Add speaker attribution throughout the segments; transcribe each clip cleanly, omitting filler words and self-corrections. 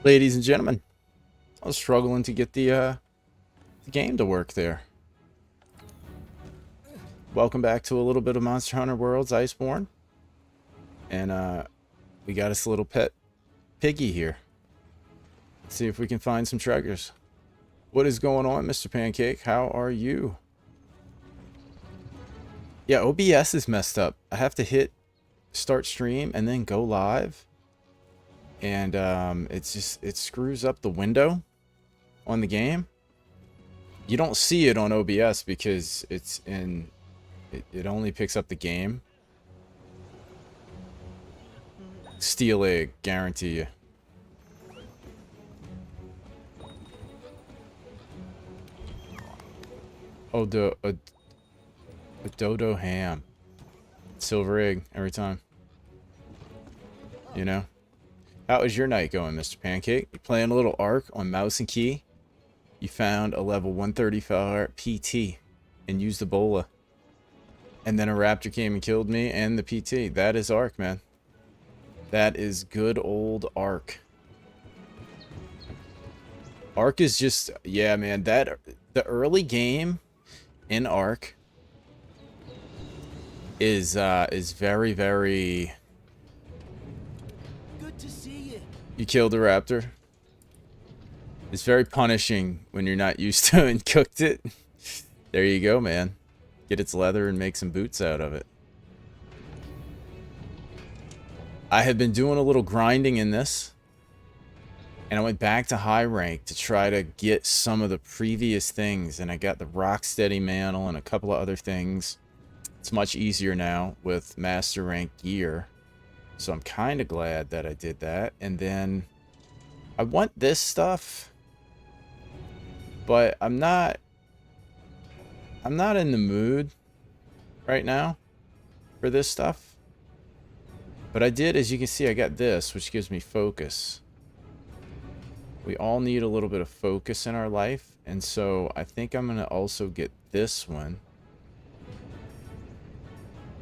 Speaker 1: Ladies and gentlemen, I was struggling to get the game to work there. Welcome back to a little bit of Monster Hunter World's Iceborne. And we got us a little pet piggy here. Let's see if we can find some treasures. What is going on, Mr. Pancake? How are you? Yeah, OBS is messed up. I have to hit start stream and then go live. And it screws up the window on the game. You don't see it on OBS because it's in it only picks up the game. Steel egg, guarantee you. Oh, a dodo ham. Silver egg every time. You know? How is your night going, Mr. Pancake? You playing a little Ark on mouse and key? You found a level 135 PT and used Ebola. And then a raptor came and killed me and the PT. That is Ark, man. That is good old Ark. Ark is just, yeah, man. The early game in Ark is very, very.
Speaker 2: Good to see you.
Speaker 1: You killed a raptor. It's very punishing when you're not used to it and cooked it. There you go, man. Get its leather and make some boots out of it. I have been doing a little grinding in this. And I went back to high rank to try to get some of the previous things. And I got the Rocksteady mantle and a couple of other things. It's much easier now with master rank gear. So I'm kind of glad that I did that. And then I want this stuff. But I'm not in the mood right now for this stuff. But I did, as you can see, I got this, which gives me focus. We all need a little bit of focus in our life. And so I think I'm going to also get this one.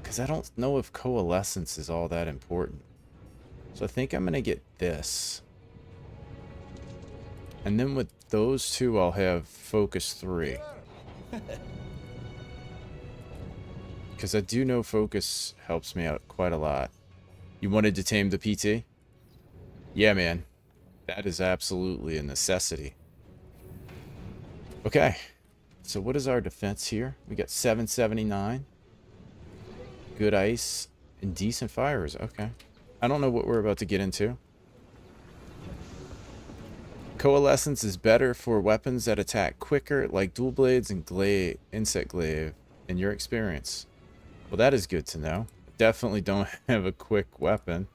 Speaker 1: Because I don't know if coalescence is all that important. So I think I'm going to get this. And then with those two, I'll have focus 3. Because I do know focus helps me out quite a lot. You wanted to tame the PT? Yeah, man. That is absolutely a necessity. Okay. So what is our defense here? We got 779. Good ice and decent fires. Okay. I don't know what we're about to get into. Coalescence is better for weapons that attack quicker, like dual blades and insect glaive, in your experience. Well, that is good to know. Definitely don't have a quick weapon.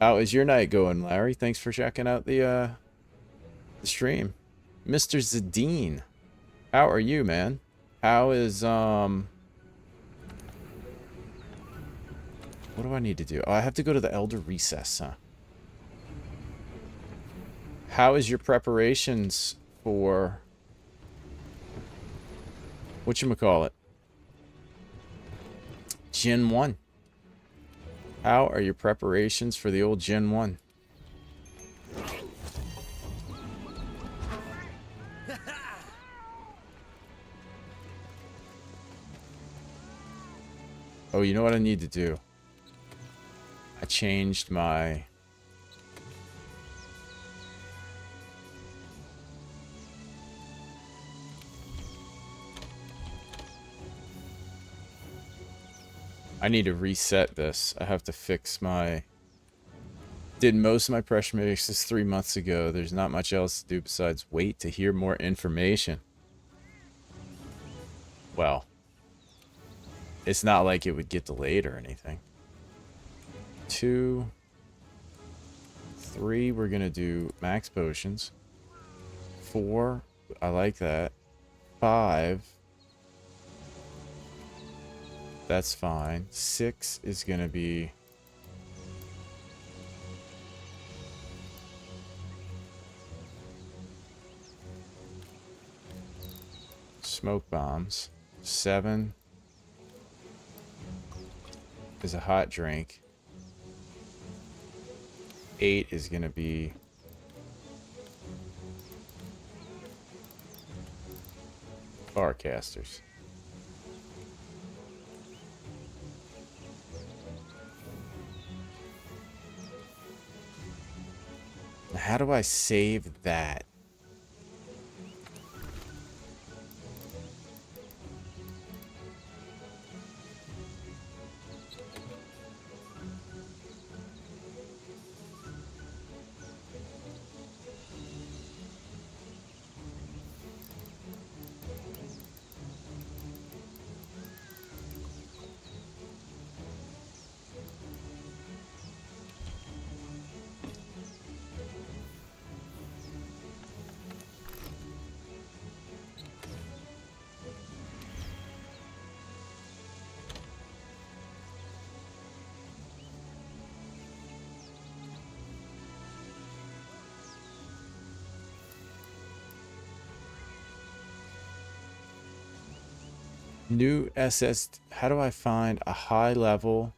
Speaker 1: How is your night going, Larry? Thanks for checking out the stream. Mr. Zadine, how are you, man? How is what do I need to do? Oh, I have to go to the Elder Recess, huh? How is your preparations for whatchamacallit? Gen 1. How are your preparations for the old Gen 1? Oh, you know what I need to do? I changed my... I need to reset this. I have to fix my... Did most of my pressure mixes 3 months ago. There's not much else to do besides wait to hear more information. Well, it's not like it would get delayed or anything. 2, 3, we're gonna do max potions. 4, I like that. 5, that's fine. 6 is gonna be smoke bombs. 7 is a hot drink. 8 is gonna be Farcasters. How do I save that? New SS. How do I find a high level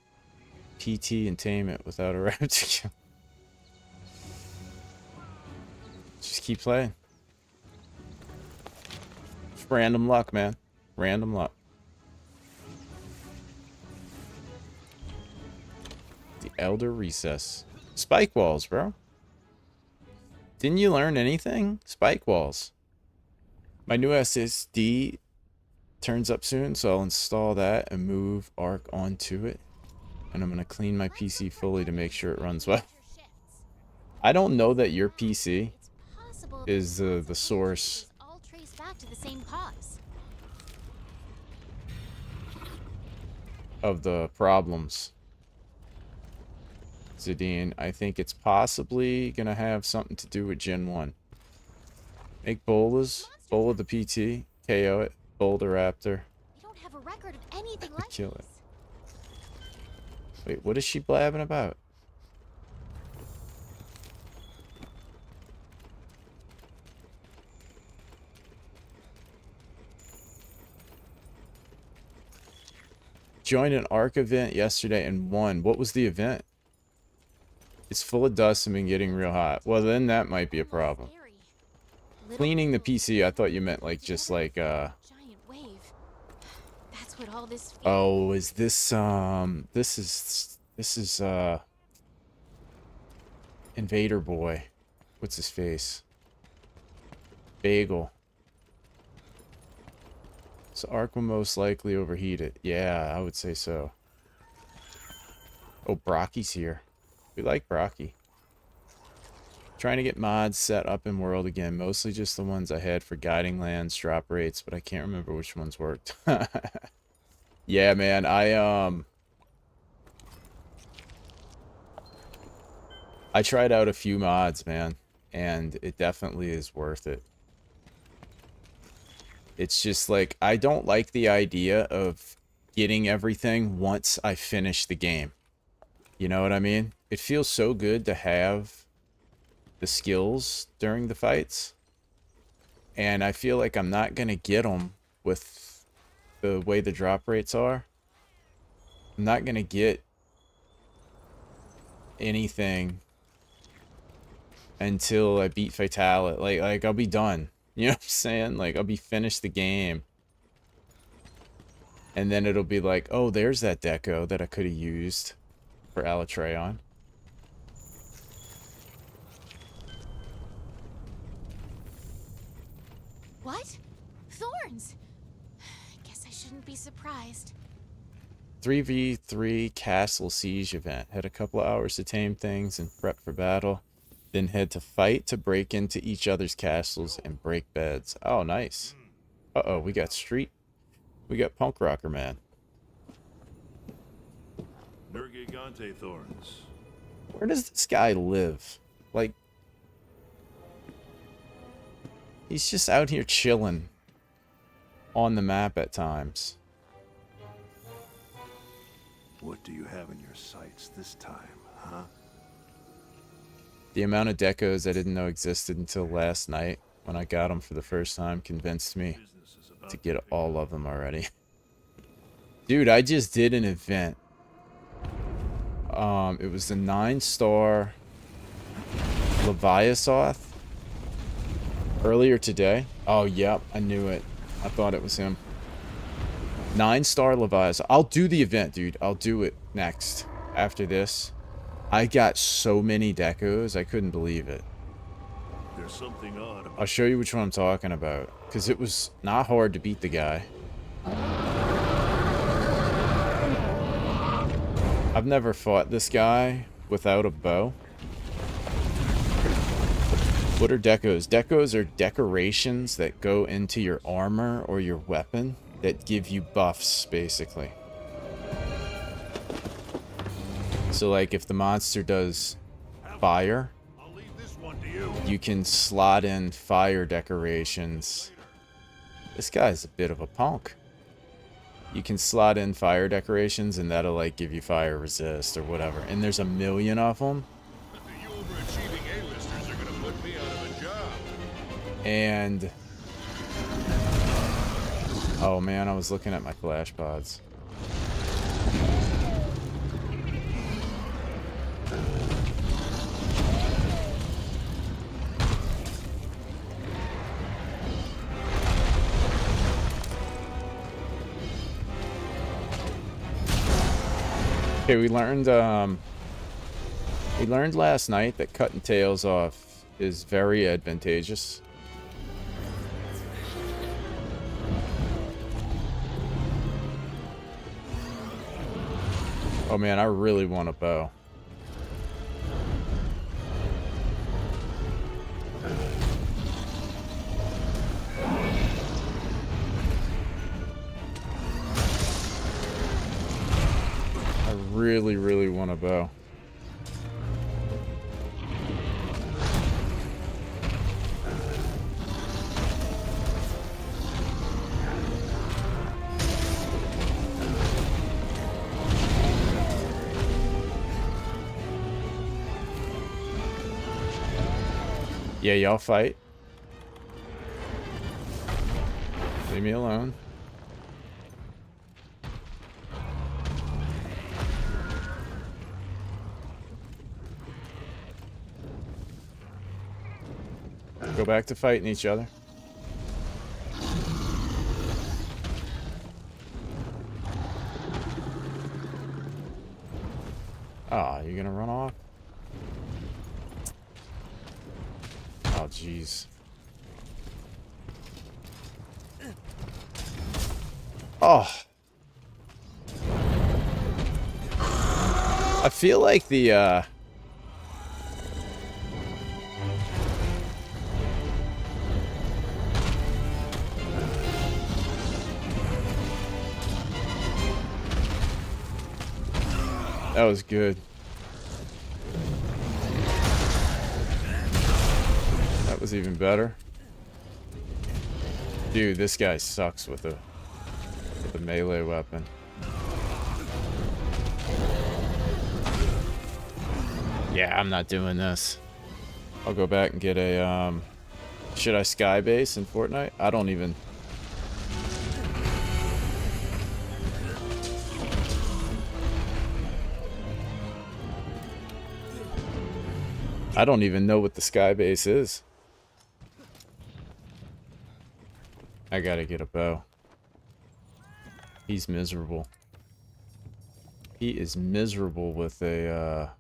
Speaker 1: PT Entertainment without a replicant? Just keep playing. It's random luck, man. Random luck. The Elder Recess. Spike walls, bro. Didn't you learn anything? Spike walls. My new SSD turns up soon, so I'll install that and move Arc onto it. And I'm going to clean my PC fully to make sure it runs well. I don't know that your PC is the source of the problems. Zidane, I think it's possibly going to have something to do with Gen 1. Make bolas, bola the PT, KO it, boulder raptor.
Speaker 2: You don't have a record of anything like
Speaker 1: Kill
Speaker 2: this.
Speaker 1: it. Wait, what is she blabbing about? Joined an ARC event yesterday and won. What was the event? It's full of dust and been getting real hot. Well, then that might be a problem. Cleaning the PC, I thought you meant like just like
Speaker 2: Giant wave. That's what all this.
Speaker 1: Oh, is this this is Invader Boy. What's his face? Bagel. So Arc will most likely overheat it. Yeah, I would say so. Oh, Brocky's here. We like Brocky. Trying to get mods set up in World again. Mostly just the ones I had for guiding lands, drop rates, but I can't remember which ones worked. Yeah, man, I tried out a few mods, man, and it definitely is worth it. It's just like, I don't like the idea of getting everything once I finish the game. You know what I mean? It feels so good to have the skills during the fights. And I feel like I'm not going to get them with the way the drop rates are. I'm not going to get anything until I beat Fatalis. Like I'll be done. You know what I'm saying? Like, I'll be finished the game. And then it'll be like, oh, there's that deco that I could have used for Alatreon.
Speaker 2: What? Thorns? Guess I shouldn't be surprised.
Speaker 1: 3v3 Castle Siege event. Had a couple of hours to tame things and prep for battle. Then head to fight to break into each other's castles and break beds. Oh, nice. Uh-oh, we got street. We got Punk Rocker Man.
Speaker 3: Nergigante thorns.
Speaker 1: Where does this guy live? Like, he's just out here chilling on the map at times.
Speaker 3: What do you have in your sights this time, huh?
Speaker 1: The amount of decos I didn't know existed until last night when I got them for the first time convinced me to get all of them already. Dude, I just did an event. It was the 9-star Leviathan earlier today. Oh, yep, I knew it. I thought it was him. 9-star Leviathan. I'll do the event, dude. I'll do it next. After this. I got so many decos, I couldn't believe it.
Speaker 3: There's something odd about
Speaker 1: I'll show you which one I'm talking about. Because it was not hard to beat the guy. I've never fought this guy without a bow. What are decos? Decos are decorations that go into your armor or your weapon that give you buffs, basically. So, like, if the monster does fire,
Speaker 3: I'll leave this one to you.
Speaker 1: you can slot in fire decorations. This guy's a bit of a punk. You can slot in fire decorations, and that'll, like, give you fire resist or whatever. And there's a million of them.
Speaker 3: The overachieving A-listers are gonna put me out of a job.
Speaker 1: And oh man, I was looking at my flash pods. Okay, we learned last night that cutting tails off is very advantageous. Oh man, I really want a bow. I really, really want a bow. Yeah, y'all fight. Leave me alone. Go back to fighting each other. Ah, you gonna run off? Oh, jeez. Oh. I feel like the, that was good. That was even better. Dude, this guy sucks with the melee weapon. Yeah, I'm not doing this. I'll go back and get a, should I sky base in Fortnite? I don't even... I don't even know what the sky base is. I gotta get a bow. He's miserable. He is miserable with a,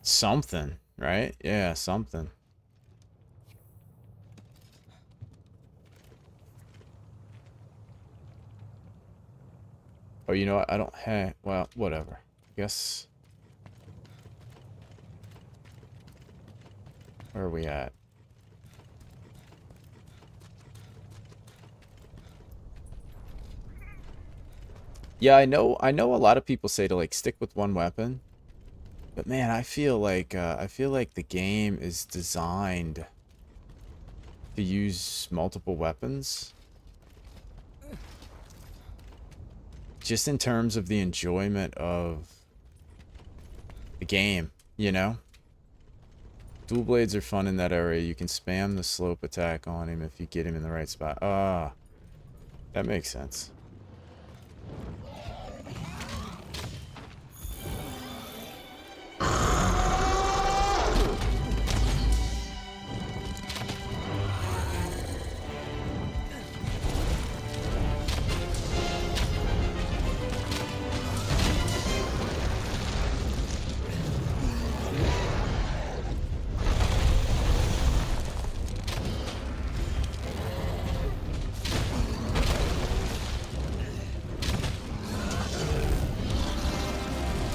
Speaker 1: something, right? Yeah, something. Oh, you know what? I don't have... Well, whatever. I guess... Where are we at? Yeah, I know a lot of people say to, like, stick with one weapon. But man, I feel like the game is designed to use multiple weapons. Just in terms of the enjoyment of the game, you know? Dual blades are fun in that area. You can spam the slope attack on him if you get him in the right spot. Ah. That makes sense.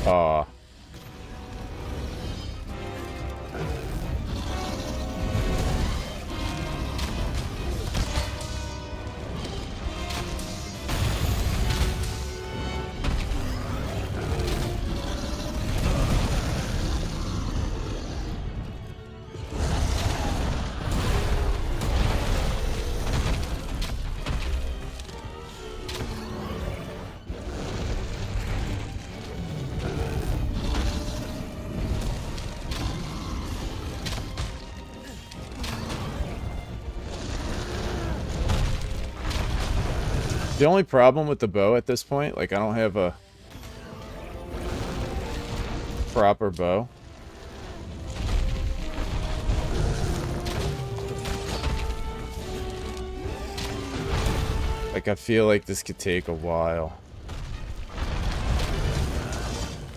Speaker 1: Aw. The only problem with the bow at this point, like, I don't have a proper bow. Like, I feel like this could take a while.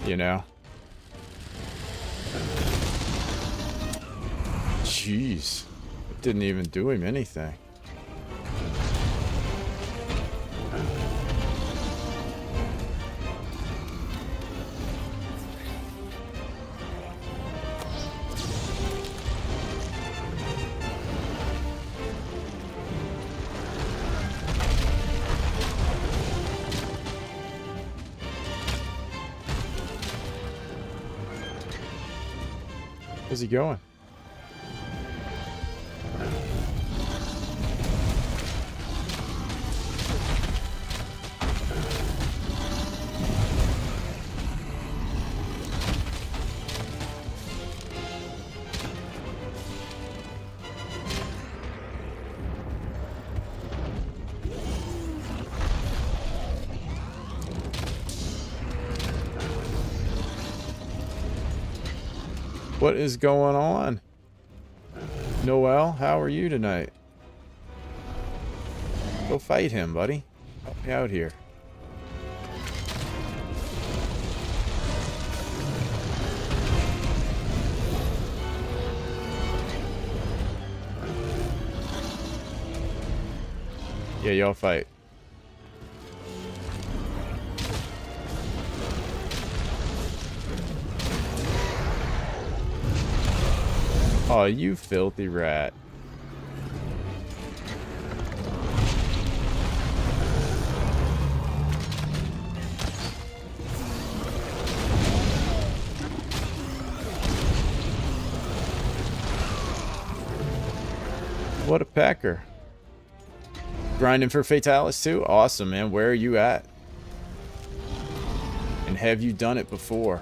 Speaker 1: You know? Jeez. It didn't even do him anything. Where's he going? What is going on? Noel, how are you tonight? Go fight him, buddy. Help me out here. Yeah, y'all fight. Oh, you filthy rat. What a pecker. Grinding for Fatalis too? Awesome, man. Where are you at? And have you done it before?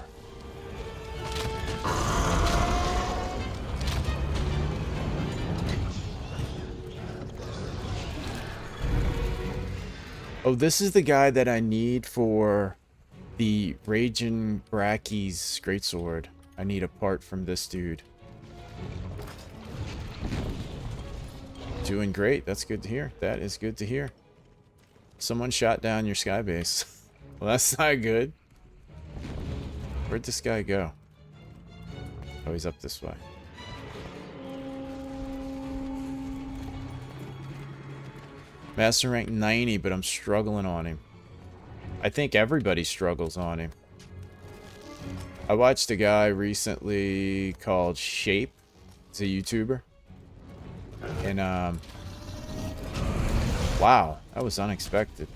Speaker 1: Oh, this is the guy that I need for the Raging Brachy's greatsword. I need a part from this dude. Doing great. That's good to hear. That is good to hear. Someone shot down your sky base. Well, that's not good. Where'd this guy go? Oh, he's up this way. Master rank 90, but I'm struggling on him. I think everybody struggles on him. I watched a guy recently called Shape. He's a YouTuber. And, wow, that was unexpected.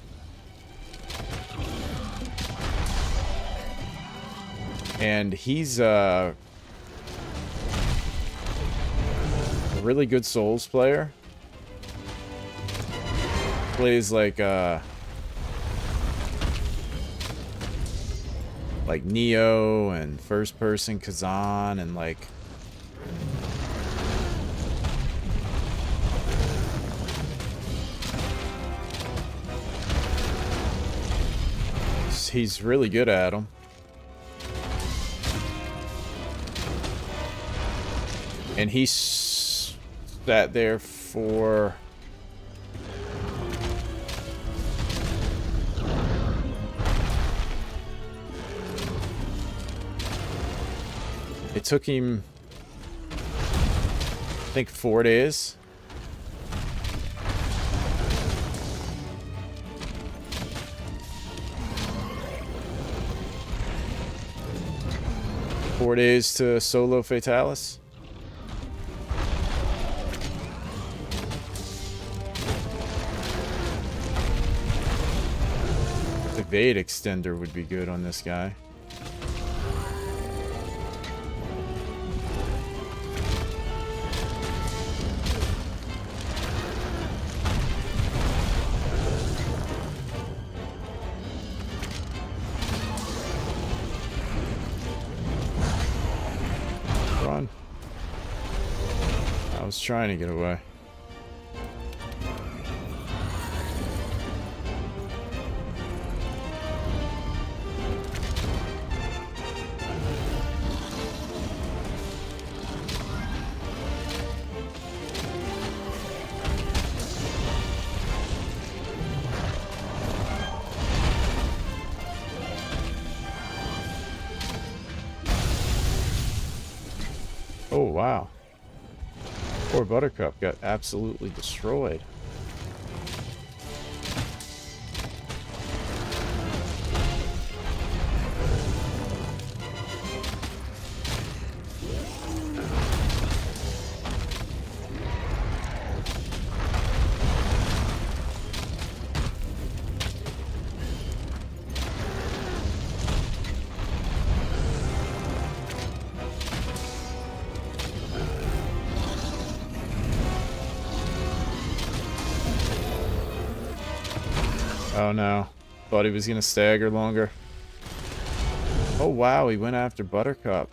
Speaker 1: And he's, a really good Souls player. Plays like Neo and first person Kazan and like he's really good at them. And he sat there for... It took him, I think, 4 days. To solo Fatalis. Evade extender would be good on this guy. Run. I was trying to get away. Oh, wow. Poor Buttercup got absolutely destroyed. Oh no. Thought he was gonna stagger longer. Oh wow, he went after Buttercup.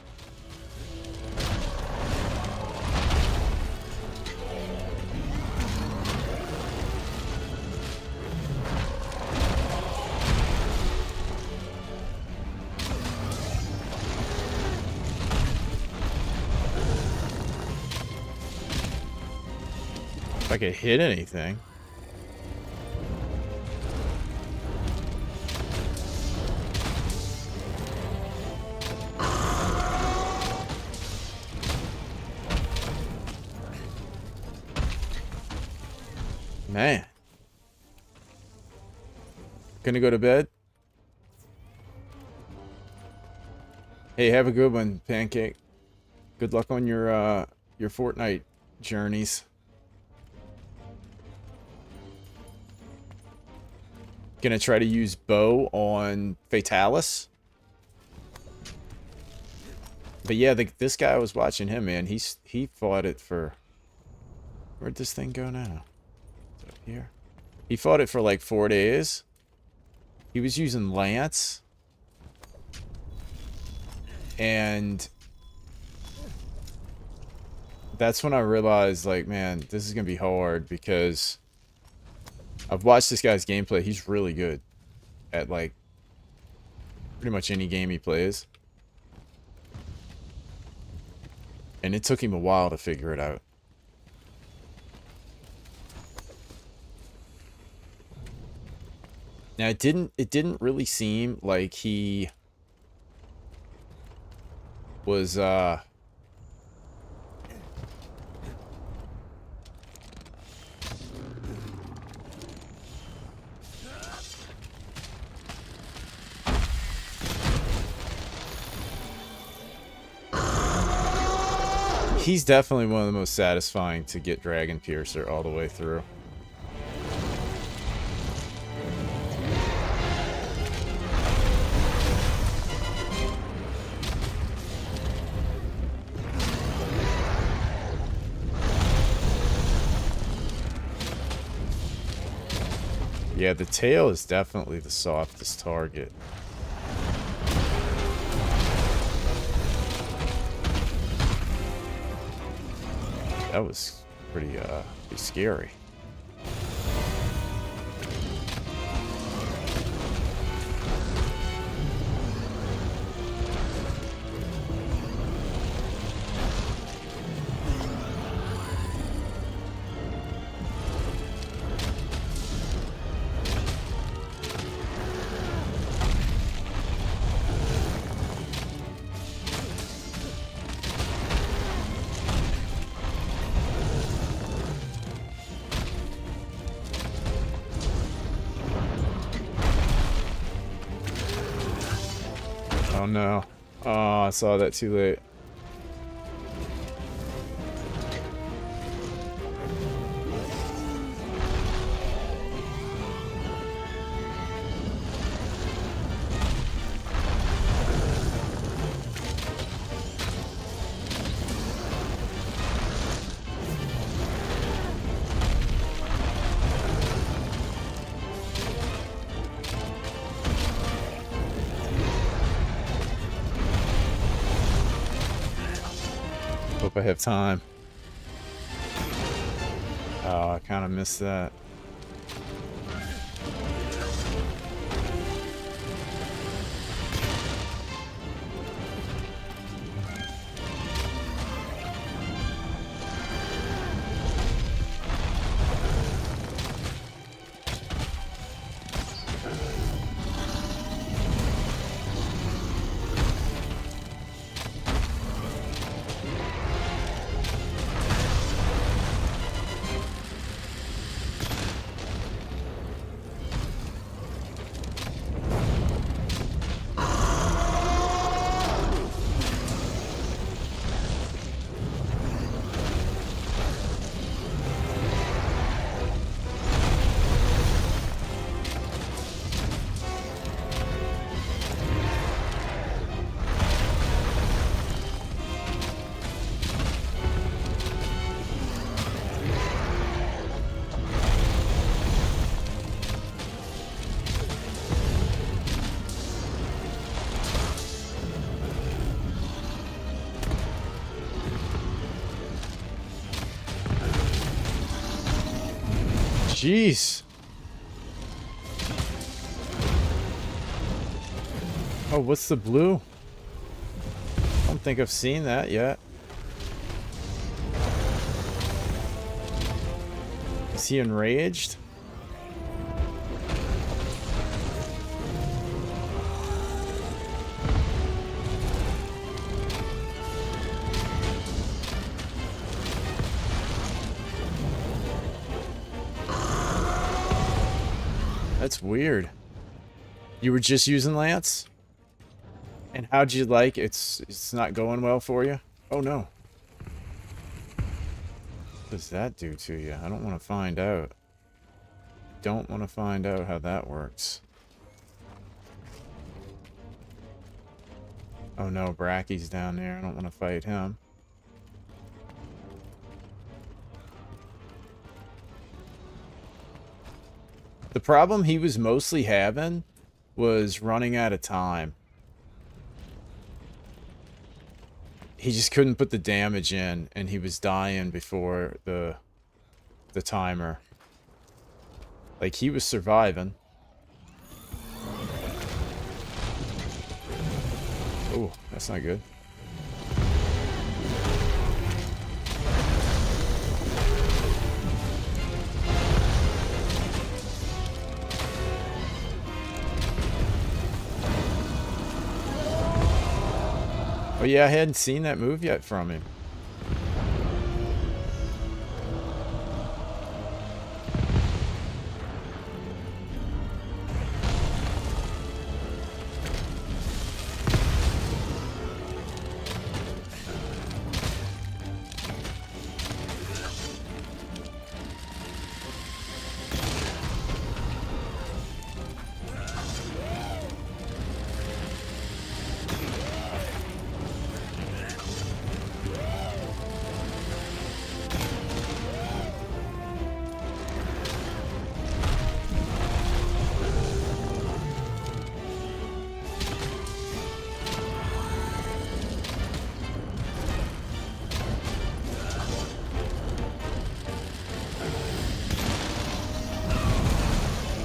Speaker 1: If I could hit anything. Man. Gonna go to bed? Hey, have a good one, Pancake. Good luck on your Fortnite journeys. Gonna try to use bow on Fatalis. But yeah, this guy I was watching him, man. He fought it for... Where'd this thing go now? Up here. He fought it for like 4 days. He was using Lance. And that's when I realized, like, man, this is gonna be hard, because I've watched this guy's gameplay. He's really good at, like, pretty much any game he plays. And it took him a while to figure it out. Now, it didn't really seem like he was he's definitely one of the most satisfying to get Dragon Piercer all the way through. Yeah, the tail is definitely the softest target. That was pretty scary. no. Oh, I saw that too late. Hope I have time. Oh, I kind of missed that. Jeez. Oh, what's the blue? I don't think I've seen that yet. Is he enraged? That's weird. You were just using Lance? And how'd you like it's not going well for you? Oh no. What does that do to you? I don't want to find out. Don't want to find out how that works. Oh no, Bracky's down there. I don't want to fight him. The problem he was mostly having was running out of time. He just couldn't put the damage in, and he was dying before the timer. Like, he was surviving. Oh, that's not good. Oh yeah, I hadn't seen that move yet from him.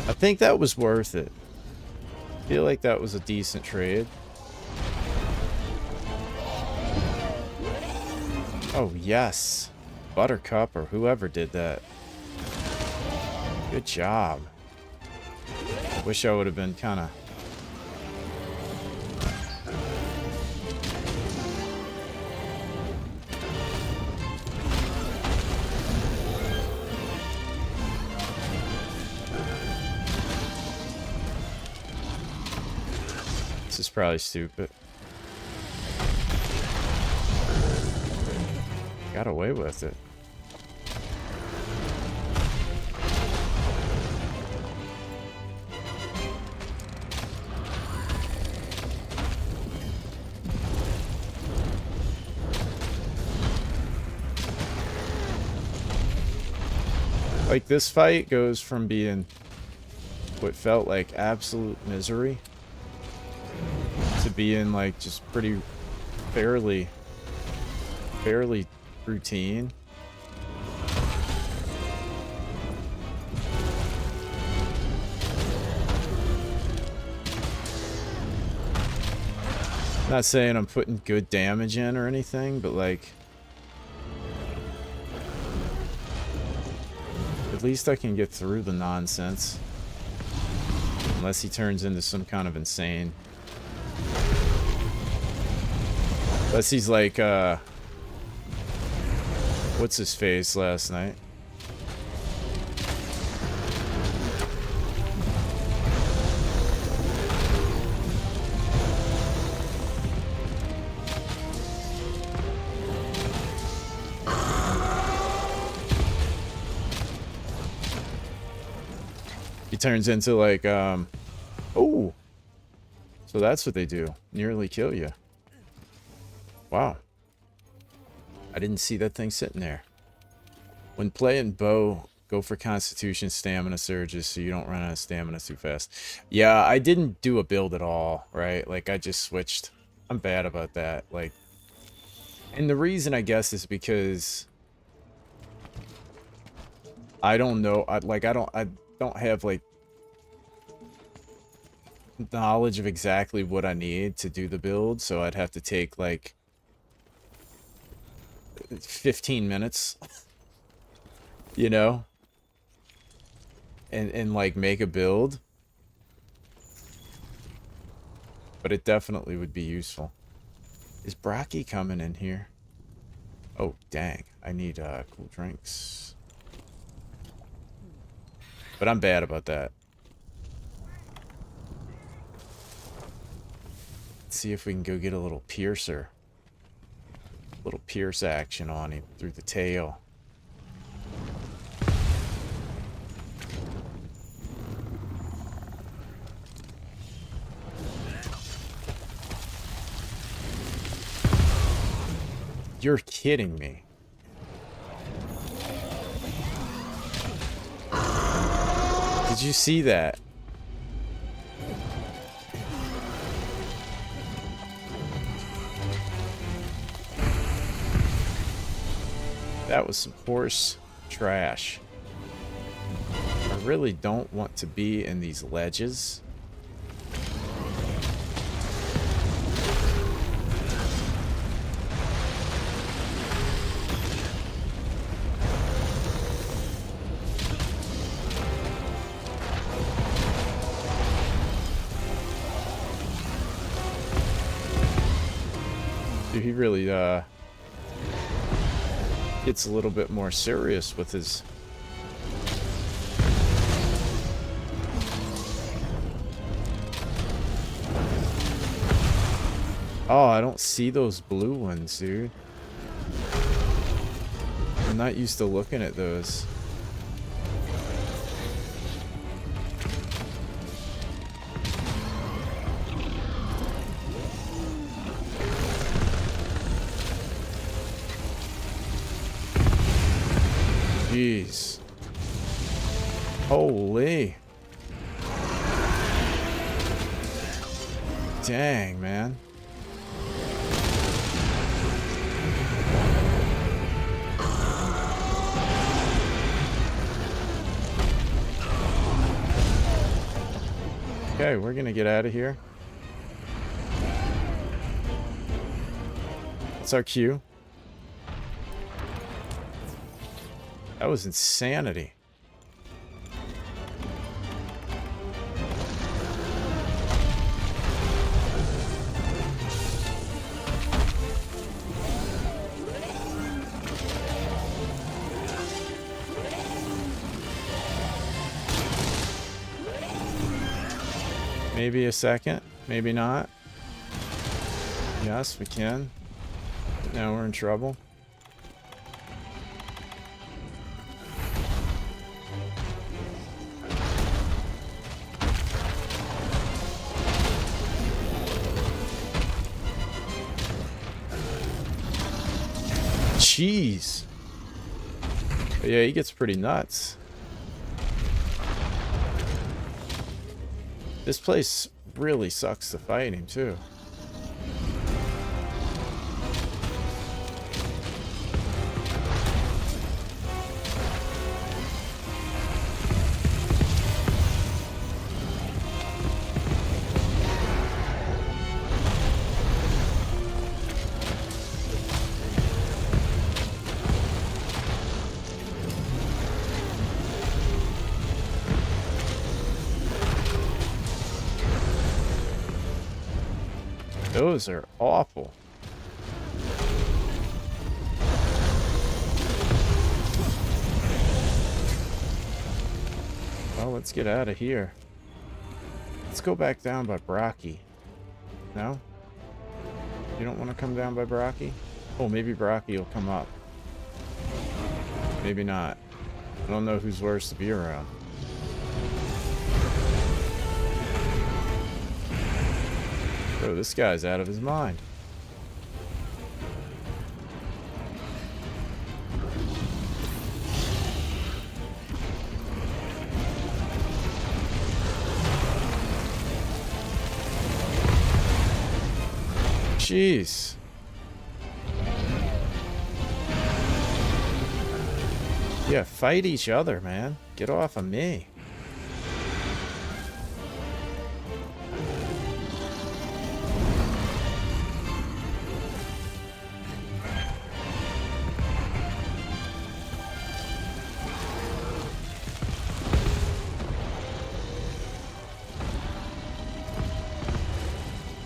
Speaker 1: I think that was worth it. I feel like that was a decent trade. Oh, yes. Buttercup or whoever did that. Good job. Wish I would have been kind of... This is probably stupid. Got away with it. Like, this fight goes from being what felt like absolute misery to being like just pretty fairly routine. Not saying I'm putting good damage in or anything, but like, at least I can get through the nonsense. Unless he turns into some kind of insane. Unless he's like, what's his face last night? He turns into like, oh, so that's what they do. Nearly kill you. Wow. I didn't see that thing sitting there. When playing bow, go for constitution stamina surges so you don't run out of stamina too fast. Yeah, I didn't do a build at all, right? Like, I just switched. I'm bad about that. Like, and the reason, I guess, is because I don't know. I don't have, like, knowledge of exactly what I need to do the build, so I'd have to take, like, 15 minutes, you know, and like make a build, but it definitely would be useful. Is Brocky coming in here? Oh, dang, I need cool drinks, but I'm bad about that. Let's see if we can go get a little piercer. Little pierce action on him through the tail. You're kidding me. Did you see that? That was some horse trash. I really don't want to be in these ledges. Dude, he really gets a little bit more serious with his... Oh, I don't see those blue ones, dude. I'm not used to looking at those. Jeez. Holy. Dang, man. Okay, we're gonna get out of here. That's our cue. That was insanity. Maybe a second, maybe not. Yes, we can. Now we're in trouble. Jeez. But yeah, he gets pretty nuts. This place really sucks to fight him, too. Those are awful. Well, let's get out of here. Let's go back down by Brocky. No? You don't want to come down by Brocky? Oh, maybe Brocky will come up. Maybe not. I don't know who's worse to be around. Oh, this guy's out of his mind. Jeez. Yeah, fight each other, man. Get off of me.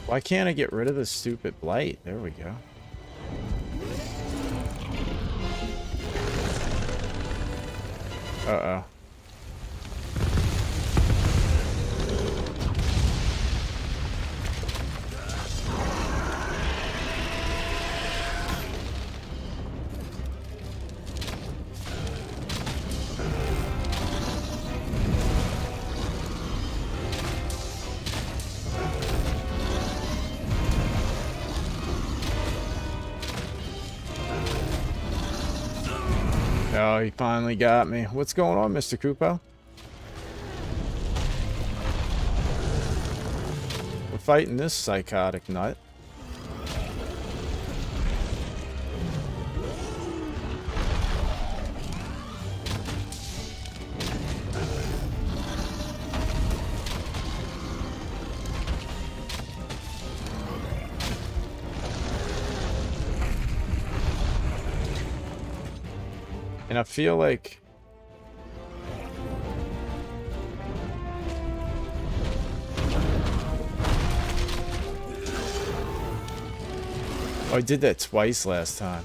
Speaker 1: Why can't I get rid of this stupid blight? There we go. Uh-oh. Oh, he finally got me. What's going on, Mr. Kupo? We're fighting this psychotic nut. And I feel like oh, I did that twice last time.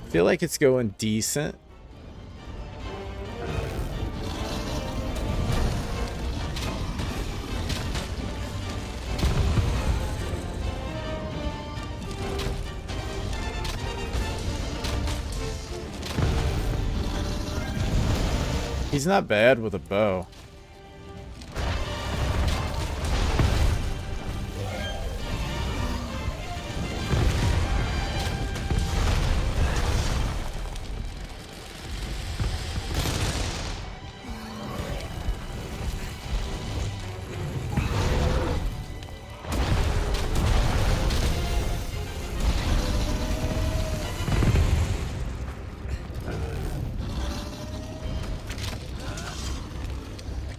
Speaker 1: I feel like it's going decent. He's not bad with a bow.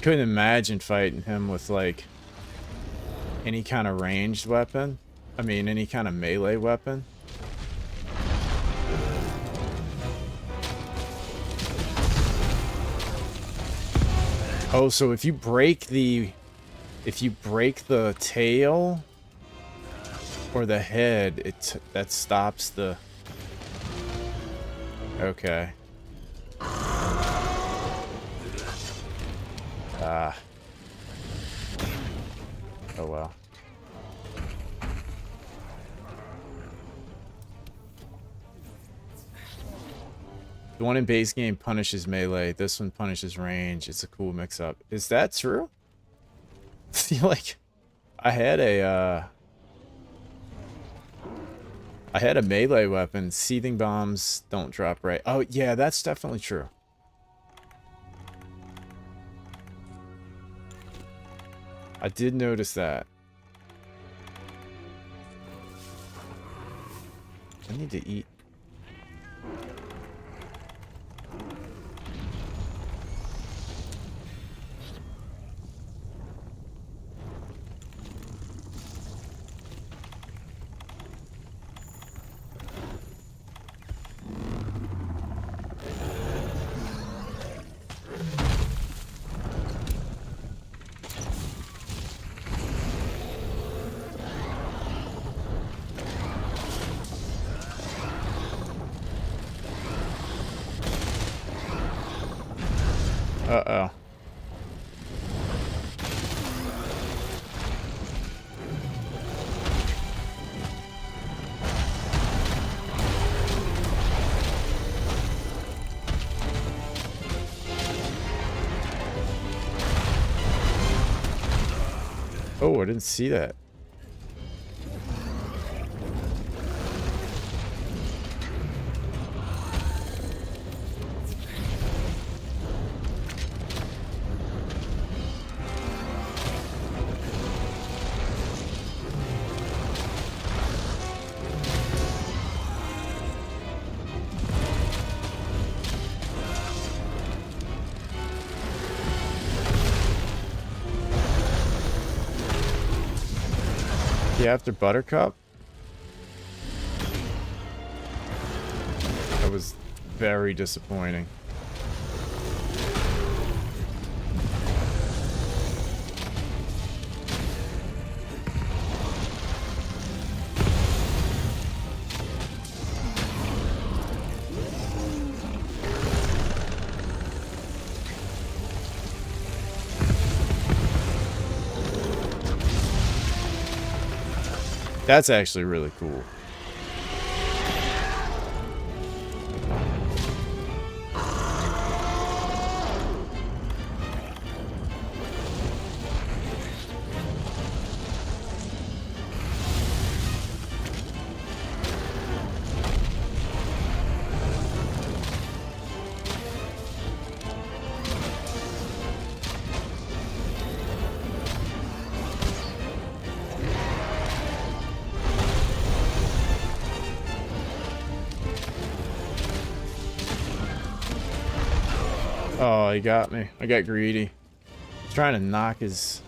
Speaker 1: Couldn't imagine fighting him with like any kind of ranged weapon. I mean, any kind of melee weapon. Oh, so if you break the tail or the head, that stops the. Okay. Ah. Oh well. The one in base game punishes melee. This one punishes range. It's a cool mix-up. Is that true? I feel like I had a melee weapon. Seething bombs don't drop right. Oh, yeah, that's definitely true. I did notice that. I need to eat. Uh-oh. Oh, I didn't see that. Yeah, after Buttercup? That was very disappointing. That's actually really cool. Oh, he got me. I got greedy. He's trying to knock his...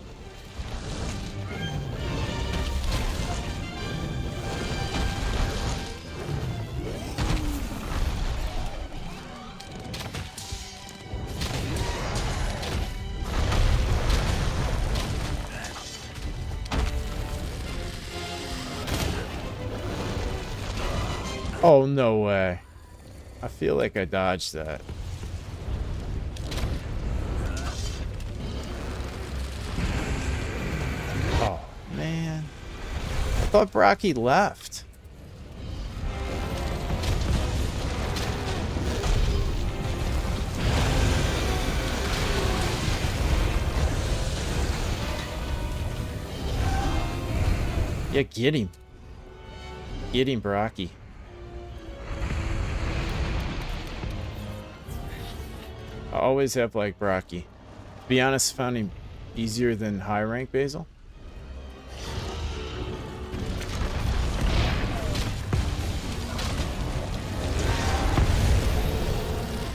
Speaker 1: Oh, no way. I feel like I dodged that. Oh, man. I thought Brocky left. Yeah, get him. Get him, Brocky. I always have like Brocky. To be honest, found him easier than high rank Basil.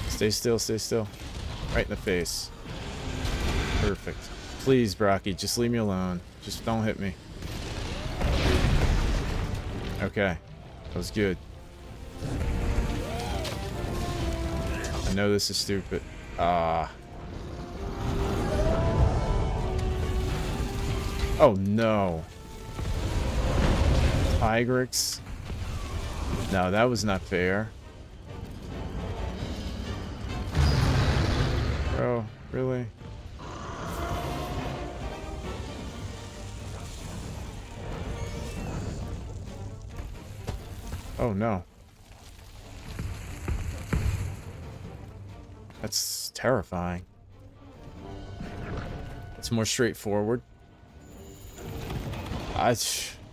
Speaker 1: Stay still, stay still. Right in the face. Perfect. Please, Brocky, just leave me alone. Just don't hit me. Okay. That was good. I know this is stupid. Ah. Oh no. Tigrix? No, that was not fair. Bro, really? Oh no. That's terrifying. It's more straightforward.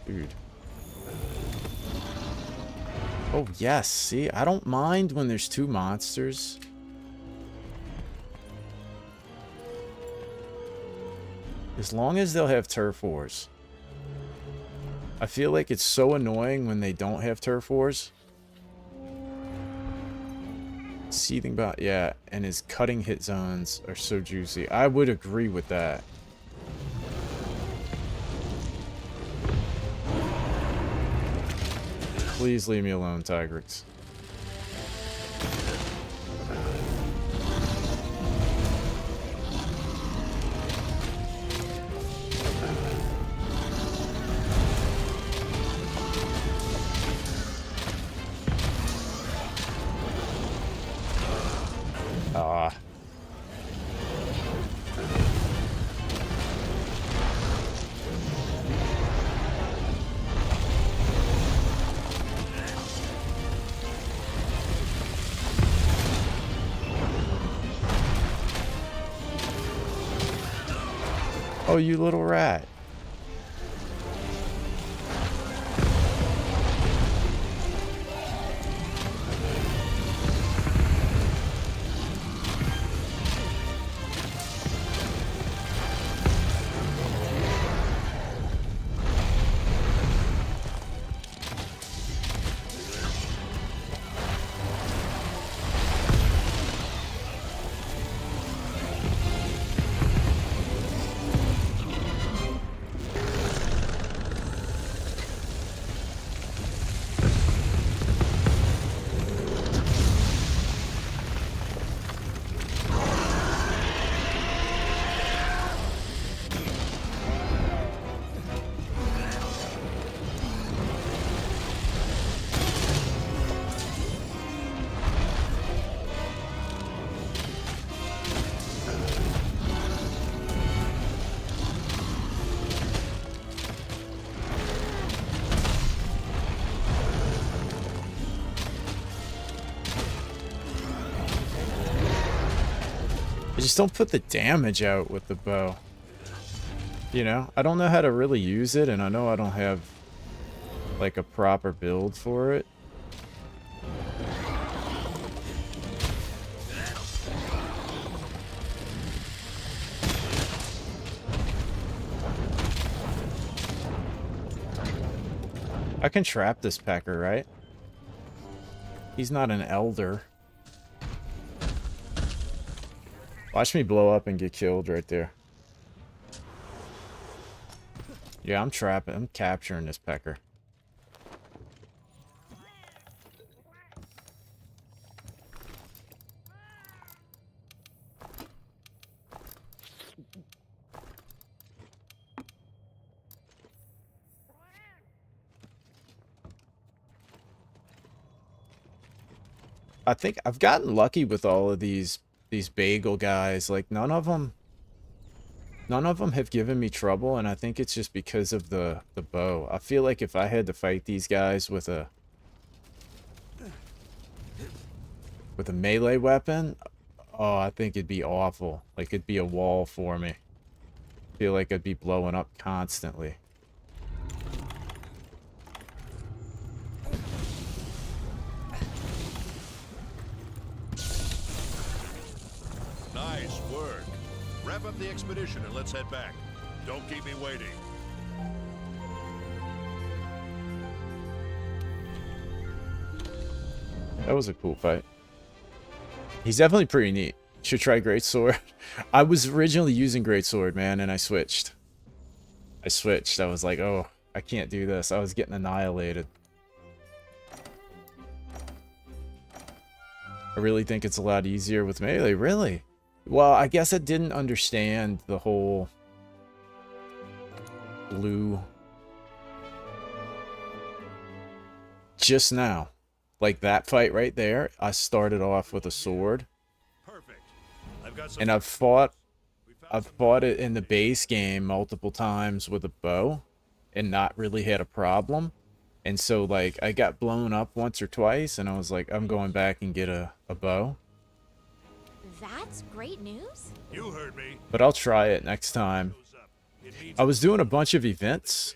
Speaker 1: Dude. Oh, yes. See, I don't mind when there's two monsters. As long as they'll have turf wars. I feel like it's so annoying when they don't have turf wars. Seething bot, yeah, and his cutting hit zones are so juicy. I would agree with that. Please leave me alone, Tigrix. Ah. Oh, you little rat. I just don't put the damage out with the bow. You know, I don't know how to really use it, and I know I don't have like a proper build for it. I can trap this pecker, right? He's not an elder. Watch me blow up and get killed right there. Yeah, I'm trapping. I'm capturing this pecker. I think I've gotten lucky with all of these bagel guys. Like none of them have given me trouble, and I think it's just because of the bow. I feel like if I had to fight these guys with a melee weapon, oh, I think it'd be awful. Like it'd be a wall for me. I feel like I'd be blowing up constantly.
Speaker 4: Nice work. Wrap up the expedition and let's head back. Don't keep me waiting.
Speaker 1: That was a cool fight. He's definitely pretty neat. Should try Greatsword. I was originally using Greatsword, man, and I switched. I was like, oh, I can't do this. I was getting annihilated. I really think it's a lot easier with melee. Really? Well, I guess I didn't understand the whole blue just now. Like that fight right there, I started off with a sword.
Speaker 4: Perfect. I've got some
Speaker 1: And I've fought it in the base game multiple times with a bow and not really had a problem. And so like I got blown up once or twice and I was like, I'm going back and get a bow.
Speaker 2: That's great news?
Speaker 4: You heard me.
Speaker 1: But I'll try it next time.
Speaker 4: It means
Speaker 1: I was doing a bunch of events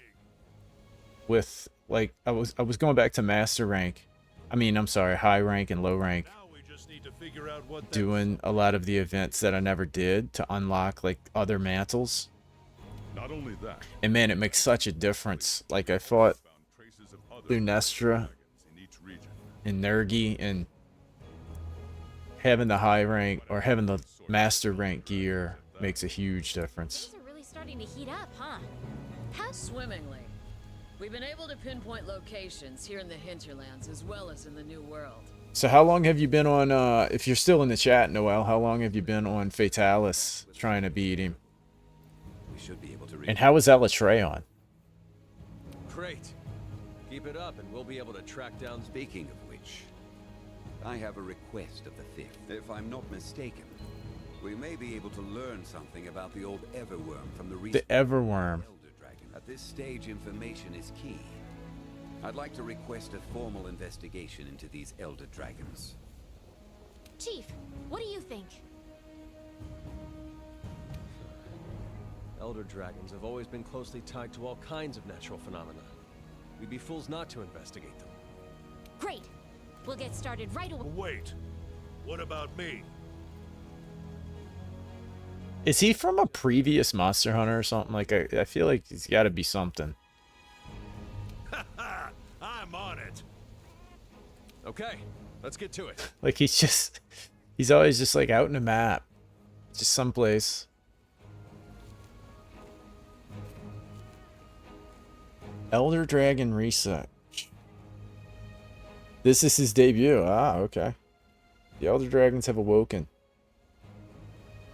Speaker 1: with, like, I was going back to master rank. I mean, I'm sorry, high rank and low rank.
Speaker 4: now we just need to figure out what that
Speaker 1: Doing a lot of the events that I never did to unlock, like, other mantles.
Speaker 4: Not only that,
Speaker 1: And man, it makes such a difference. Like, I fought
Speaker 4: found traces of other
Speaker 1: Lunestra
Speaker 4: dragons in each region.
Speaker 1: and Nergi, and having the high rank or having the master rank gear makes a huge difference.
Speaker 2: Things are really starting to heat up, huh?
Speaker 5: How swimmingly. We've been able to pinpoint locations here in the hinterlands as well as in the New World.
Speaker 1: So how long have you been on, if you're still in the chat, Noel, how long have you been on Fatalis trying to beat him?
Speaker 3: We should be able to reach.
Speaker 1: And how is Elatreon?
Speaker 6: Great. Keep it up and we'll be able to track down...
Speaker 7: Speaking of which, I have a request of the Fifth. If I'm not mistaken, we may be able to learn something about the old Everworm from the
Speaker 1: The
Speaker 7: recent
Speaker 1: Everworm.
Speaker 7: Elder Dragon. At this stage, information is key. I'd like to request a formal investigation into these Elder Dragons.
Speaker 2: Chief, what do you think?
Speaker 6: Elder dragons have always been closely tied to all kinds of natural phenomena. We'd be fools not to investigate them.
Speaker 2: Great. We'll get started right away.
Speaker 4: Wait. What about me?
Speaker 1: Is he from a previous Monster Hunter or something? Like, I feel like he's got to be something.
Speaker 4: I'm on it.
Speaker 6: Okay, let's get to it.
Speaker 1: Like, he's always just, like, out in the map. Just someplace. Elder Dragon Research. This is his debut. Ah, okay. The Elder Dragons have awoken.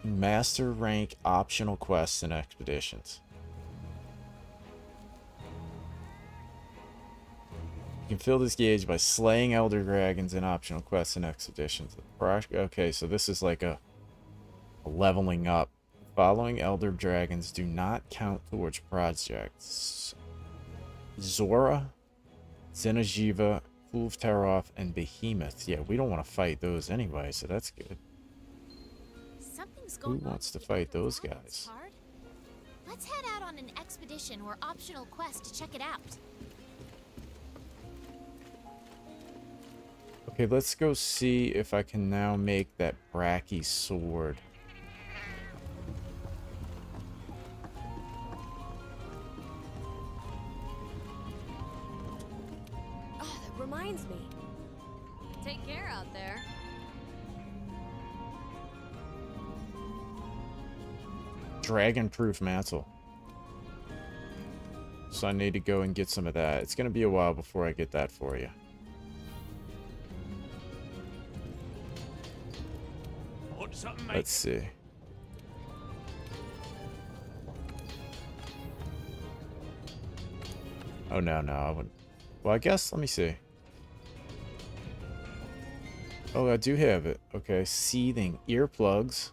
Speaker 1: Master rank optional quests and expeditions. You can fill this gauge by slaying Elder Dragons in optional quests and expeditions. Okay, so this is like a leveling up. Following Elder Dragons do not count towards projects. Zora, Xenojiva, Kulvtaroth, and Behemoth. Yeah, we don't want to fight those anyway, so that's good.
Speaker 2: Something's going on
Speaker 1: wants to
Speaker 2: here
Speaker 1: fight
Speaker 2: with the
Speaker 1: those
Speaker 2: dragons,
Speaker 1: guys?
Speaker 2: Pard. Let's head out on an expedition or optional quest to check it out.
Speaker 1: Okay, let's go see if I can now make that Bracky sword.
Speaker 8: Oh, that reminds me. Take care out there.
Speaker 1: Dragon-proof mantle. So I need to go and get some of that. It's going to be a while before I get that for you. Let's see. Oh, no, I wouldn't. Well, I guess, let me see. Oh, I do have it. Okay, seething earplugs.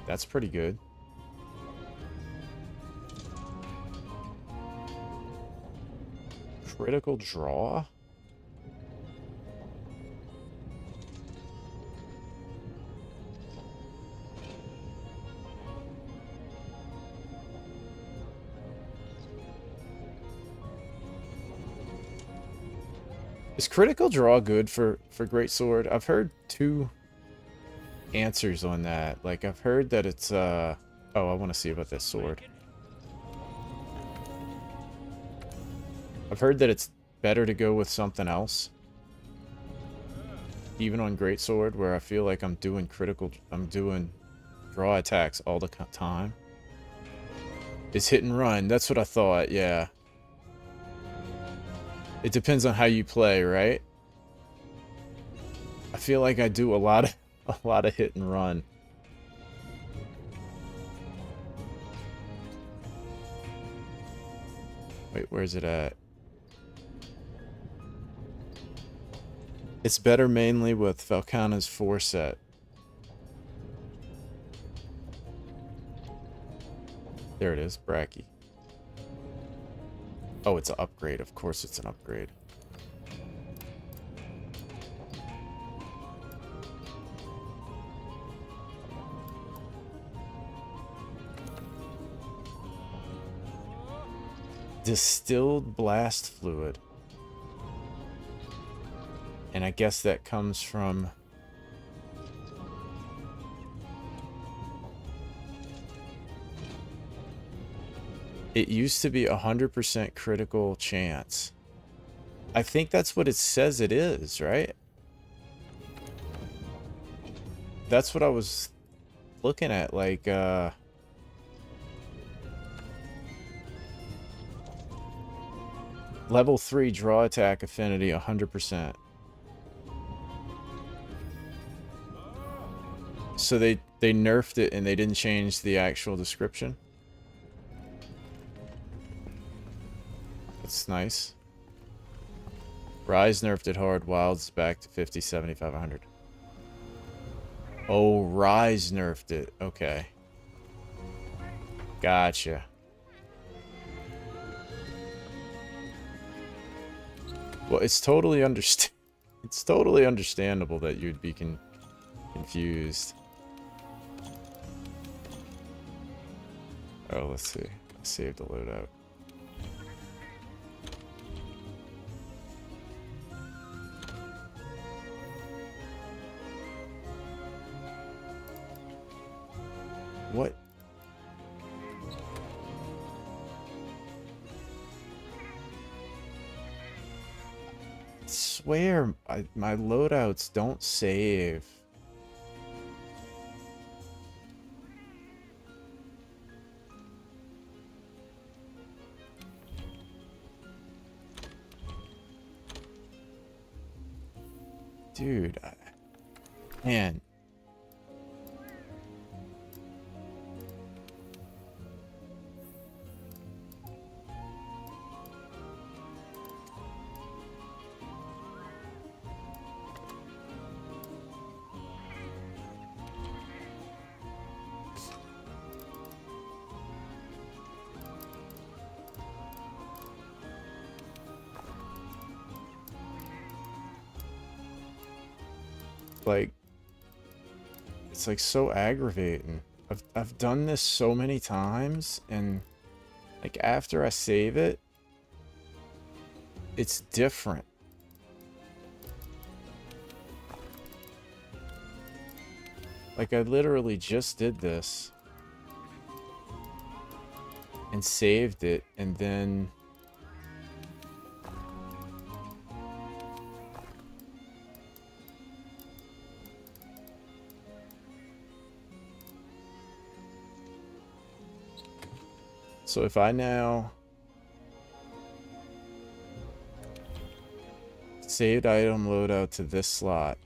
Speaker 1: That's pretty good. Critical draw? Is critical draw good for greatsword? I've heard two answers on that. Like, I've heard that it's oh, I want to see about this sword. I've heard that it's better to go with something else, even on greatsword, where I feel like I'm doing draw attacks all the time. It's hit and run. That's what I thought. Yeah. It depends on how you play, right? I feel like I do a lot of hit and run. Wait, where's it at? It's better mainly with Velkhana's 4-set. There it is, Bracky. Oh, it's an upgrade. Of course it's an upgrade. Distilled blast fluid. And I guess that comes from... It used to be 100% critical chance. I think that's what it says it is, right? That's what I was looking at, like, level 3 draw attack affinity 100%. So they nerfed it and they didn't change the actual description. That's nice. Rise nerfed it hard, Wild's back to 50, 75, 100. Oh, Rise nerfed it. Okay. Gotcha. Well, it's totally it's totally understandable that you'd be confused. Oh, let's see. I saved the loadout. What? I swear, my loadouts don't save. Dude, man. Like, it's like so aggravating. I've done this so many times, and like after I save it, it's different. Like I literally just did this and saved it, and then so if I now saved item loadout to this slot,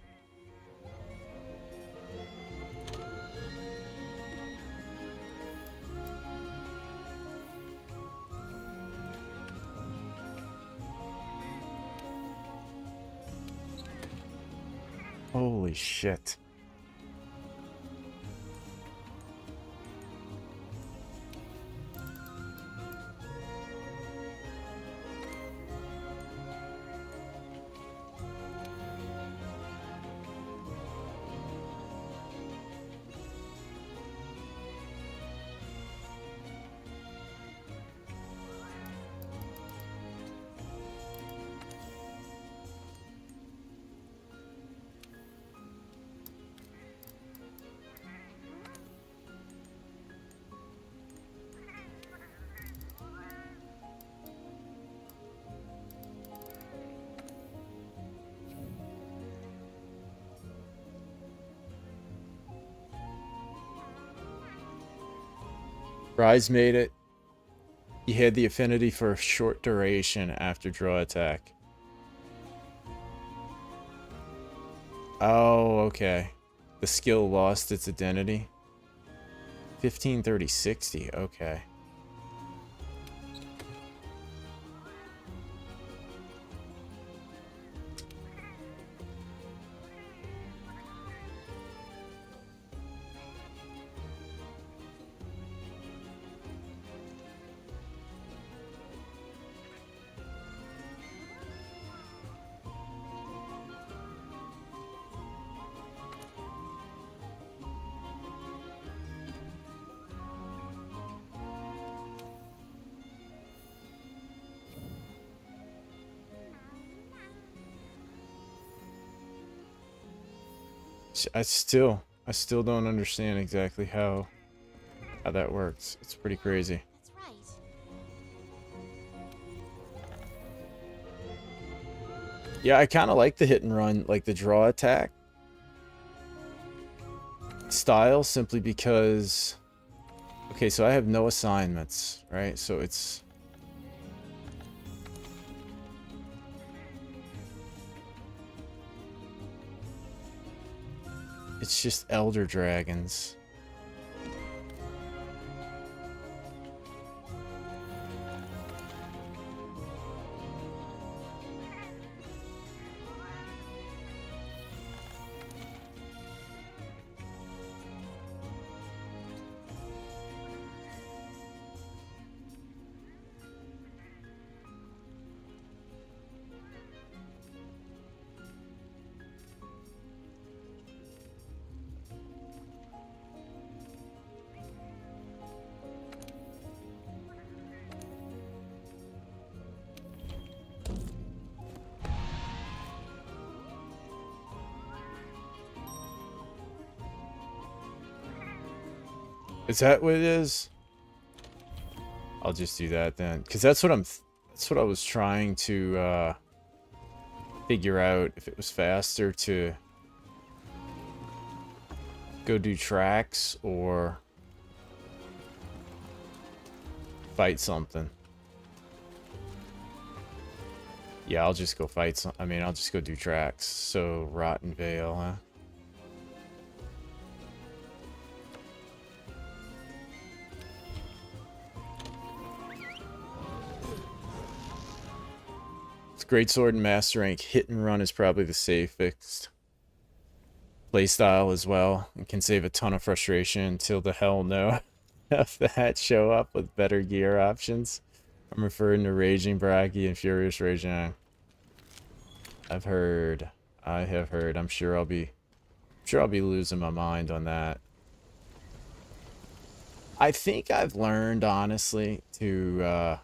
Speaker 1: holy shit. Rise made it. You had the affinity for a short duration after draw attack. Oh, okay. The skill lost its identity. 15, 30, 60. Okay. I still don't understand exactly how that works. It's pretty crazy.
Speaker 2: That's right.
Speaker 1: Yeah, I kind of like the hit and run, like the draw attack style, simply because, okay, so I have no assignments, right? So it's just elder dragons. Is that what it is? I'll just do that then, because that's what I was trying to figure out, if it was faster to go do tracks or fight something. Yeah, I'll just go fight some. I mean, I'll just go do tracks. So Rotten Vale, huh? Greatsword and Master Rank hit and run is probably the safest playstyle as well, and can save a ton of frustration until the hell no of that show up with better gear options. I'm referring to Raging Bragi and Furious Raging. I have heard. I'm sure I'll be losing my mind on that. I think I've learned, honestly, to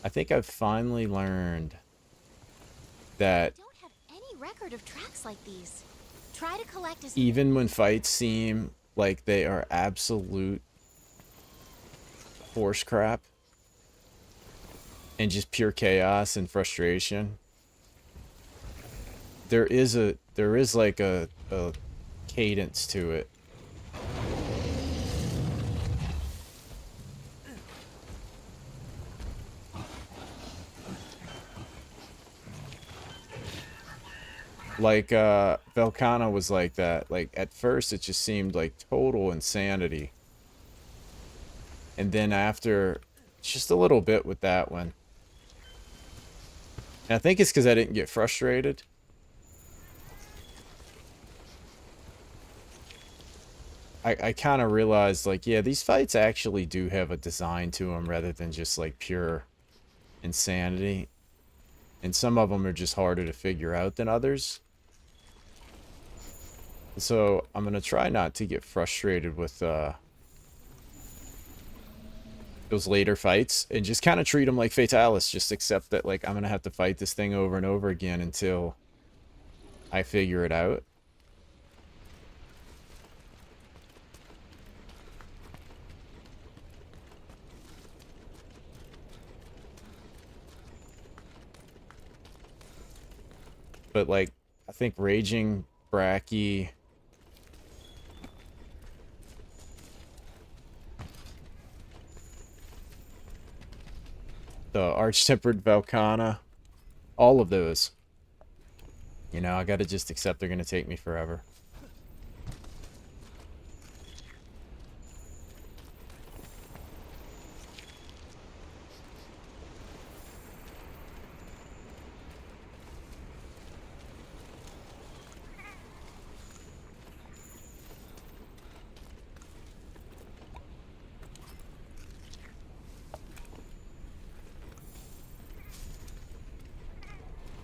Speaker 1: I think I've finally learned that
Speaker 2: I don't have any record of tracks like these. Try to collect as
Speaker 1: even when fights seem like they are absolute horse crap and just pure chaos and frustration, there is like a cadence to it. Like, Velkhana was like that. Like, at first it just seemed like total insanity. And then after, just a little bit with that one. And I think it's because I didn't get frustrated. I kind of realized, like, yeah, these fights actually do have a design to them rather than just, like, pure insanity. And some of them are just harder to figure out than others. So I'm going to try not to get frustrated with those later fights and just kind of treat them like Fatalis. Just accept that, like, I'm going to have to fight this thing over and over again until I figure it out. But, like, I think Raging Braki, the Arch-Tempered Velkhana, all of those, you know, I gotta just accept they're gonna take me forever.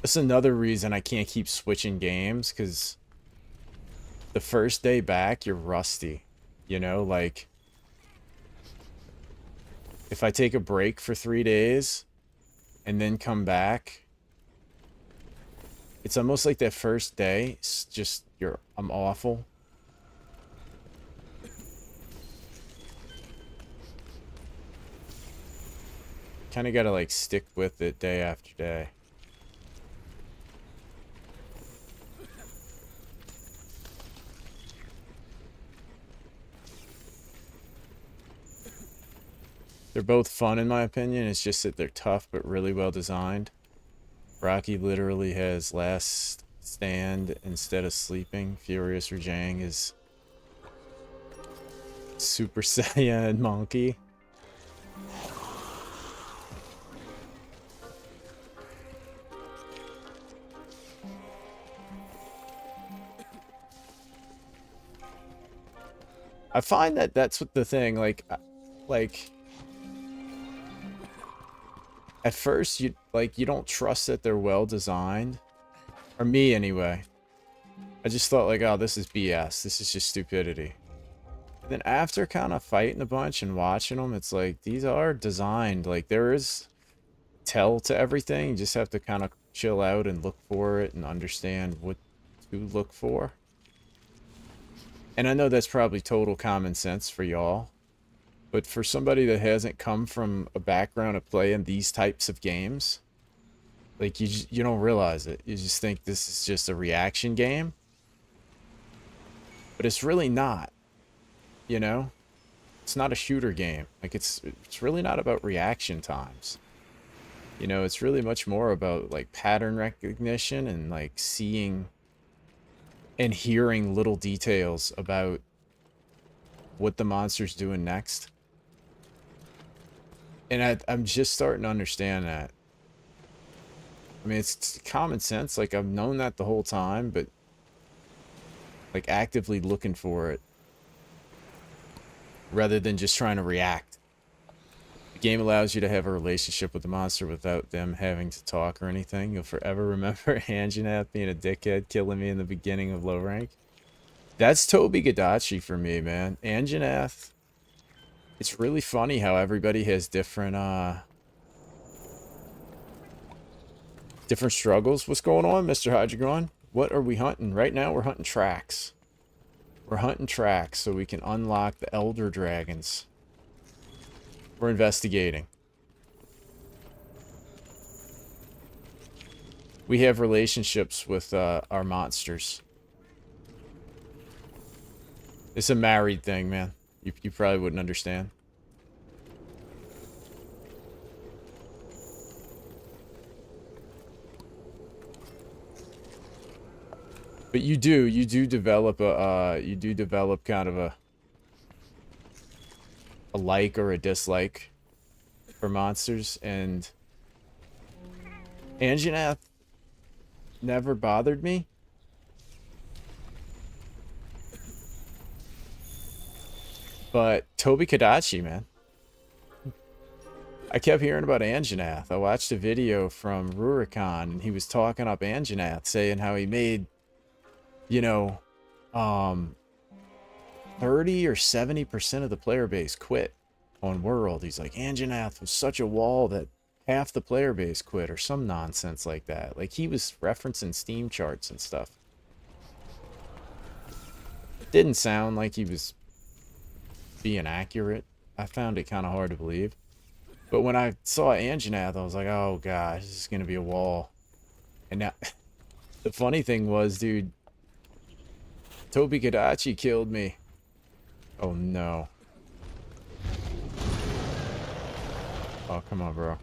Speaker 1: That's another reason I can't keep switching games, because the first day back, you're rusty. You know, like, if I take a break for 3 days and then come back, it's almost like that first day, it's just, you're I'm awful. Kind of got to like stick with it day after day. They're both fun in my opinion. It's just that they're tough but really well designed. Rocky literally has last stand instead of sleeping. Furious Rajang is Super Saiyan Monkey. I find that that's what the thing, like at first you don't trust that they're well designed, or me anyway. I just thought like, oh, this is BS, this is just stupidity. And then after kind of fighting a bunch and watching them, it's like these are designed, like there is tell to everything. You just have to kind of chill out and look for it and understand what to look for. And I know that's probably total common sense for y'all, but for somebody that hasn't come from a background of playing these types of games, like you don't realize it. You just think this is just a reaction game, but it's really not. You know, it's not a shooter game. Like it's really not about reaction times. You know, it's really much more about like pattern recognition and like seeing and hearing little details about what the monster's doing next. And I'm just starting to understand that. I mean, it's common sense. Like, I've known that the whole time, but like actively looking for it rather than just trying to react. The game allows you to have a relationship with the monster without them having to talk or anything. You'll forever remember Anjanath being a dickhead, killing me in the beginning of low rank. That's Toby Gadachi for me, man. Anjanath. It's really funny how everybody has different struggles. What's going on, Mr. Hydreigon? What are we hunting? Right now we're hunting tracks. We're hunting tracks so we can unlock the Elder Dragons. We're investigating. We have relationships with our monsters. It's a married thing, man. You probably wouldn't understand. But you do develop kind of a like or a dislike for monsters, and Anjanath never bothered me. But Toby Kadachi, man. I kept hearing about Anjanath. I watched a video from Rurikon, and he was talking up Anjanath, saying how he made, you know, 30 or 70% of the player base quit on World. He's like, Anjanath was such a wall that half the player base quit, or some nonsense like that. Like, he was referencing Steam charts and stuff. It didn't sound like he was being accurate. I found it kind of hard to believe. But when I saw Anjanath, I was like, oh gosh, this is going to be a wall. And now, the funny thing was, dude, Toby Kadachi killed me. Oh no. Oh, come on, bro.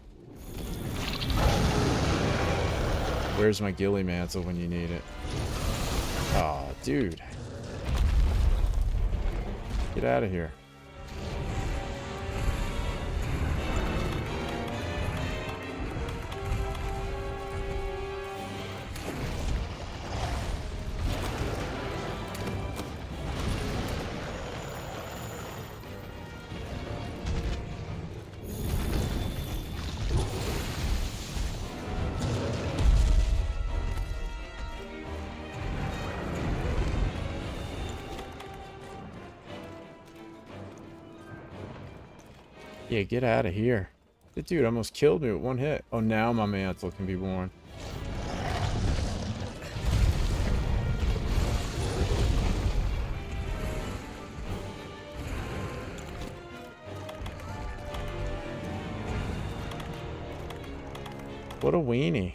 Speaker 1: Where's my ghillie mantle when you need it? Oh, dude. Get out of here. Yeah, get out of here. The dude almost killed me with one hit. Oh, now my mantle can be worn. What a weenie.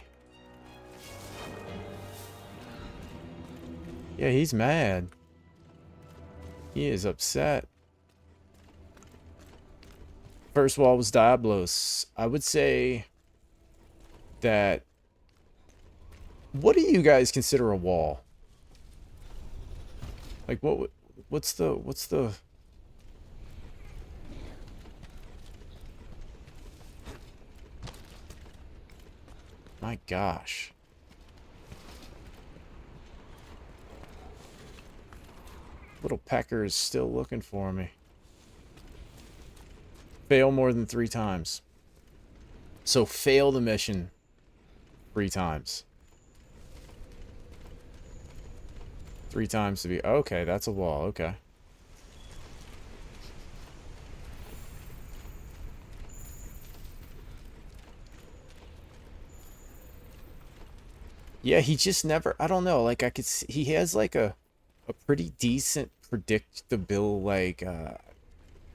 Speaker 1: Yeah, he's mad. He is upset. First wall was Diablos. I would say that... What do you guys consider a wall? Like, what's the... My gosh. Little pecker is still looking for me. Fail more than 3 times. So fail the mission 3 times. 3 times to be... Okay, that's a wall. Okay. Yeah, he just never... I don't know. Like, I could see... He has, like, a pretty decent, predictable, like,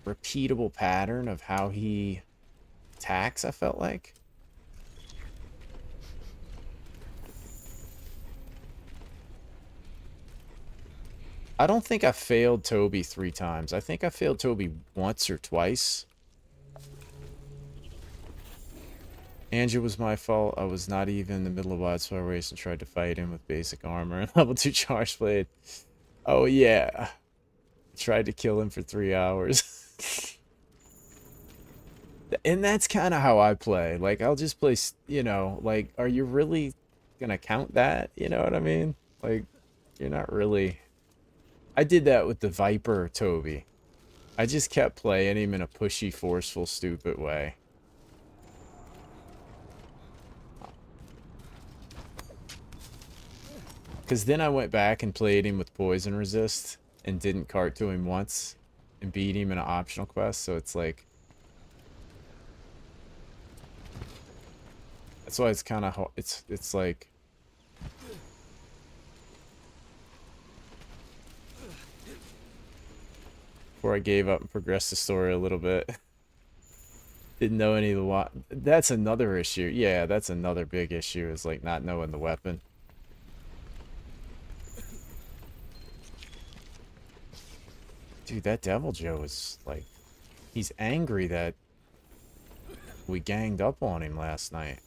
Speaker 1: repeatable pattern of how he attacks, I felt like. I don't think I failed Toby 3 times. I think I failed Toby once or twice. Angie was my fault. I was not even in the middle of Wildfire Race and tried to fight him with basic armor and level 2 charge blade. Oh yeah. Tried to kill him for 3 hours. And that's kind of how I play. Like, I'll just play, you know, like, are you really gonna count that? You know what I mean? Like, you're not really... I did that with the Viper Toby. I just kept playing him in a pushy, forceful, stupid way. Because then I went back and played him with Poison Resist and didn't cart to him once and beat him in an optional quest, so it's like... That's why it's kind of... It's like... Before I gave up and progressed the story a little bit. Didn't know any of the... That's another issue. Yeah, that's another big issue, is like not knowing the weapon. Dude, that Devil Joe is like... He's angry that we ganged up on him last night.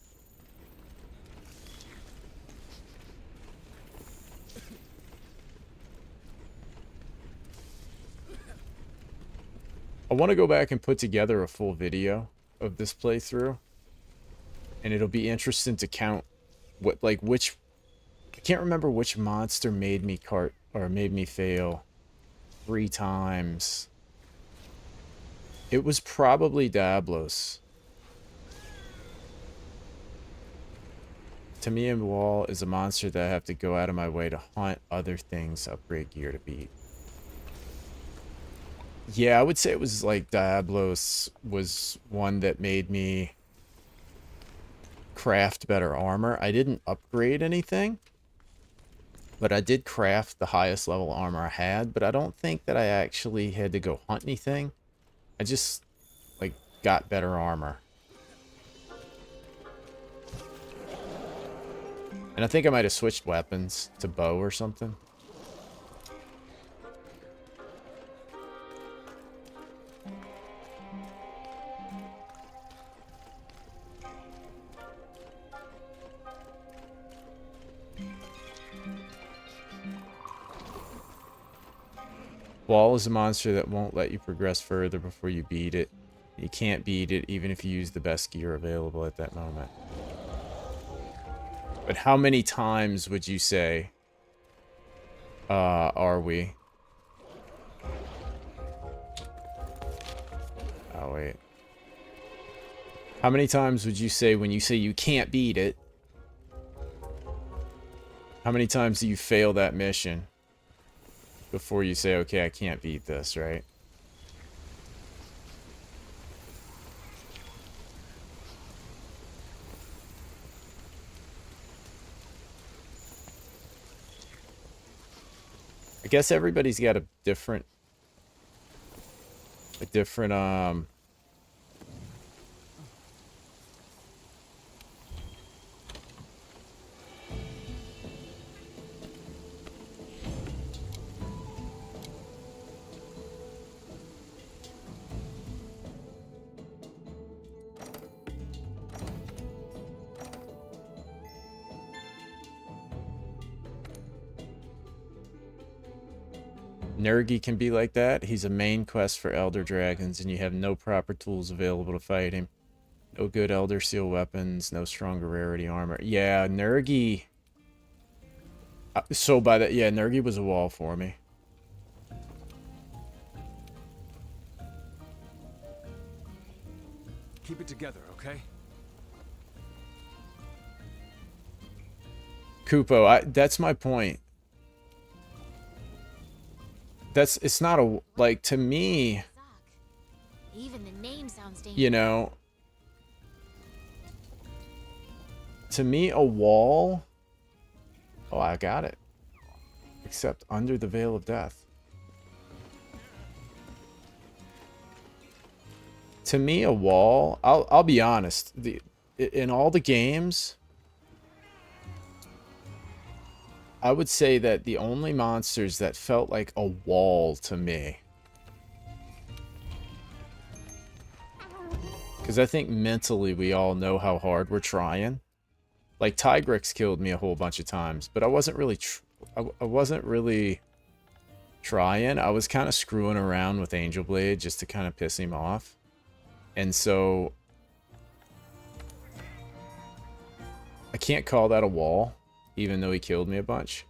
Speaker 1: I want to go back and put together a full video of this playthrough. And it'll be interesting to count what, like, which... I can't remember which monster made me cart, or made me fail 3 times. It was probably Diablos. Tamiya Wall is a monster that I have to go out of my way to hunt other things, upgrade gear to beat. Yeah, I would say it was like Diablos was one that made me craft better armor. I didn't upgrade anything, but I did craft the highest level armor I had, but I don't think that I actually had to go hunt anything. I just, like, got better armor. And I think I might have switched weapons to bow or something. Wall is a monster that won't let you progress further before you beat it. You can't beat it even if you use the best gear available at that moment. But how many times would you say are we? Oh, wait. How many times would you say when you say you can't beat it? How many times do you fail that mission before you say, okay, I can't beat this, right? I guess everybody's got a different Nergi can be like that. He's a main quest for Elder Dragons, and you have no proper tools available to fight him. No good Elder Seal weapons, no stronger rarity armor. Yeah, Nergi... so by that, yeah, Nergi was a wall for me.
Speaker 6: Keep it together, okay?
Speaker 1: Kupo, that's my point. It's not a, like, to me,
Speaker 2: Even the name sounds dangerous.
Speaker 1: you know, to me, a wall, oh, I got it. Except under the Veil of Death. To me, a wall, I'll be honest, in all the games, I would say that the only monsters that felt like a wall to me, because I think mentally we all know how hard we're trying. Like Tigrex killed me a whole bunch of times, but I wasn't really I wasn't really trying. I was kind of screwing around with Angel Blade just to kind of piss him off. And so I can't call that a wall, even though he killed me a bunch.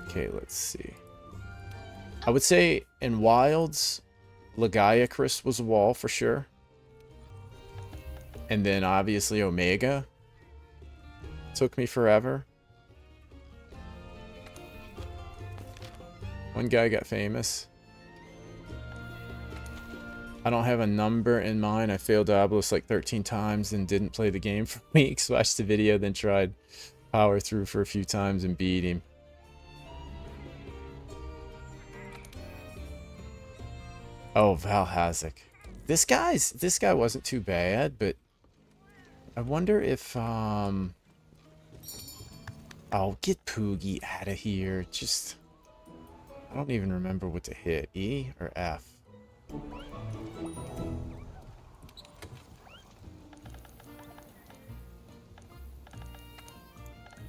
Speaker 1: Okay, let's see. I would say in Wilds, Lagiacrus was a wall for sure. And then obviously Omega took me forever. One guy got famous. I don't have a number in mind. I failed Diablos like 13 times and didn't play the game for weeks. Watched the video, then tried power through for a few times and beat him. Oh, Valhazak. This guy wasn't too bad, but I wonder if oh, get Poogie out of here. Just I don't even remember what to hit. E or F?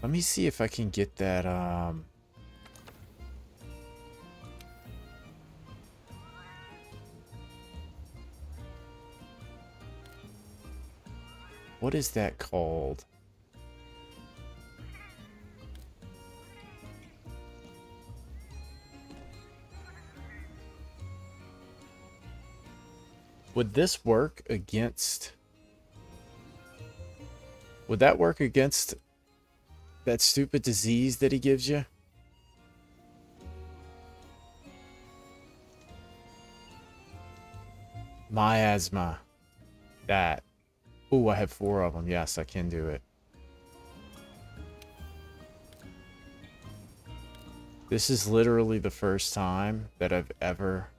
Speaker 1: Let me see if I can get that what is that called? Would this work against... Would that work against that stupid disease that he gives you? Miasma. That. Ooh, I have 4 of them. Yes, I can do it. This is literally the first time that I've ever...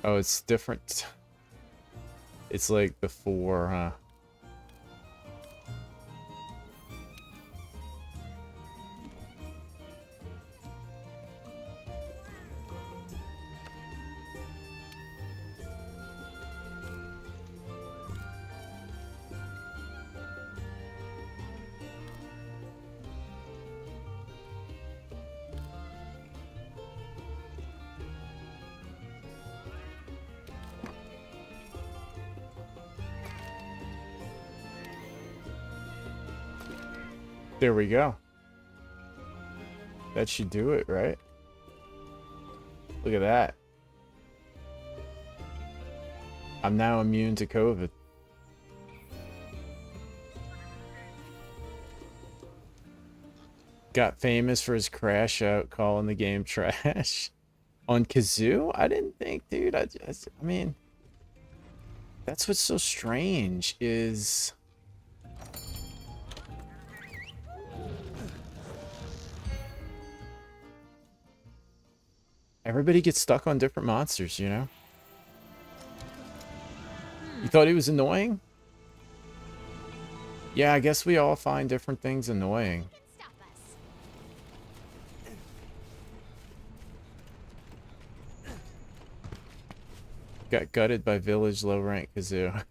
Speaker 1: Oh, it's different. It's like before, huh? There we go. That should do it, right? Look at that. I'm now immune to COVID. Got famous for his crash out calling the game trash. On Kazoo? I didn't think, dude. I mean, that's what's so strange is... Everybody gets stuck on different monsters, you know? You thought he was annoying? Yeah, I guess we all find different things annoying.
Speaker 2: Stop us.
Speaker 1: got gutted by village low rank Kazoo.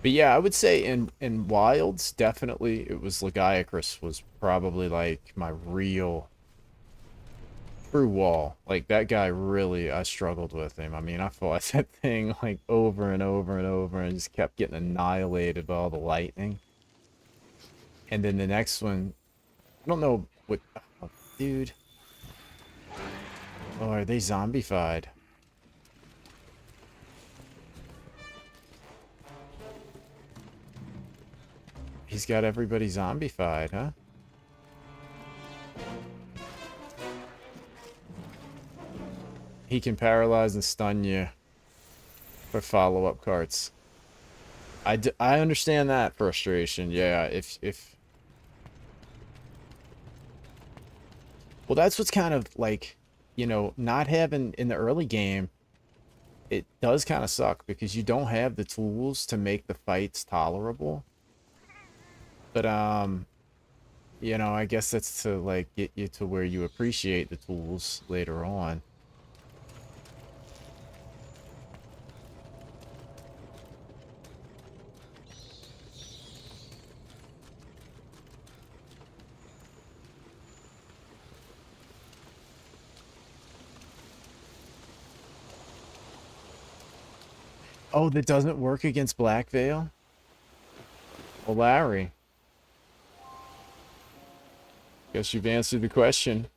Speaker 1: But yeah, I would say in Wilds, definitely it was Lagiacrus was probably like my real true wall. Like that guy really, I struggled with him. I mean, I fought that thing like over and over and over and just kept getting annihilated by all the lightning. And then the next one, I don't know what, oh, dude. Oh, are they zombified? He's got everybody zombified, huh? He can paralyze and stun you for follow-up carts. I understand that frustration. Yeah, if... Well, that's what's kind of like, you know, not having in the early game, it does kind of suck because you don't have the tools to make the fights tolerable. But, you know, I guess that's to, like, get you to where you appreciate the tools later on. Oh, that doesn't work against Black Veil? Well, Larry. Guess you've answered the question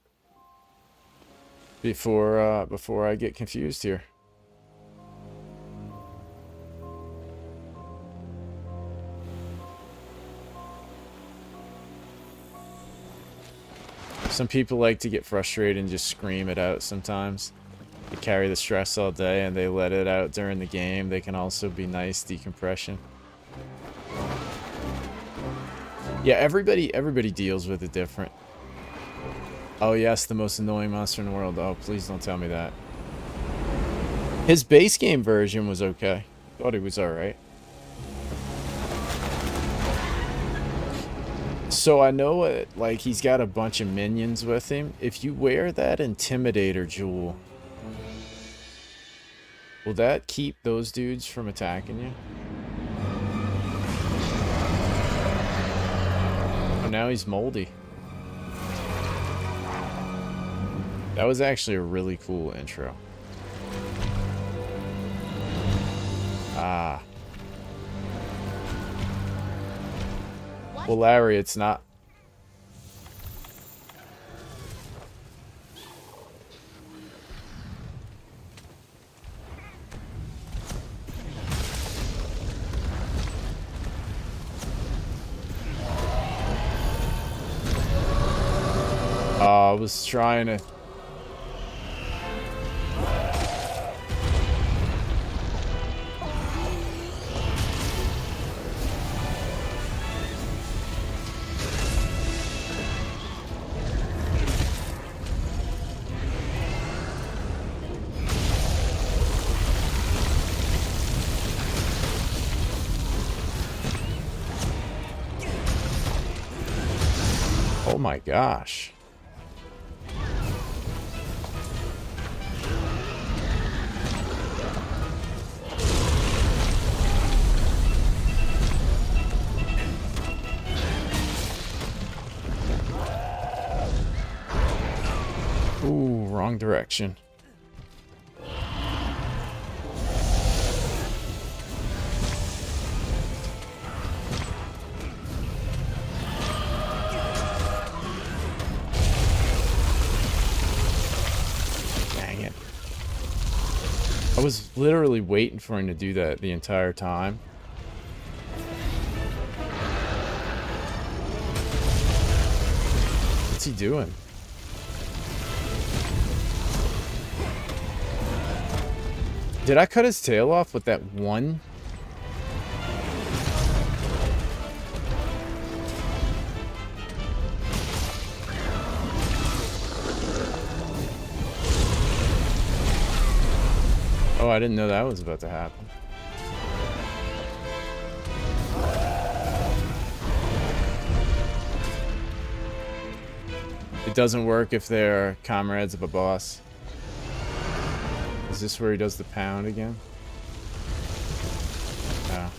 Speaker 1: before I get confused here. Some people like to get frustrated and just scream it out sometimes. They carry the stress all day and they let it out during the game. They can also be nice decompression. Yeah, everybody deals with it different. Oh yes, the most annoying monster in the world. Oh, please don't tell me that. His base game version was okay. Thought he was alright. So I know it, like he's got a bunch of minions with him. If you wear that Intimidator jewel, will that keep those dudes from attacking you? Oh, now he's moldy. That was actually a really cool intro. Ah. Well, Larry, it's not. I was trying to. Oh my gosh. Ooh, wrong direction. Dang it. I was literally waiting for him to do that the entire time. What's he doing? Did I cut his tail off with that one? Oh, I didn't know that was about to happen. It doesn't work if they're comrades of a boss. Is this where he does the pound again? Oh.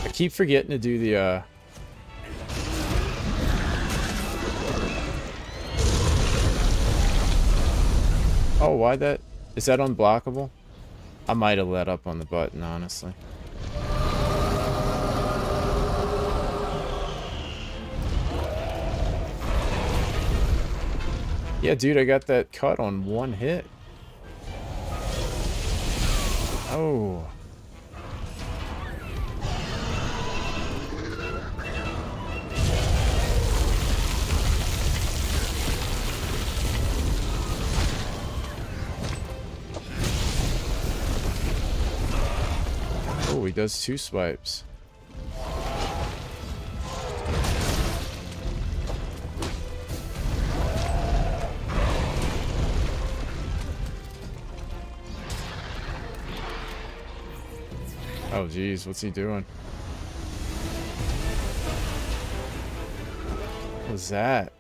Speaker 1: I keep forgetting to do the oh, why that? Is that unblockable? I might have let up on the button, honestly. Yeah, dude, I got that cut on one hit. Oh. Oh, he does 2 swipes. Oh, geez, what's he doing? What was that?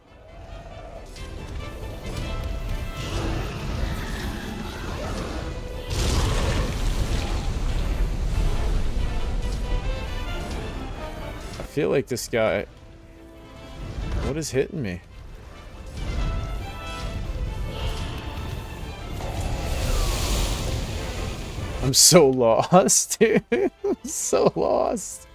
Speaker 1: I feel like this guy... What is hitting me? I'm so lost, dude. I'm so lost.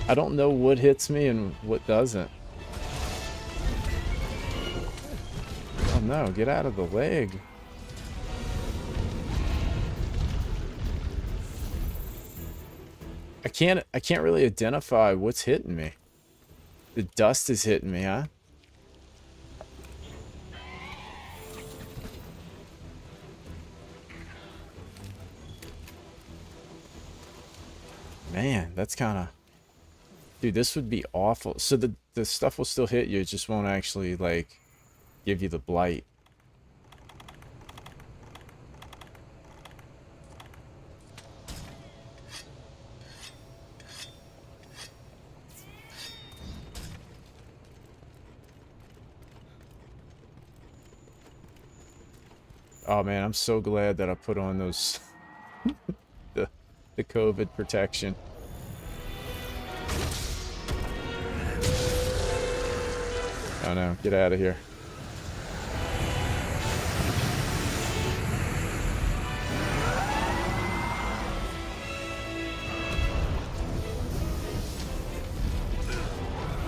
Speaker 1: I don't know what hits me and what doesn't. Oh no, get out of the leg. I can't really identify what's hitting me. The dust is hitting me, huh? Man, that's kind of... Dude, this would be awful. So the stuff will still hit you, it just won't actually, like, give you the blight. Oh man, I'm so glad that I put on those the COVID protection. Oh no, get out of here.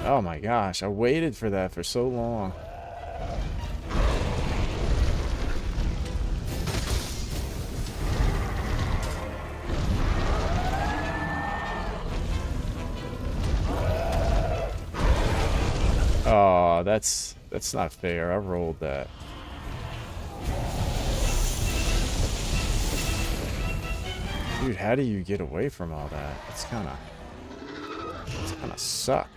Speaker 1: Oh my gosh, I waited for that for so long. Oh, that's not fair. I rolled that. Dude, how do you get away from all that? It's kind of suck.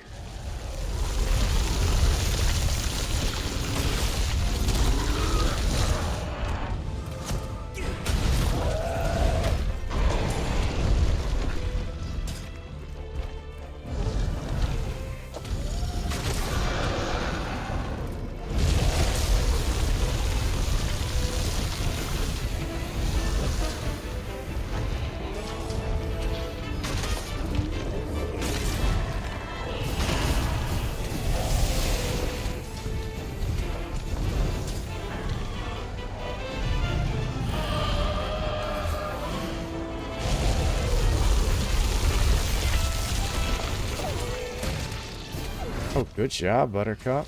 Speaker 1: Oh, good job, Buttercup.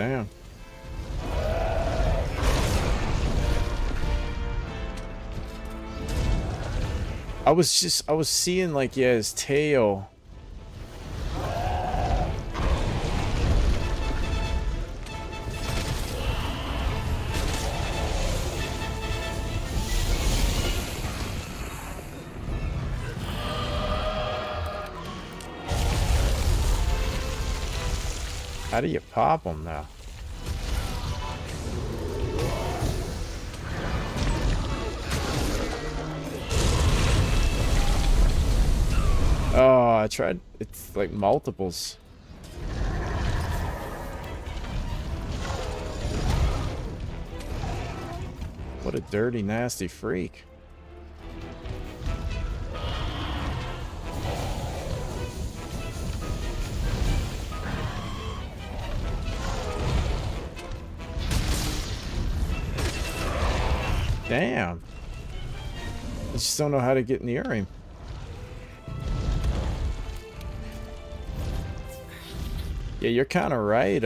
Speaker 1: Damn. I was seeing like, yeah, his tail. How do you pop them now? Oh, I tried. It's like multiples. What a dirty, nasty freak. Damn. I just don't know how to get near him. Yeah, you're kind of right.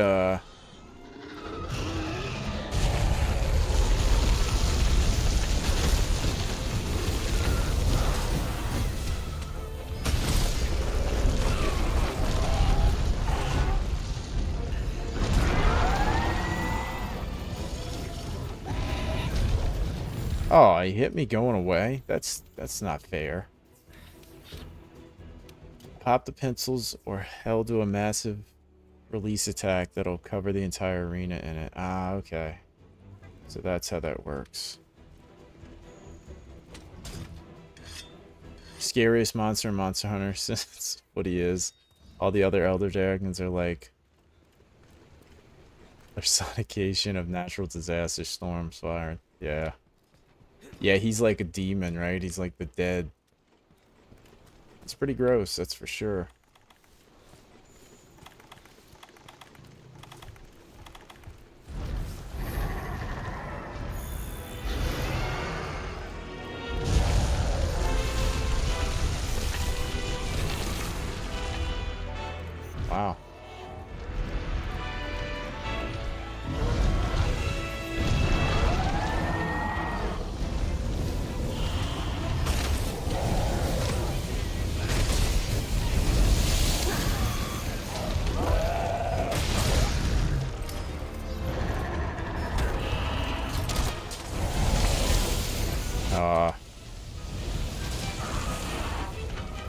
Speaker 1: Oh, he hit me going away. That's not fair. Pop the pencils or held to a massive release attack that'll cover the entire arena in it. Ah, okay. So that's how that works. Scariest monster in Monster Hunter since what he is. All the other Elder Dragons are like personification of natural disaster, storms, fire. Yeah. Yeah, he's like a demon, right? He's like the dead. It's pretty gross, that's for sure. Wow.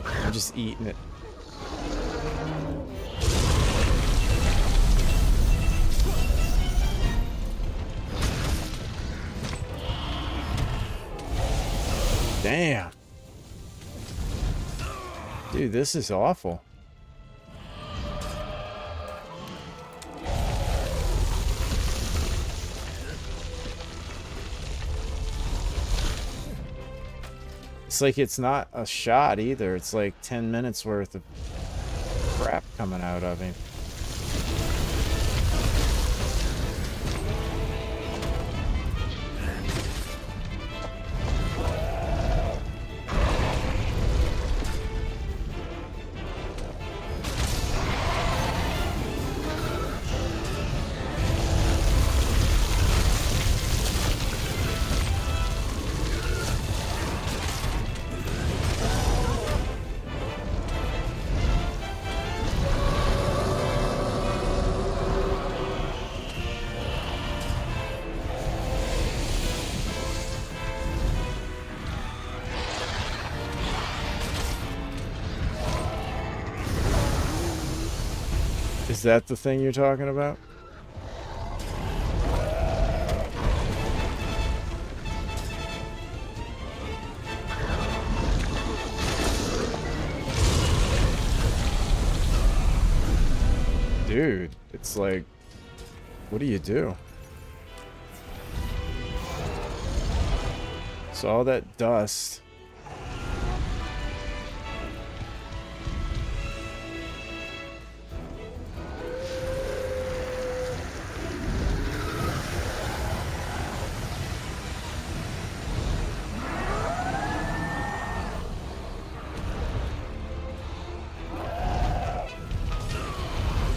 Speaker 1: I'm just eating it. Damn. Dude, this is awful. It's like it's not a shot either. It's like 10 minutes worth of crap coming out of him. Is that the thing you're talking about? Dude, it's like, what do you do? So all that dust.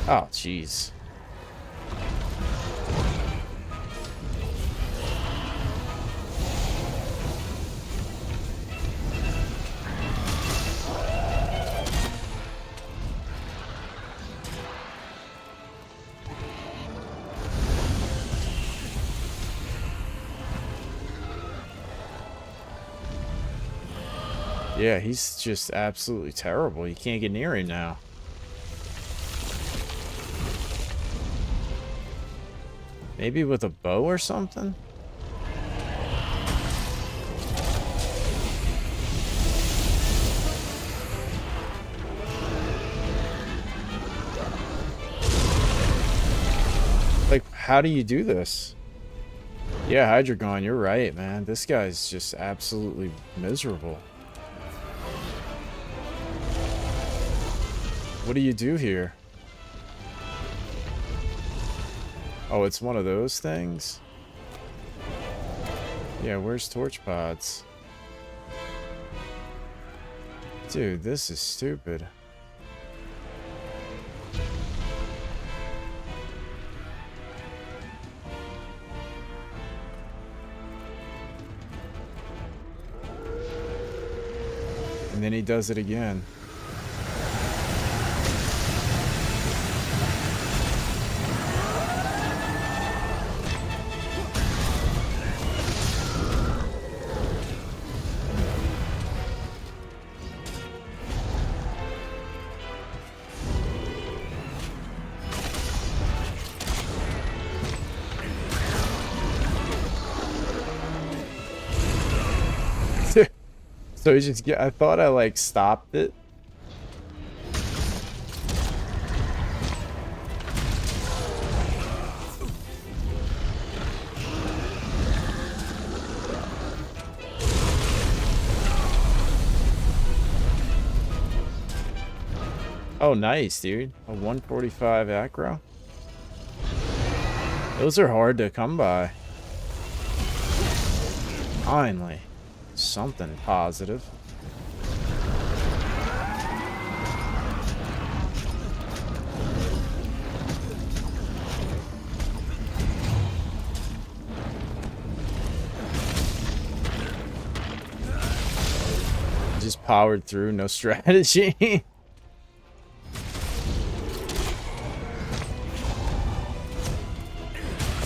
Speaker 1: Oh, jeez. Yeah, he's just absolutely terrible. You can't get near him now. Maybe with a bow or something? Like, how do you do this? Yeah, Hydreigon, you're right, man. This guy's just absolutely miserable. What do you do here? Oh, it's one of those things? Yeah, where's torch pods? Dude, this is stupid. And then he does it again. So he just I thought I like stopped it. Oh, nice, dude. A 145 acro. Those are hard to come by. Finally. Something positive. Just powered through, no strategy. I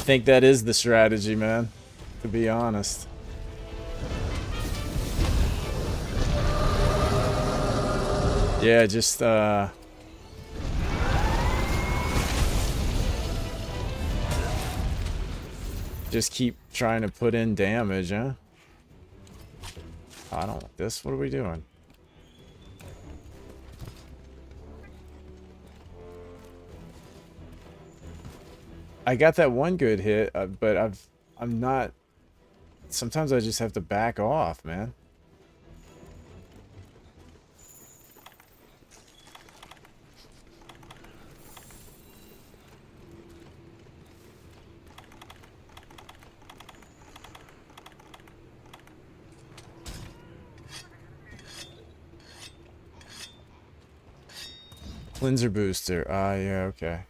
Speaker 1: think that is the strategy, man, to be honest. Yeah, just keep trying to put in damage, huh? I don't like this. What are we doing? I got that one good hit, but I'm not. Sometimes I just have to back off, man. Cleanser booster. Ah, yeah, okay.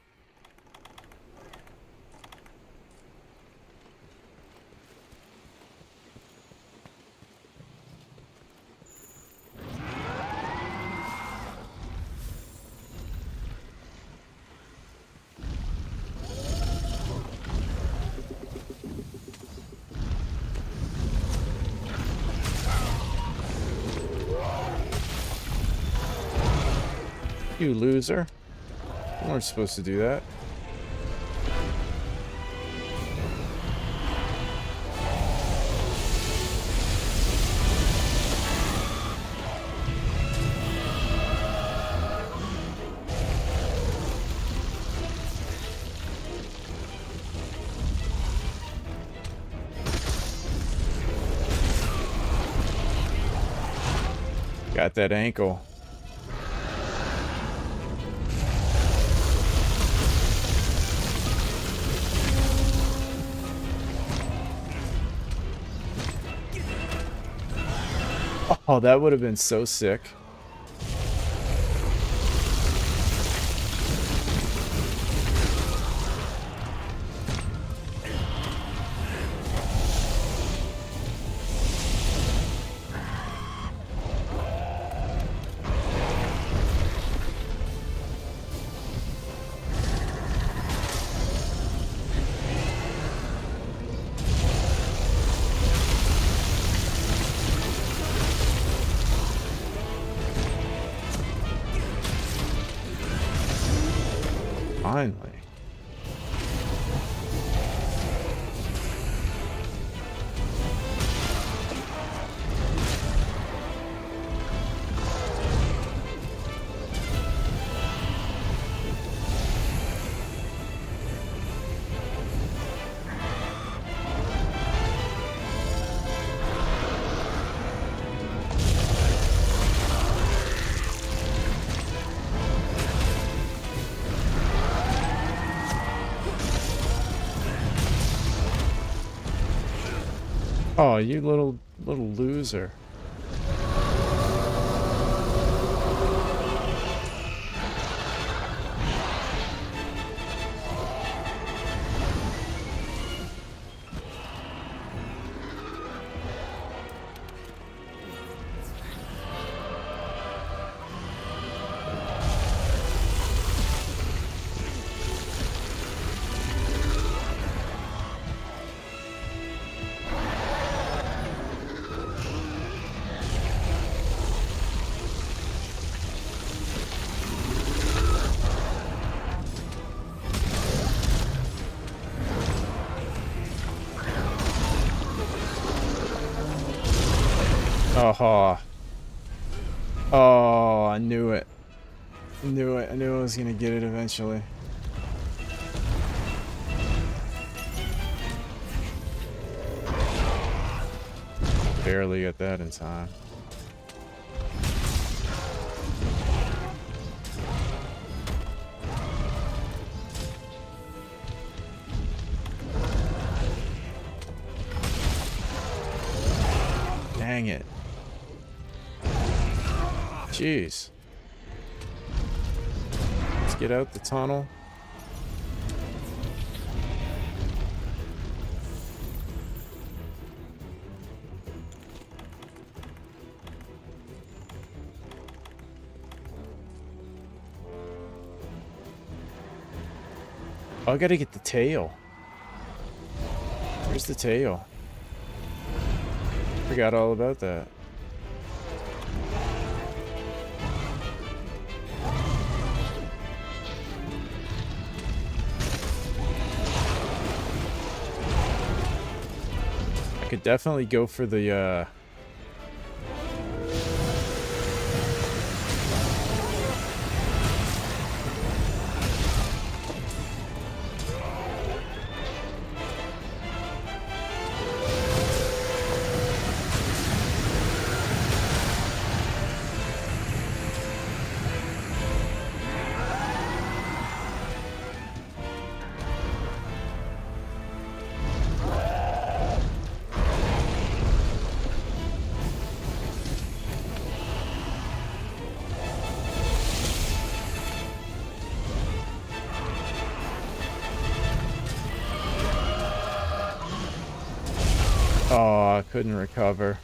Speaker 1: You loser. You weren't supposed to do that. Got that ankle. Oh, that would have been so sick. Finally. Oh, you little loser. Oh, oh, I knew it. I knew it. I knew I was gonna get it eventually. Barely got that in time. Dang it. Jeez. Let's get out the tunnel. Oh, I gotta get the tail. Where's the tail? Forgot all about that. I could definitely go for the oh, I couldn't recover.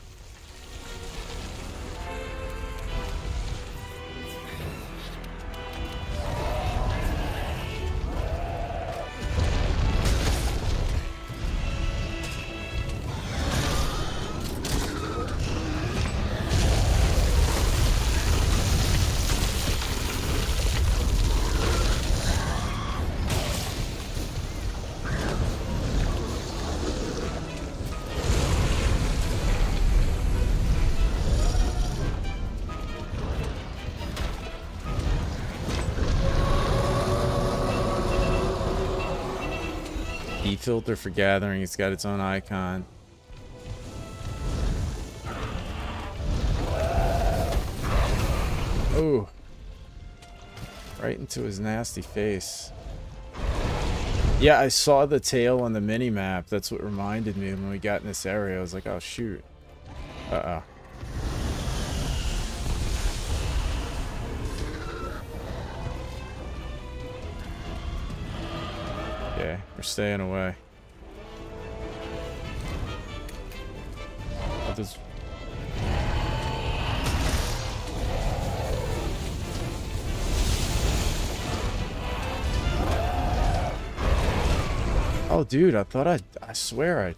Speaker 1: Filter for gathering. It's got its own icon. Oh, right into his nasty face. Yeah, I saw the tail on the mini map. That's what reminded me when we got in this area. I was like, oh shoot. Uh-oh. Okay, we're staying away. I'll just... Oh, dude, I thought I swear I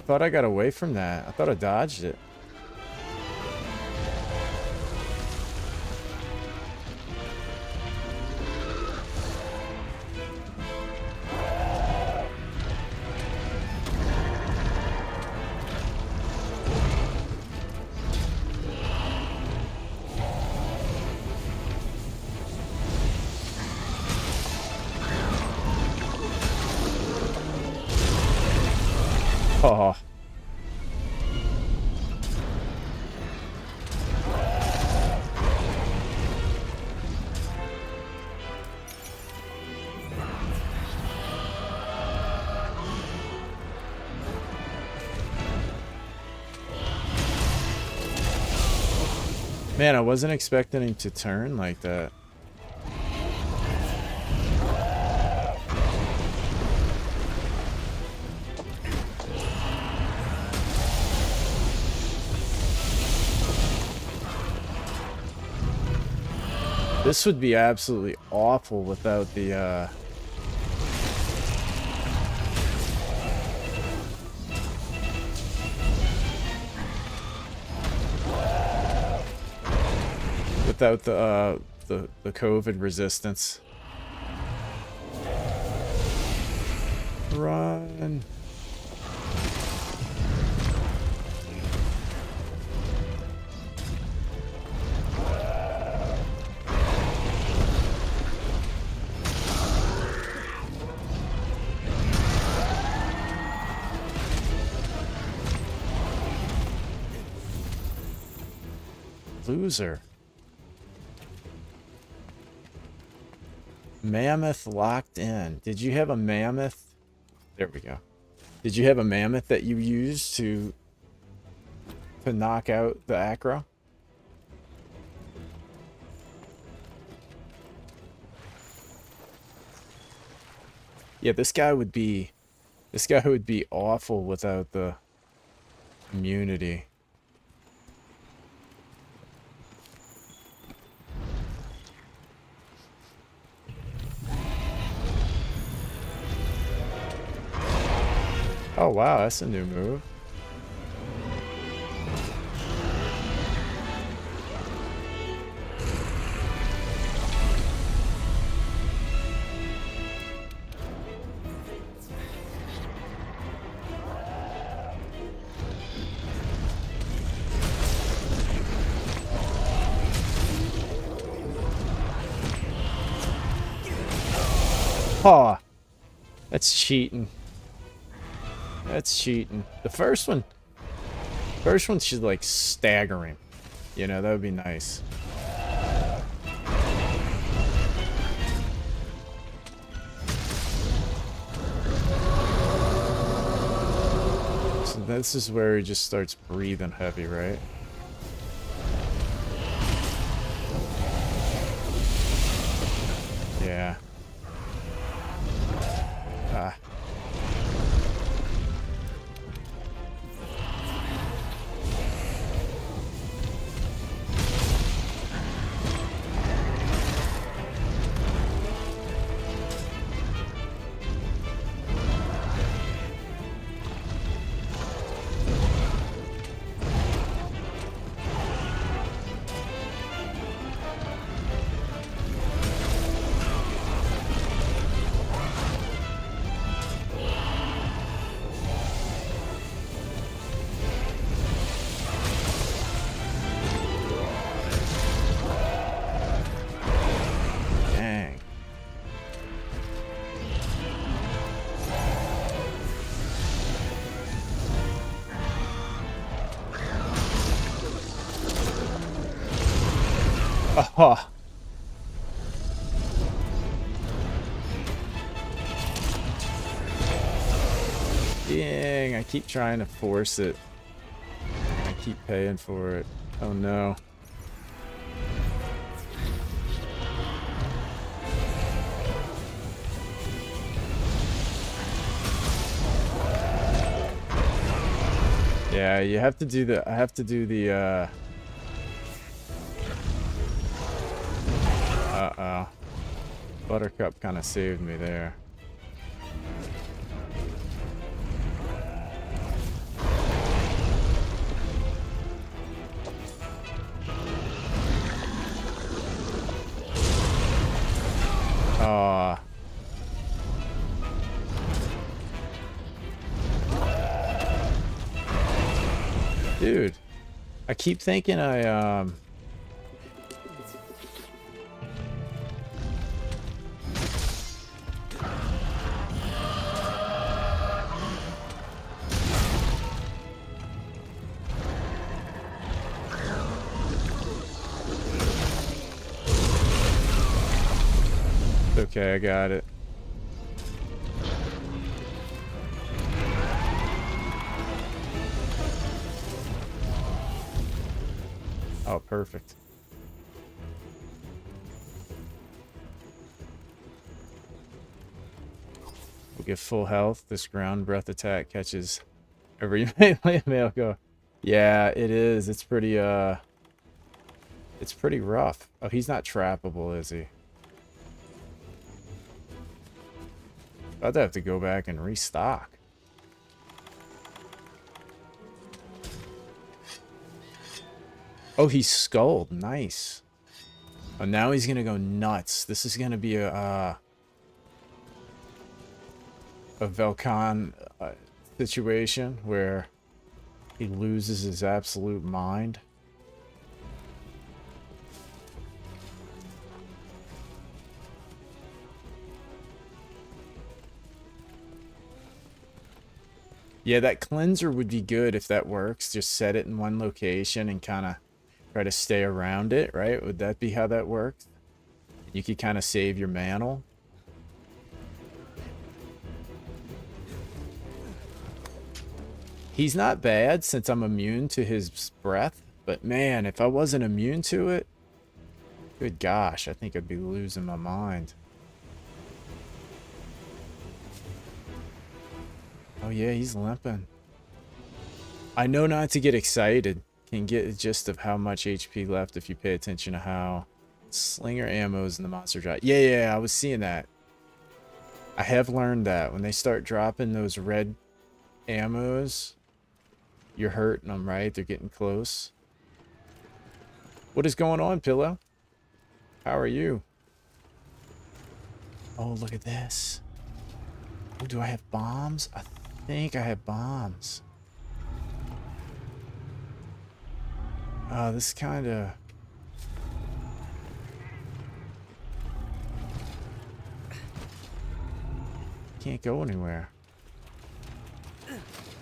Speaker 1: thought I got away from that. I thought I dodged it. Oh. Man, I wasn't expecting him to turn like that. This would be absolutely awful without the, without the COVID resistance. Run. Loser. Mammoth locked in. Did you have a mammoth? There we go. Did you have a mammoth that you used to knock out the acro? Yeah, this guy would be awful without the immunity. Oh wow, that's a new move. Oh, that's cheating. That's cheating. The first one should like stagger him. You know, that would be nice. So this is where he just starts breathing heavy, right? Yeah. Ah. Oh. Dang, I keep trying to force it. I keep paying for it. Oh no. Yeah, you have to do the, I have to do the, uh-oh. Buttercup kind of saved me there. Aw. Dude, I keep thinking I, Okay, I got it. Oh, perfect. We'll get full health. This ground breath attack catches every melee male go. Yeah, it is. It's pretty rough. Oh, he's not trappable, is he? I'd have to go back and restock. Oh, he's skulled. Nice. Oh, now he's gonna go nuts. This is gonna be a Velkhana situation where he loses his absolute mind. Yeah, that cleanser would be good if that works. Just set it in one location and kind of try to stay around it, right? Would that be how that works? You could kind of save your mantle. He's not bad since I'm immune to his breath, but man, if I wasn't immune to it, good gosh, I think I'd be losing my mind. Oh yeah, he's limping. I know not to get excited. Can get a gist of how much HP left if you pay attention to how slinger ammo is in the monster drop. Yeah, I was seeing that. I have learned that when they start dropping those red ammos, you're hurting them, right? They're getting close. What is going on, Pillow? How are you? Oh, look at this. Oh, do I have bombs? I think I have bombs. Oh, this kind of... Can't go anywhere. I'm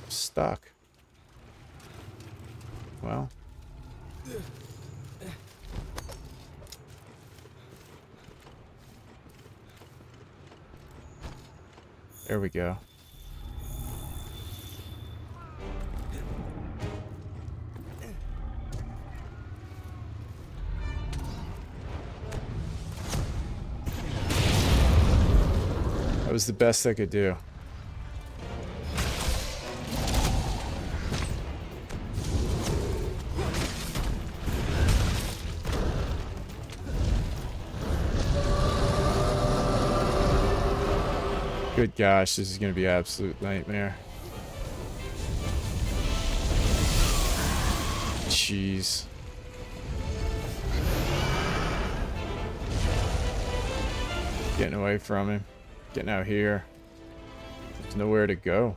Speaker 1: stuck. Well. There we go. That was the best I could do. Good gosh, this is going to be an absolute nightmare. Jeez. Getting away from him. Getting out here. There's nowhere to go.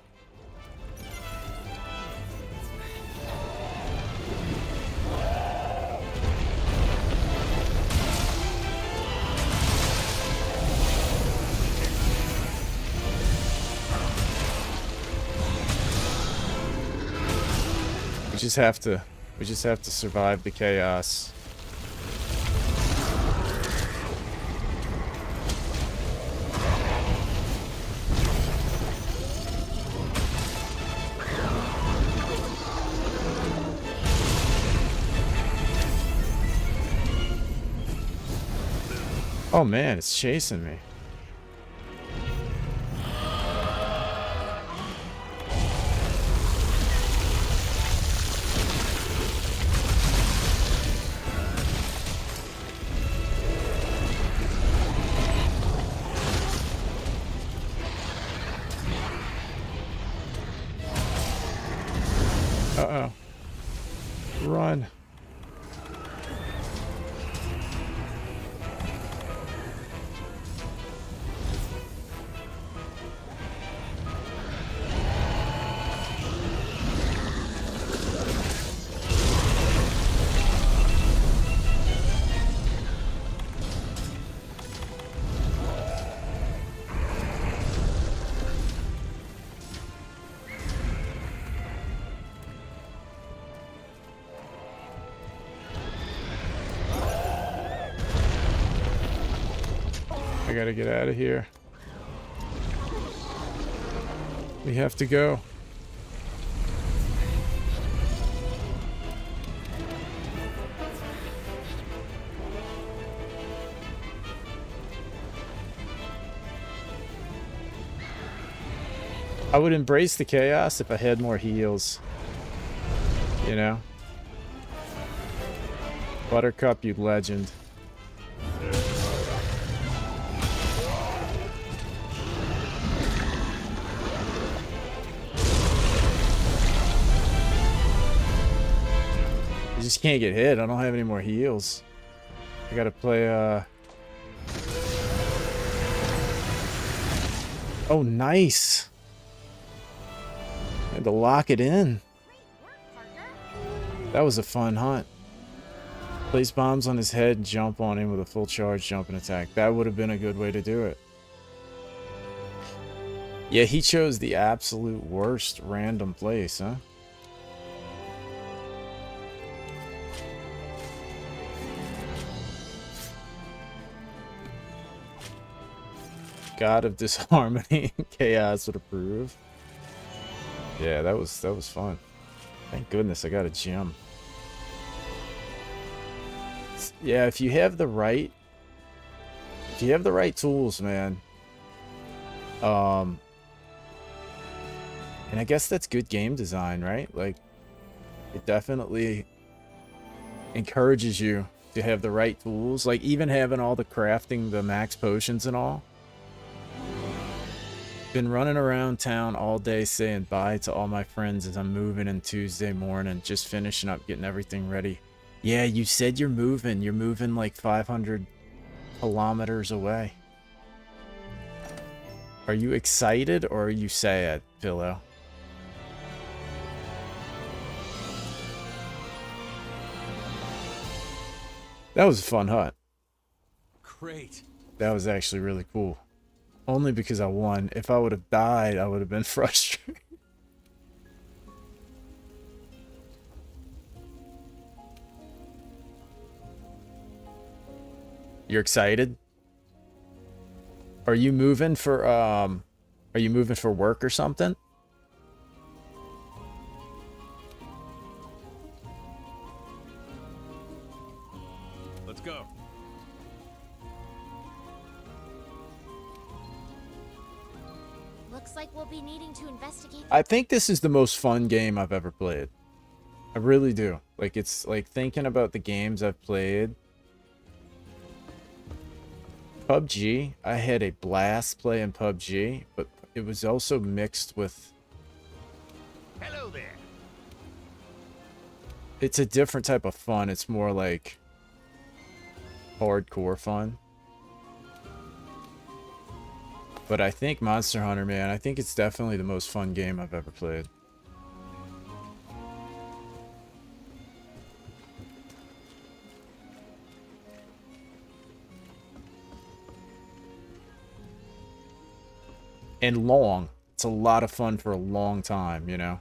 Speaker 1: We just have to survive the chaos. Oh man, it's chasing me. Uh-oh. Run. gotta get out of here. We have to go. I would embrace the chaos if I had more heals. You know? Buttercup, you legend. You just can't get hit. I don't have any more heals. I gotta play, Oh, nice! I had to lock it in. That was a fun hunt. Place bombs on his head, jump on him with a full charge jump and attack. That would have been a good way to do it. Yeah, he chose the absolute worst random place, huh? God of Disharmony and Chaos would approve. Yeah, that was fun. Thank goodness I got a gem. Yeah, if you have the right tools, man. And I guess that's good game design, right? Like, it definitely encourages you to have the right tools. Like, even having all the crafting, the max potions and all. Been running around town all day saying bye to all my friends as I'm moving in Tuesday morning, just finishing up getting everything ready. Yeah, you said you're moving. You're moving like 500 kilometers away. Are you excited or are you sad, Pillow? That was a fun hunt.
Speaker 6: Great.
Speaker 1: That was actually really cool. Only because I won. If I would have died, I would have been frustrated. You're excited? Are you moving for work or something?
Speaker 6: Let's go.
Speaker 2: Looks like we'll be needing to investigate.
Speaker 1: I think this is the most fun game I've ever played. I really do. Like, it's like thinking about the games I've played. PUBG, I had a blast playing PUBG, but it was also mixed with...
Speaker 4: Hello there.
Speaker 1: It's a different type of fun. It's more like hardcore fun. But I think Monster Hunter, man, I think it's definitely the most fun game I've ever played. And long. It's a lot of fun for a long time, you know?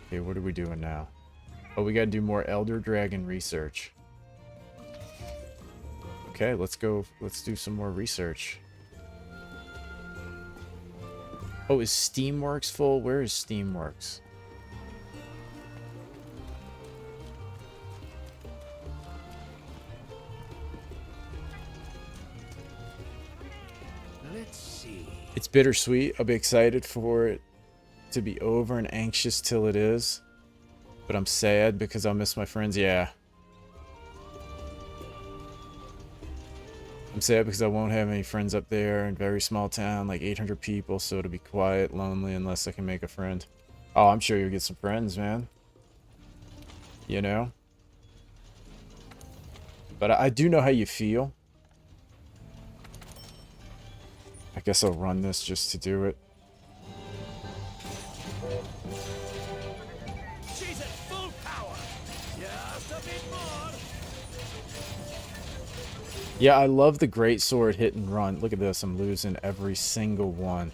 Speaker 1: Okay, what are we doing now? Oh, we gotta do more Elder Dragon research. Okay, let's go. Let's do some more research. Oh, is Steamworks full? Where is Steamworks?
Speaker 7: Let's see.
Speaker 1: It's bittersweet. I'll be excited for it to be over and anxious till it is. But I'm sad because I'll miss my friends. Yeah. I'm sad because I won't have any friends up there in a very small town, like 800 people, so it'll be quiet, lonely, unless I can make a friend. Oh, I'm sure you'll get some friends, man. You know? But I do know how you feel. I guess I'll run this just to do it.
Speaker 6: She's at full power. Just a bit more.
Speaker 1: Yeah, I love the great sword hit and run. Look at this, I'm losing every single one.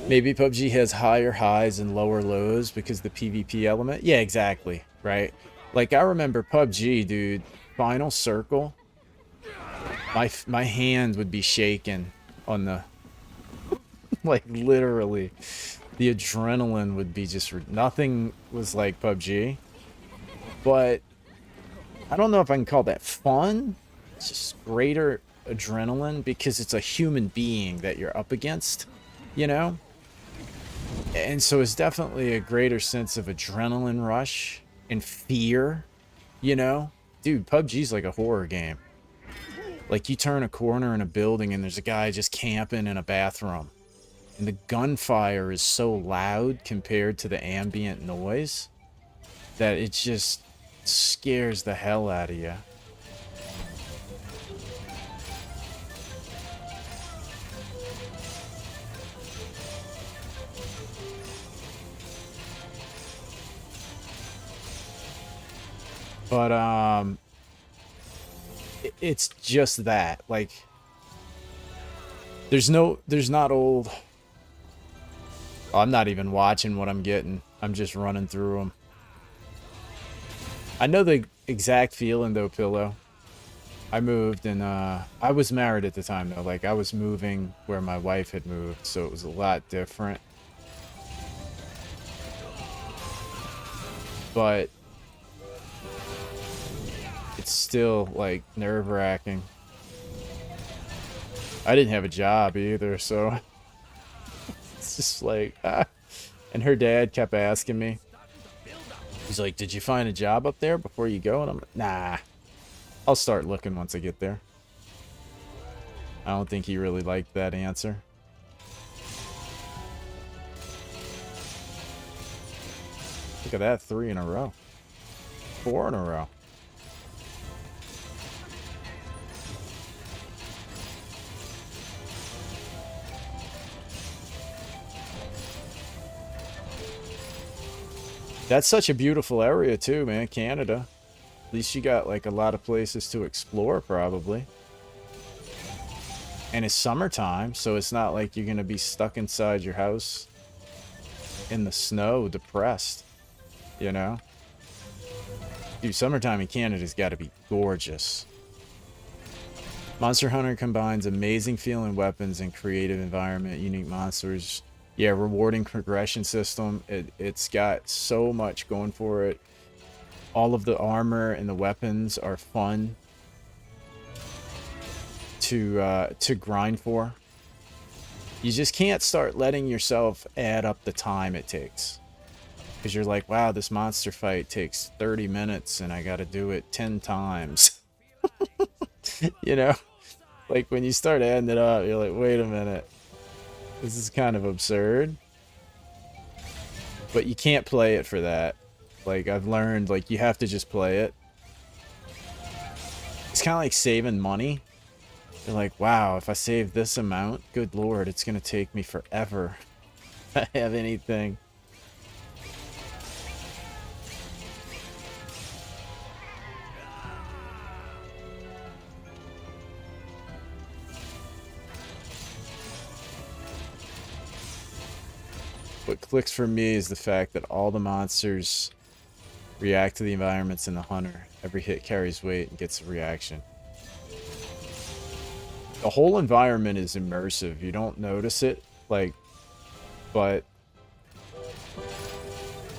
Speaker 1: Maybe PUBG has higher highs and lower lows because the PvP element. Yeah, exactly, right? Like, I remember PUBG, dude. Final circle. My hand would be shaking on the... Like, literally. The adrenaline would be just... Nothing was like PUBG. But I don't know if I can call that fun. It's just greater adrenaline because it's a human being that you're up against, you know? And so it's definitely a greater sense of adrenaline rush and fear, you know? Dude, PUBG's like a horror game. Like, you turn a corner in a building and there's a guy just camping in a bathroom. And the gunfire is so loud compared to the ambient noise that it just scares the hell out of you. But, it's just that, like, there's not old, I'm not even watching what I'm getting, I'm just running through them. I know the exact feeling though, Pillow. I moved and, I was married at the time though, like, I was moving where my wife had moved, so it was a lot different. But it's still, like, nerve-wracking. I didn't have a job either, so it's just like, ah. And her dad kept asking me. He's like, did you find a job up there before you go? And I'm like, nah. I'll start looking once I get there. I don't think he really liked that answer. Look at that, 3 in a row. 4 in a row. That's such a beautiful area too, man, Canada. At least you got like a lot of places to explore probably. And it's summertime, so it's not like you're gonna be stuck inside your house in the snow, depressed, you know? Dude, summertime in Canada's gotta be gorgeous. Monster Hunter combines amazing feeling weapons and creative environment, unique monsters. Yeah, rewarding progression system. It's got so much going for it. All of the armor and the weapons are fun to grind for. You just can't start letting yourself add up the time it takes. Because you're like, wow, this monster fight takes 30 minutes and I got to do it 10 times. You know? Like, when you start adding it up, you're like, wait a minute. This is kind of absurd. But you can't play it for that. Like, I've learned, like, you have to just play it. It's kind of like saving money. You're like, wow, if I save this amount, good lord, it's going to take me forever if I have anything. What clicks for me is the fact that all the monsters react to the environments in the hunter. Every hit carries weight and gets a reaction. The whole environment is immersive. You don't notice it, like, but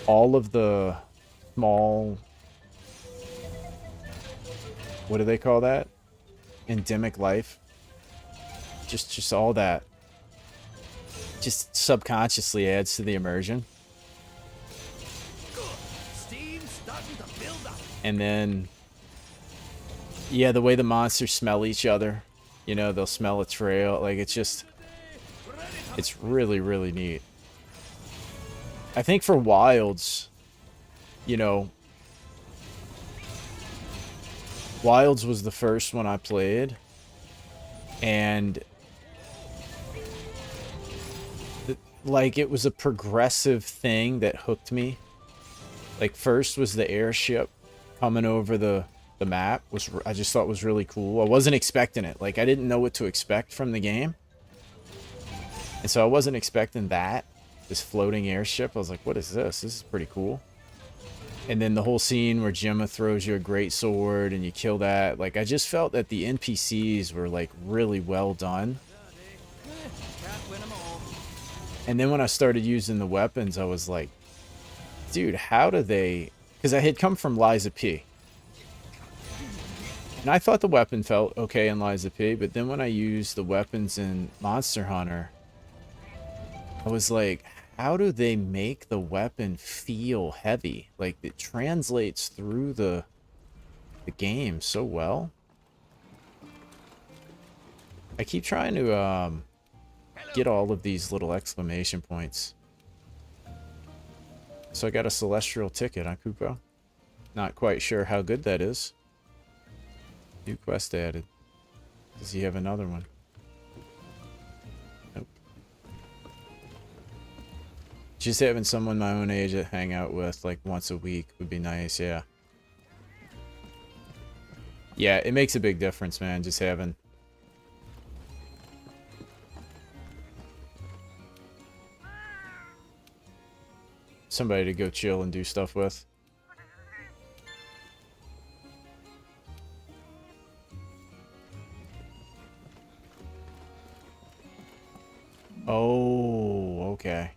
Speaker 1: all of the small, what do they call that? Endemic life. Just all that. Just subconsciously adds to the immersion. And then, yeah, the way the monsters smell each other. You know, they'll smell a trail. Like, it's just, it's really, really neat. I think for Wilds, you know, Wilds was the first one I played. And like, it was a progressive thing that hooked me. Like, first was the airship coming over the map, was I just thought was really cool. I wasn't expecting it. Like, I didn't know what to expect from the game. And so I wasn't expecting that. This floating airship. I was like, what is this? This is pretty cool. And then the whole scene where Gemma throws you a great sword and you kill that. Like, I just felt that the NPCs were, like, really well done. And then when I started using the weapons, I was like, dude, how do they... Because I had come from Liza P. And I thought the weapon felt okay in Liza P, but then when I used the weapons in Monster Hunter, I was like, how do they make the weapon feel heavy? Like, it translates through the game so well. I keep trying to get all of these little exclamation points. So I got a celestial ticket on Kupo. Not quite sure how good that is. New quest added. Does he have another one? Nope. Just having someone my own age to hang out with like once a week would be nice, yeah. Yeah, it makes a big difference, man, just having... somebody to go chill and do stuff with. Oh, okay.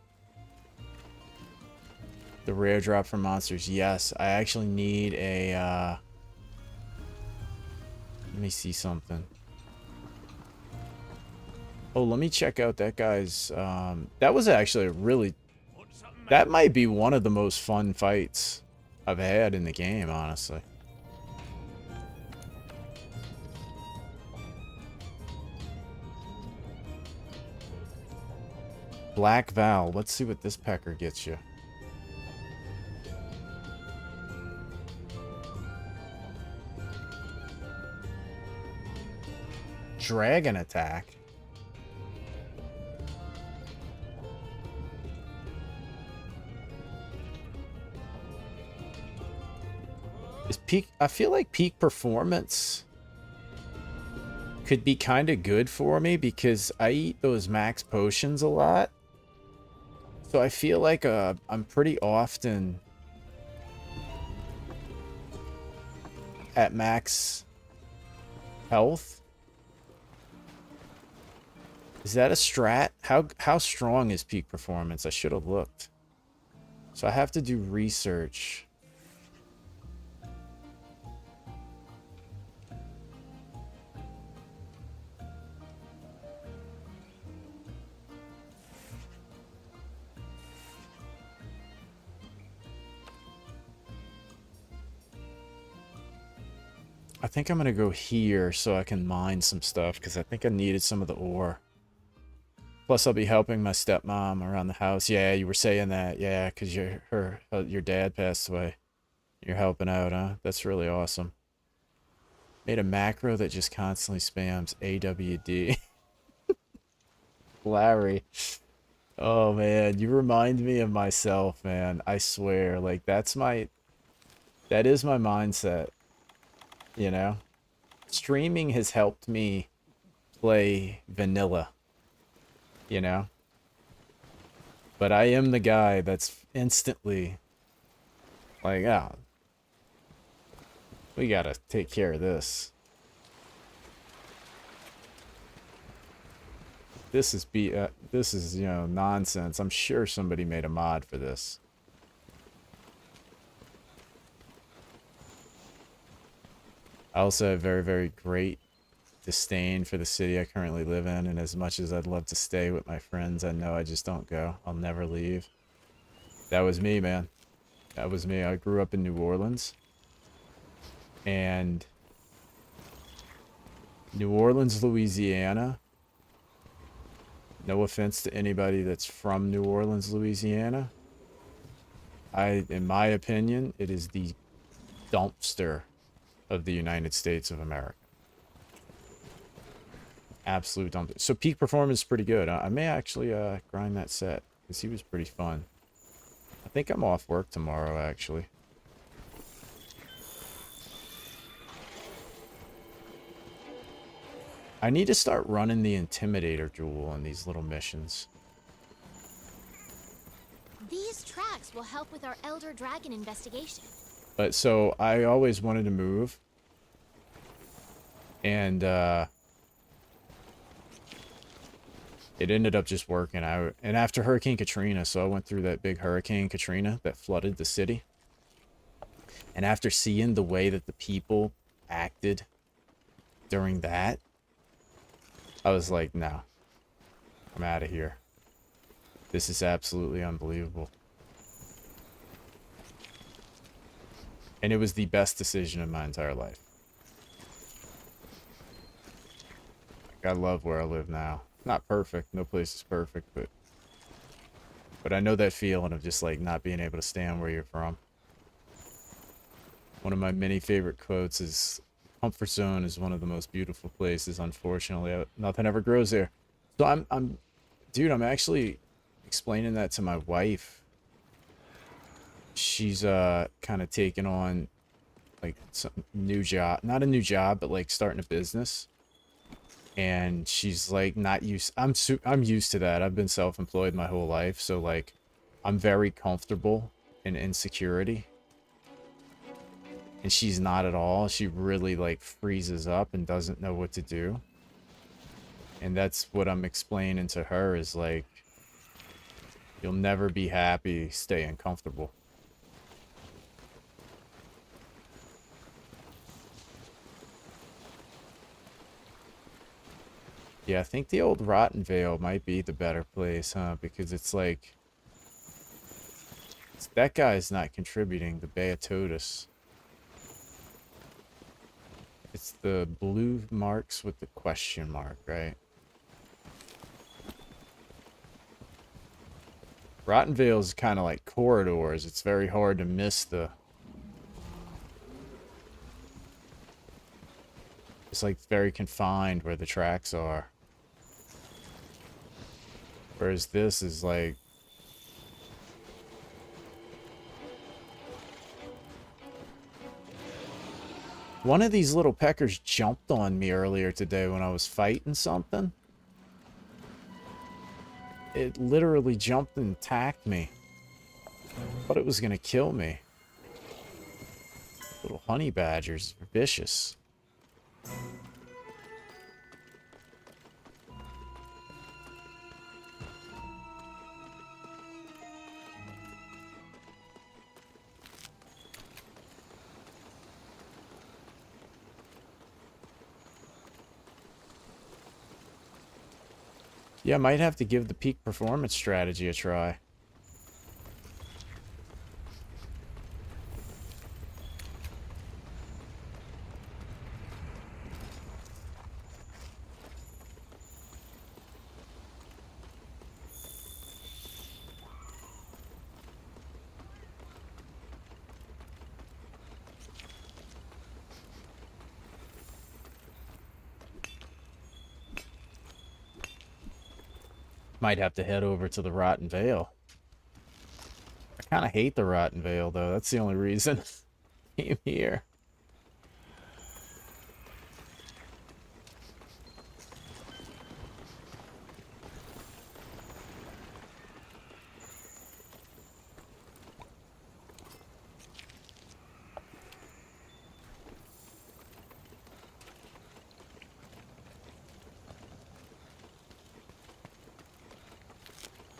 Speaker 1: The rare drop for monsters. Yes, I actually need a, let me see something. Oh, let me check out that guy's, that was actually a really, that might be one of the most fun fights I've had in the game, honestly. Black Val. Let's see what this pecker gets you. Dragon attack. Is peak... I feel like peak performance could be kind of good for me because I eat those max potions a lot. So I feel like I'm pretty often at max health. Is that a strat? How strong is peak performance? I should have looked. So I have to do research. I think I'm going to go here so I can mine some stuff because I think I needed some of the ore. Plus, I'll be helping my stepmom around the house. Yeah, you were saying that. Yeah, because your dad passed away. You're helping out, huh? That's really awesome. Made a macro that just constantly spams AWD. Larry. Oh, man. You remind me of myself, man. I swear. Like, that is my mindset. You know? Streaming has helped me play vanilla. You know? But I am the guy that's instantly like, ah, we gotta take care of this. This is, you know, nonsense. I'm sure somebody made a mod for this. I also have very, very great disdain for the city I currently live in, and as much as I'd love to stay with my friends, I know I just don't go. I'll never leave. That was me, man. That was me. I grew up in New Orleans. And New Orleans, Louisiana. No offense to anybody that's from New Orleans, Louisiana. In my opinion, it is the dumpster of the United States of America. Absolute dumpster. So peak performance is pretty good. I may actually grind that set because he was pretty fun. I think I'm off work tomorrow, actually. I need to start running the Intimidator jewel on these little missions.
Speaker 2: These tracks will help with our Elder Dragon investigation.
Speaker 1: But so I always wanted to move. And it ended up just working out. And after Hurricane Katrina, so I went through that big Hurricane Katrina that flooded the city. And after seeing the way that the people acted during that, I was like, no, I'm out of here. This is absolutely unbelievable. And it was the best decision of my entire life. Like, I love where I live now. Not perfect. No place is perfect, but I know that feeling of just like not being able to stand where you're from. One of my many favorite quotes is, "Comfort zone is one of the most beautiful places. Unfortunately, nothing ever grows there." So dude, I'm actually explaining that to my wife. She's kind of taking on like some new job, not a new job, but like starting a business. And she's like not used. I'm used to that. I've been self-employed my whole life, so like I'm very comfortable in insecurity. And she's not at all. She really like freezes up and doesn't know what to do. And that's what I'm explaining to her is like, you'll never be happy staying comfortable. Yeah, I think the old Rotten Vale might be the better place, huh? Because it's like, that guy's not contributing, the Beatotus. It's the blue marks with the question mark, right? Rotten Vale is kind of like corridors. It's very hard to miss the... It's like very confined where the tracks are. Whereas this is like... One of these little peckers jumped on me earlier today when I was fighting something. It literally jumped and attacked me. Thought it was gonna kill me. Little honey badgers, vicious. Yeah, I might have to give the peak performance strategy a try. Might have to head over to the Rotten Vale. I kind of hate the Rotten Vale, though. That's the only reason I came here.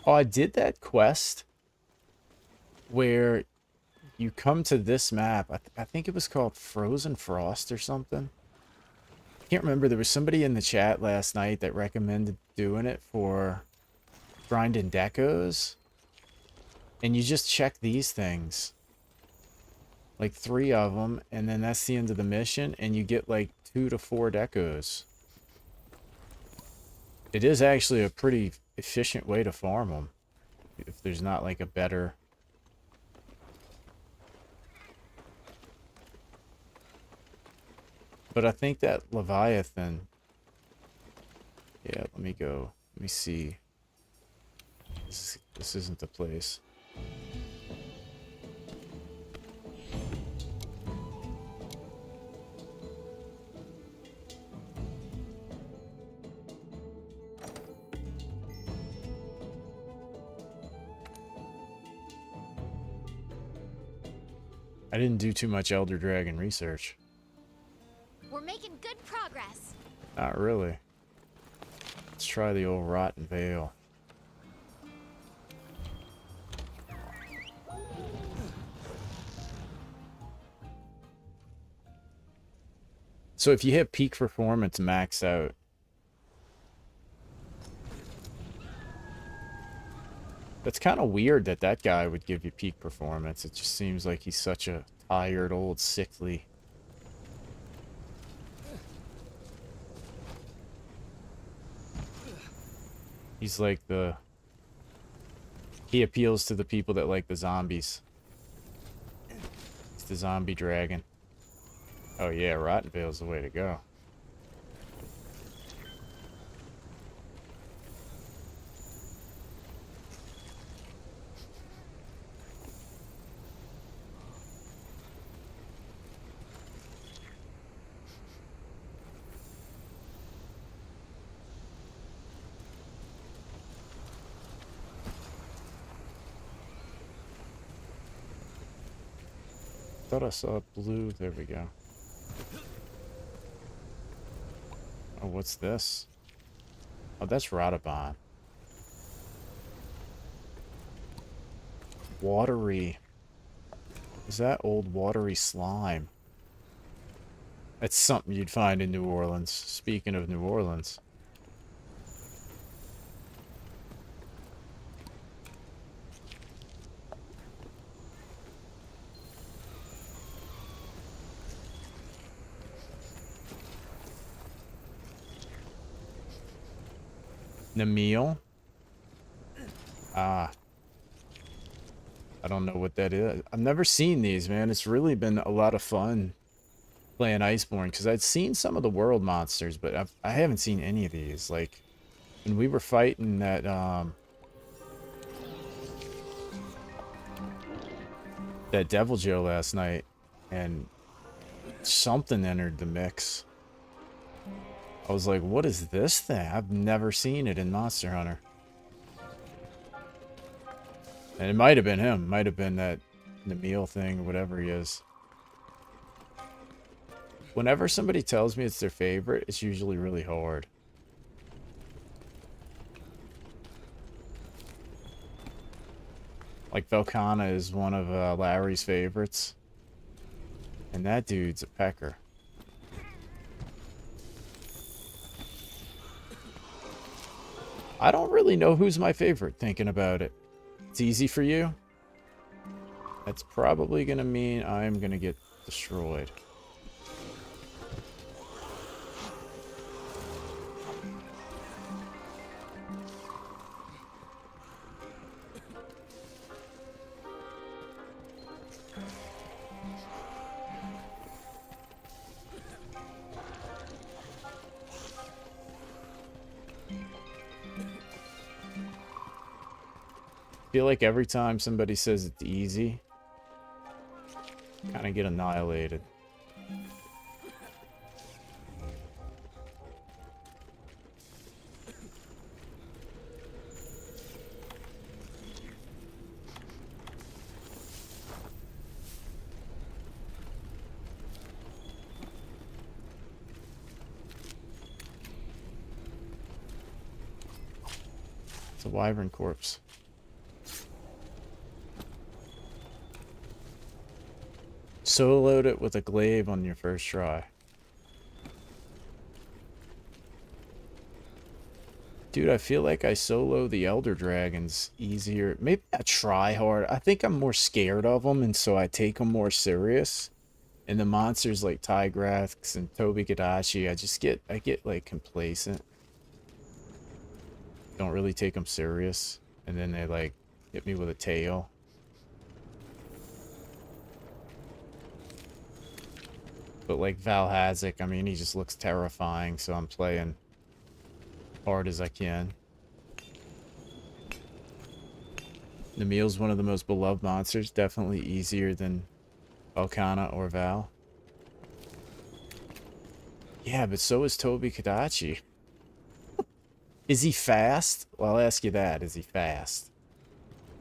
Speaker 1: Oh, I did that quest where you come to this map. I think it was called Frozen Frost or something. I can't remember. There was somebody in the chat last night that recommended doing it for grinding decos. And you just check these things. Like 3 of them, and then that's the end of the mission, and you get like 2 to 4 decos. It is actually a pretty efficient way to farm them, if there's not like a better... But I think that Leviathan... Yeah, let me go. Let me see. This isn't the place. I didn't do too much Elder Dragon research.
Speaker 2: We're making good progress.
Speaker 1: Not really. Let's try the old Rotten Veil. So if you hit peak performance max out, that's kind of weird that that guy would give you peak performance. It just seems like he's such a tired, old, sickly. He's like the... He appeals to the people that like the zombies. He's the zombie dragon. Oh yeah, Rotten Veil's the way to go. Thought I saw blue. There we go. Oh, what's this? Oh, that's Radabon. Watery. Is that old watery slime? That's something you'd find in New Orleans. Speaking of New Orleans. Namil? Ah. I don't know what that is. I've never seen these, man. It's really been a lot of fun playing Iceborne, because I'd seen some of the world monsters, but I haven't seen any of these. Like, when we were fighting that, that Devil Joe last night, and something entered the mix. I was like, what is this thing? I've never seen it in Monster Hunter. And it might have been him. Might have been that Namil thing, or whatever he is. Whenever somebody tells me it's their favorite, it's usually really hard. Like, Velkhana is one of Larry's favorites. And that dude's a pecker. I don't really know who's my favorite, thinking about it. It's easy for you. That's probably going to mean I'm going to get destroyed. I feel like every time somebody says it's easy, kind of get annihilated. It's a wyvern corpse. Soloed it with a glaive on your first try. Dude, I feel like I solo the Elder Dragons easier. Maybe I try hard. I think I'm more scared of them, and so I take them more serious. And the monsters like Tigrax and Tobi-Kadachi, I get like complacent. Don't really take them serious. And then they like hit me with a tail. But like Valhazak, I mean, he just looks terrifying, so I'm playing hard as I can. Namil's one of the most beloved monsters, definitely easier than Velkhana or Val. Yeah, but so is Tobi-Kadachi. Is he fast? Well, I'll ask you that. Is he fast?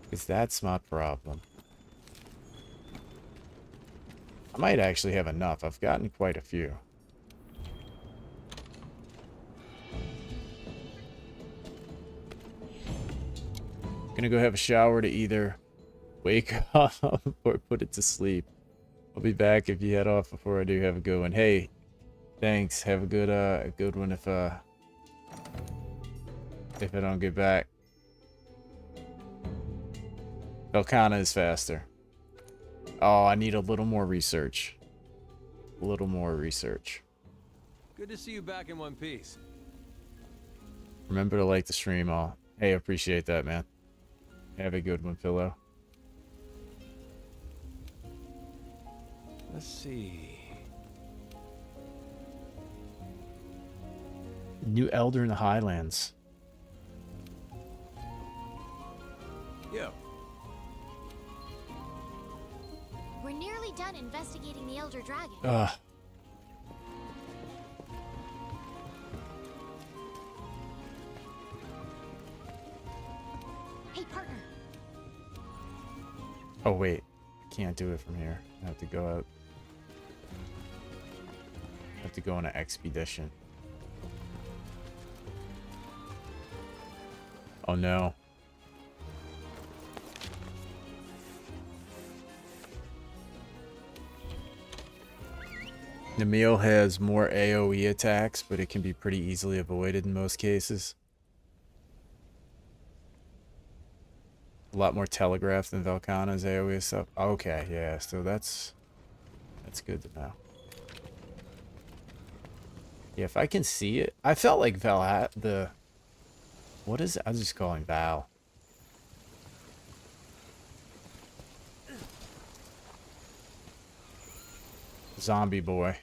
Speaker 1: Because that's my problem. I might actually have enough. I've gotten quite a few. Gonna go have a shower to either wake up or put it to sleep. I'll be back if you head off before I do. Have a good one. Hey, thanks. Have a good one if I don't get back. Velkhana is faster. Oh, I need a little more research. A little more research.
Speaker 6: Good to see you back in one piece.
Speaker 1: Remember to like the stream all. Hey, appreciate that, man. Have a good one, Pillow.
Speaker 6: Let's see.
Speaker 1: New Elder in the Highlands.
Speaker 6: Yo.
Speaker 2: We're nearly done investigating the Elder Dragon.
Speaker 1: Ugh.
Speaker 2: Hey, partner.
Speaker 1: Oh, wait. I can't do it from here. I have to go out. I have to go on an expedition. Oh, no. Namil has more AoE attacks, but it can be pretty easily avoided in most cases. A lot more telegraph than Velkhana's AoE stuff. Okay, yeah, so that's good to know. Yeah, if I can see it. I felt like what is it? I was just calling Val. Zombie boy.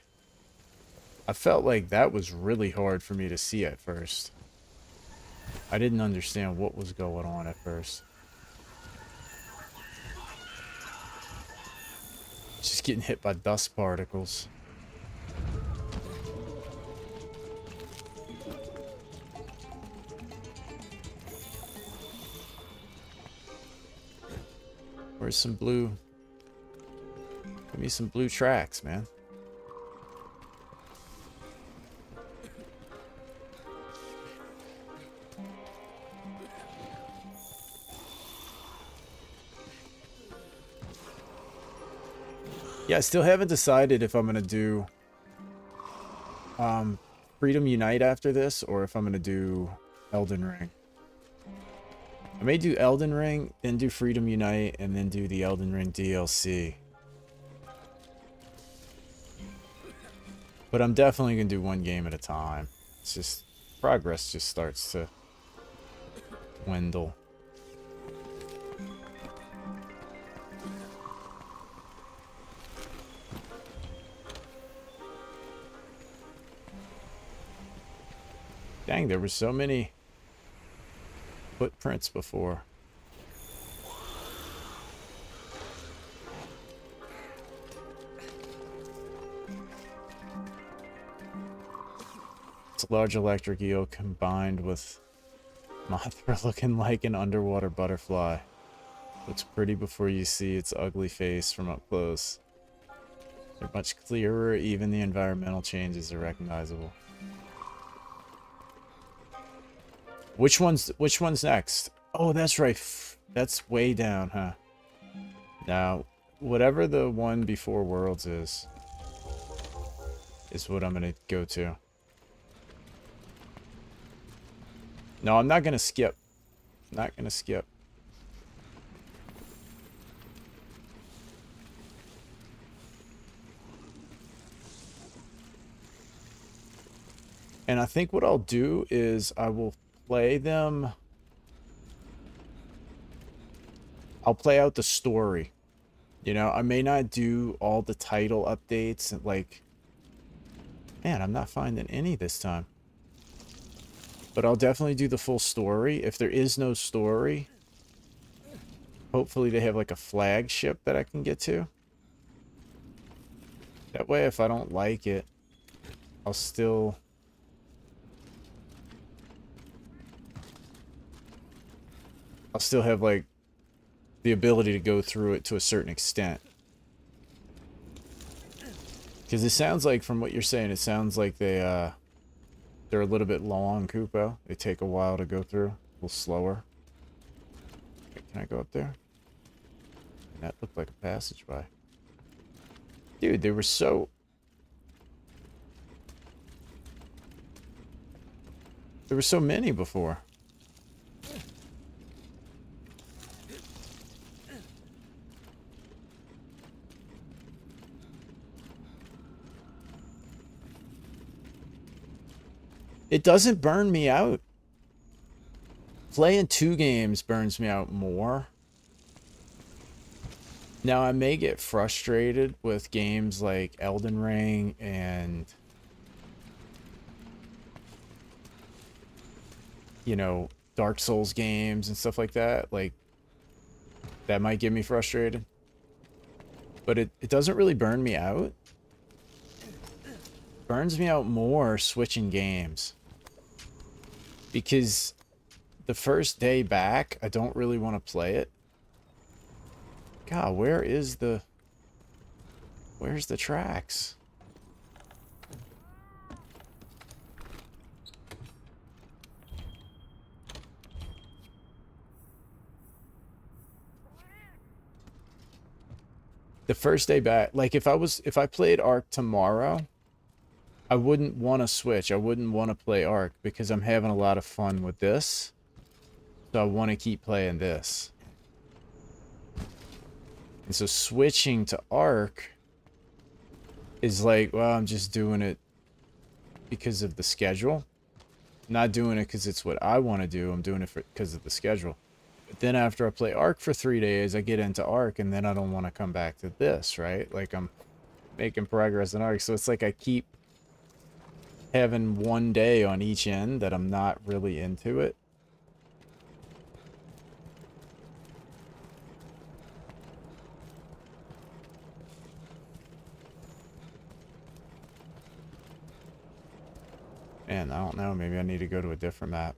Speaker 1: I felt like that was really hard for me to see at first. I didn't understand what was going on at first. Just getting hit by dust particles. Where's some blue? Give me some blue tracks, man. Yeah, I still haven't decided if I'm gonna do Freedom Unite after this, or if I'm gonna do Elden Ring. I may do Elden Ring, then do Freedom Unite, and then do the Elden Ring DLC. But I'm definitely gonna do one game at a time. It's just progress just starts to dwindle. Dang, there were so many footprints before. It's a large electric eel combined with Mothra looking like an underwater butterfly. Looks pretty before you see its ugly face from up close. They're much clearer, even the environmental changes are recognizable. Which one's next? Oh, that's right. That's way down, huh? Now, whatever the one before Worlds is what I'm gonna go to. No, I'm not gonna skip. Not gonna skip. And I think what I'll do is I will play them. I'll play out the story. You know, I may not do all the title updates and like, man, I'm not finding any this time. But I'll definitely do the full story. If there is no story, hopefully they have like a flagship that I can get to. That way, if I don't like it, I'll still have like the ability to go through it to a certain extent. Because it sounds like, from what you're saying, it sounds like they're a little bit low on Kupo. They take a while to go through, a little slower. Okay, can I go up there? That looked like a passageway. Dude, there were so many before. It doesn't burn me out. Playing 2 games burns me out more. Now, I may get frustrated with games like Elden Ring and, you know, Dark Souls games and stuff like that. Like, that might get me frustrated. But it doesn't really burn me out. It burns me out more switching games. Because the first day back, I don't really want to play it. God, where's the tracks? The first day back, like if I played Ark tomorrow, I wouldn't want to switch. I wouldn't want to play Ark because I'm having a lot of fun with this. So I want to keep playing this. And so switching to Ark is like, well, I'm just doing it because of the schedule. I'm not doing it because it's what I want to do. I'm doing it because of the schedule. But then after I play Ark for 3 days, I get into Ark and then I don't want to come back to this, right? Like I'm making progress in Ark. So it's like I keep having one day on each end that I'm not really into it. Man, I don't know. Maybe I need to go to a different map.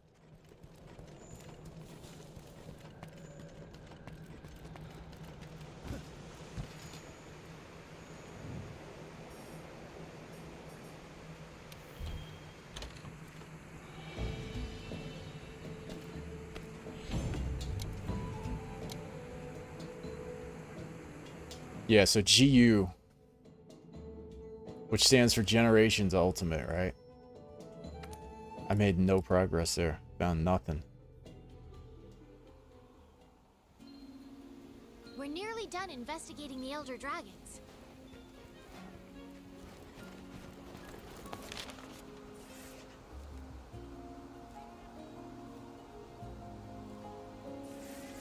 Speaker 1: Yeah, so GU, which stands for Generations Ultimate, right? I made no progress there. Found nothing.
Speaker 2: We're nearly done investigating the Elder Dragons.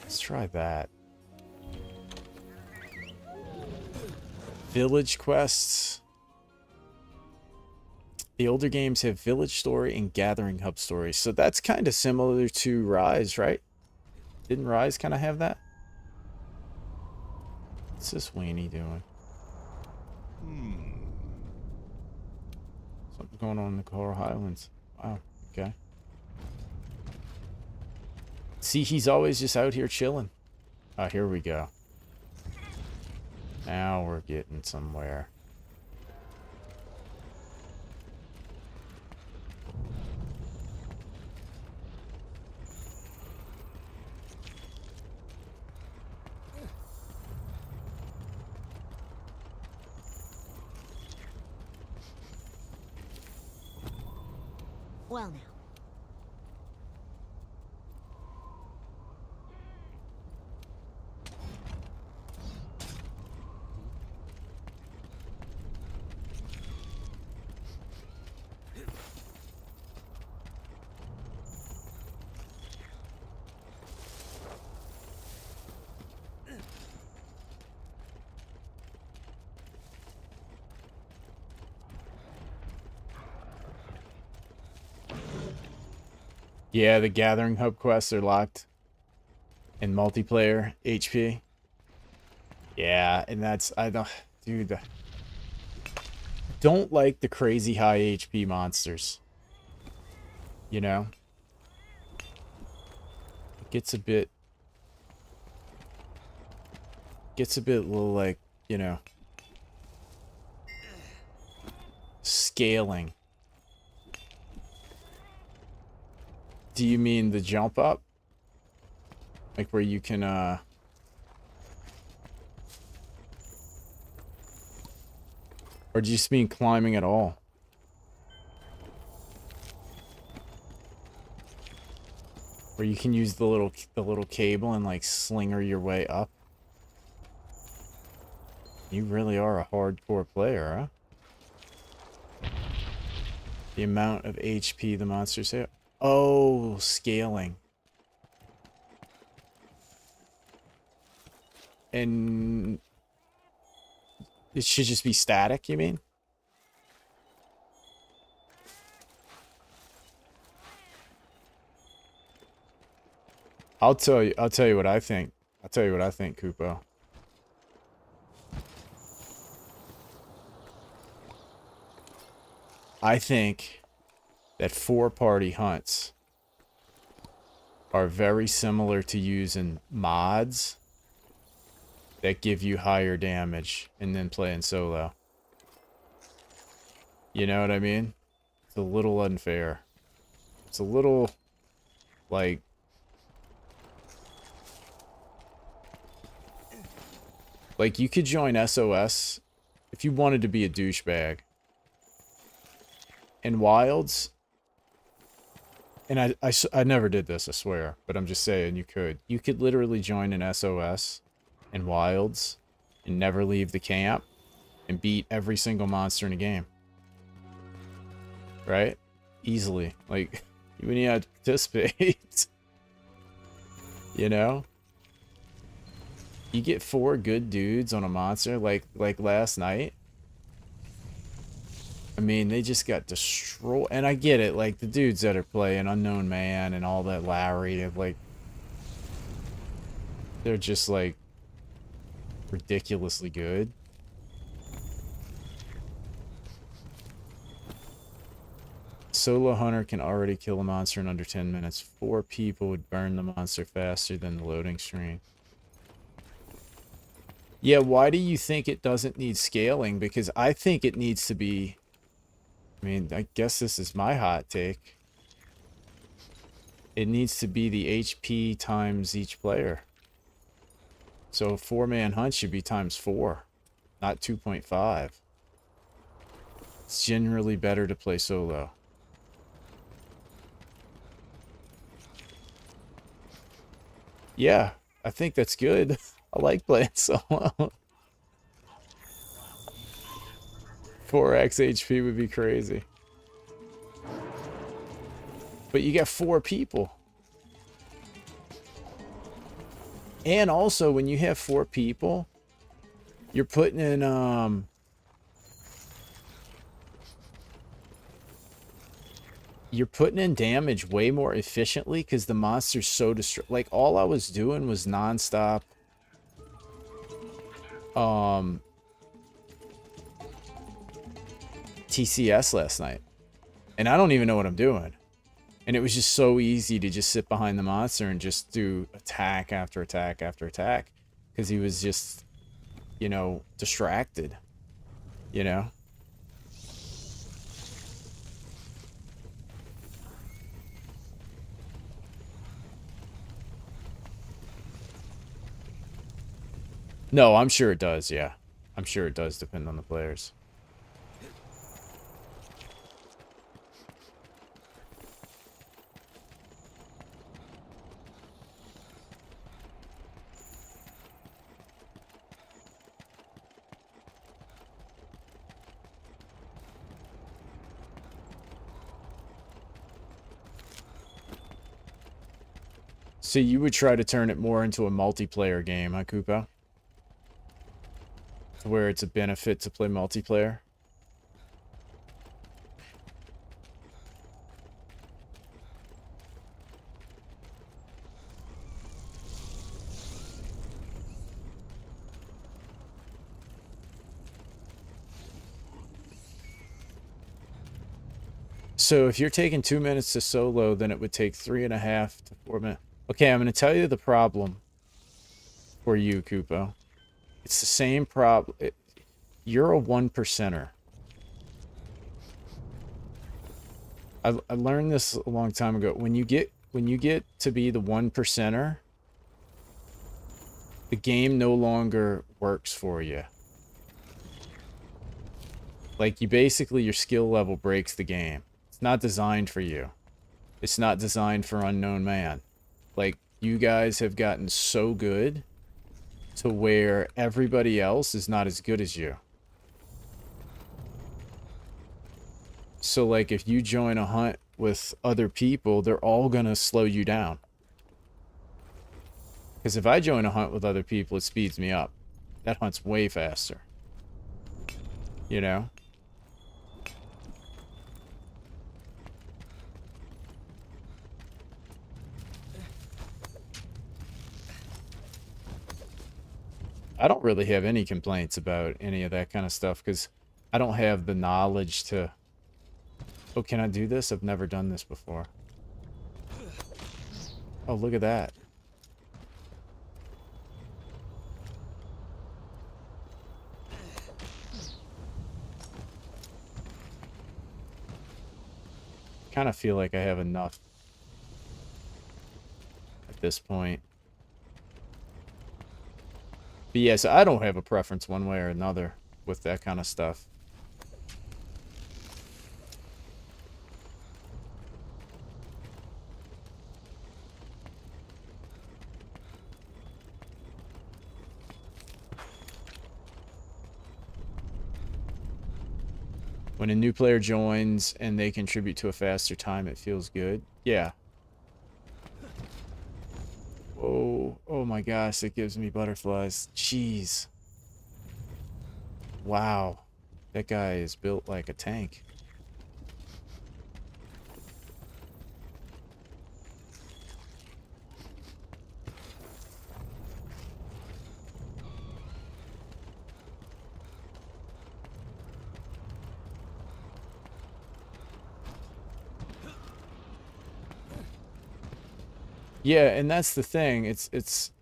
Speaker 1: Let's try that. Village quests. The older games have village story and gathering hub stories. So that's kind of similar to Rise, right? Didn't Rise kind of have that? What's this weenie doing? Something's going on in the Coral Highlands. Wow, okay. See, he's always just out here chilling. Oh, here we go. Now we're getting somewhere.
Speaker 2: Well now.
Speaker 1: Yeah, the Gathering Hub quests are locked in multiplayer HP. Yeah, and that's, I don't, dude, don't like the crazy high HP monsters. You know? It gets a bit little like, you know. scaling. Do you mean the jump up? Like where you can, or do you just mean climbing at all? Where you can use the little cable and like slinger your way up? You really are a hardcore player, huh? The amount of HP the monsters have. Oh, scaling. And it should just be static, you mean? I'll tell you what I think. I'll tell you what I think, Kupo. I think that 4-party hunts are very similar to using mods that give you higher damage and then playing solo. You know what I mean? It's a little unfair. It's a little like you could join SOS if you wanted to be a douchebag. In Wilds, and I never did this, I swear, but I'm just saying you could. You could literally join an SOS in Wilds and never leave the camp and beat every single monster in the game. Right? Easily. Like, even you had to participate. You know? You get 4 good dudes on a monster like last night. I mean, they just got destroyed. And I get it, like, the dudes that are playing Unknown Man and all that Larry, like, they're just, like, ridiculously good. Solo Hunter can already kill a monster in under 10 minutes. 4 people would burn the monster faster than the loading screen. Yeah, why do you think it doesn't need scaling? Because I think it needs to be... I mean, I guess this is my hot take. It needs to be the HP times each player. So a 4-man hunt should be times 4, not 2.5. It's generally better to play solo. Yeah, I think that's good. I like playing solo. 4x HP would be crazy. But you got 4 people. And also, when you have 4 people, you're putting in, you're putting in damage way more efficiently because the monster's so like, all I was doing was non-stop, TCS last night. And I don't even know what I'm doing. And it was just so easy to just sit behind the monster and just do attack after attack after attack. Because he was just, you know, distracted. You know? No, I'm sure it does, yeah. I'm sure it does depend on the players. So you would try to turn it more into a multiplayer game, huh, Koopa? Where it's a benefit to play multiplayer? So if you're taking 2 minutes to solo, then it would take 3.5 to 4 minutes. Okay, I'm going to tell you the problem for you, Kupo. It's the same problem. You're a 1%er. I learned this a long time ago. When you get to be the 1%er, the game no longer works for you. Like, you basically, your skill level breaks the game. It's not designed for you. It's not designed for unknown man. Like, you guys have gotten so good to where everybody else is not as good as you. So, like, if you join a hunt with other people, they're all gonna slow you down. Because if I join a hunt with other people, it speeds me up. That hunt's way faster. You know? I don't really have any complaints about any of that kind of stuff because I don't have the knowledge to... Oh, can I do this? I've never done this before. Oh, look at that. Kind of feel like I have enough at this point. But yes, I don't have a preference one way or another with that kind of stuff. When a new player joins and they contribute to a faster time, it feels good. Yeah. Oh my gosh, it gives me butterflies. Jeez. Wow. That guy is built like a tank. Yeah, and that's the thing. It's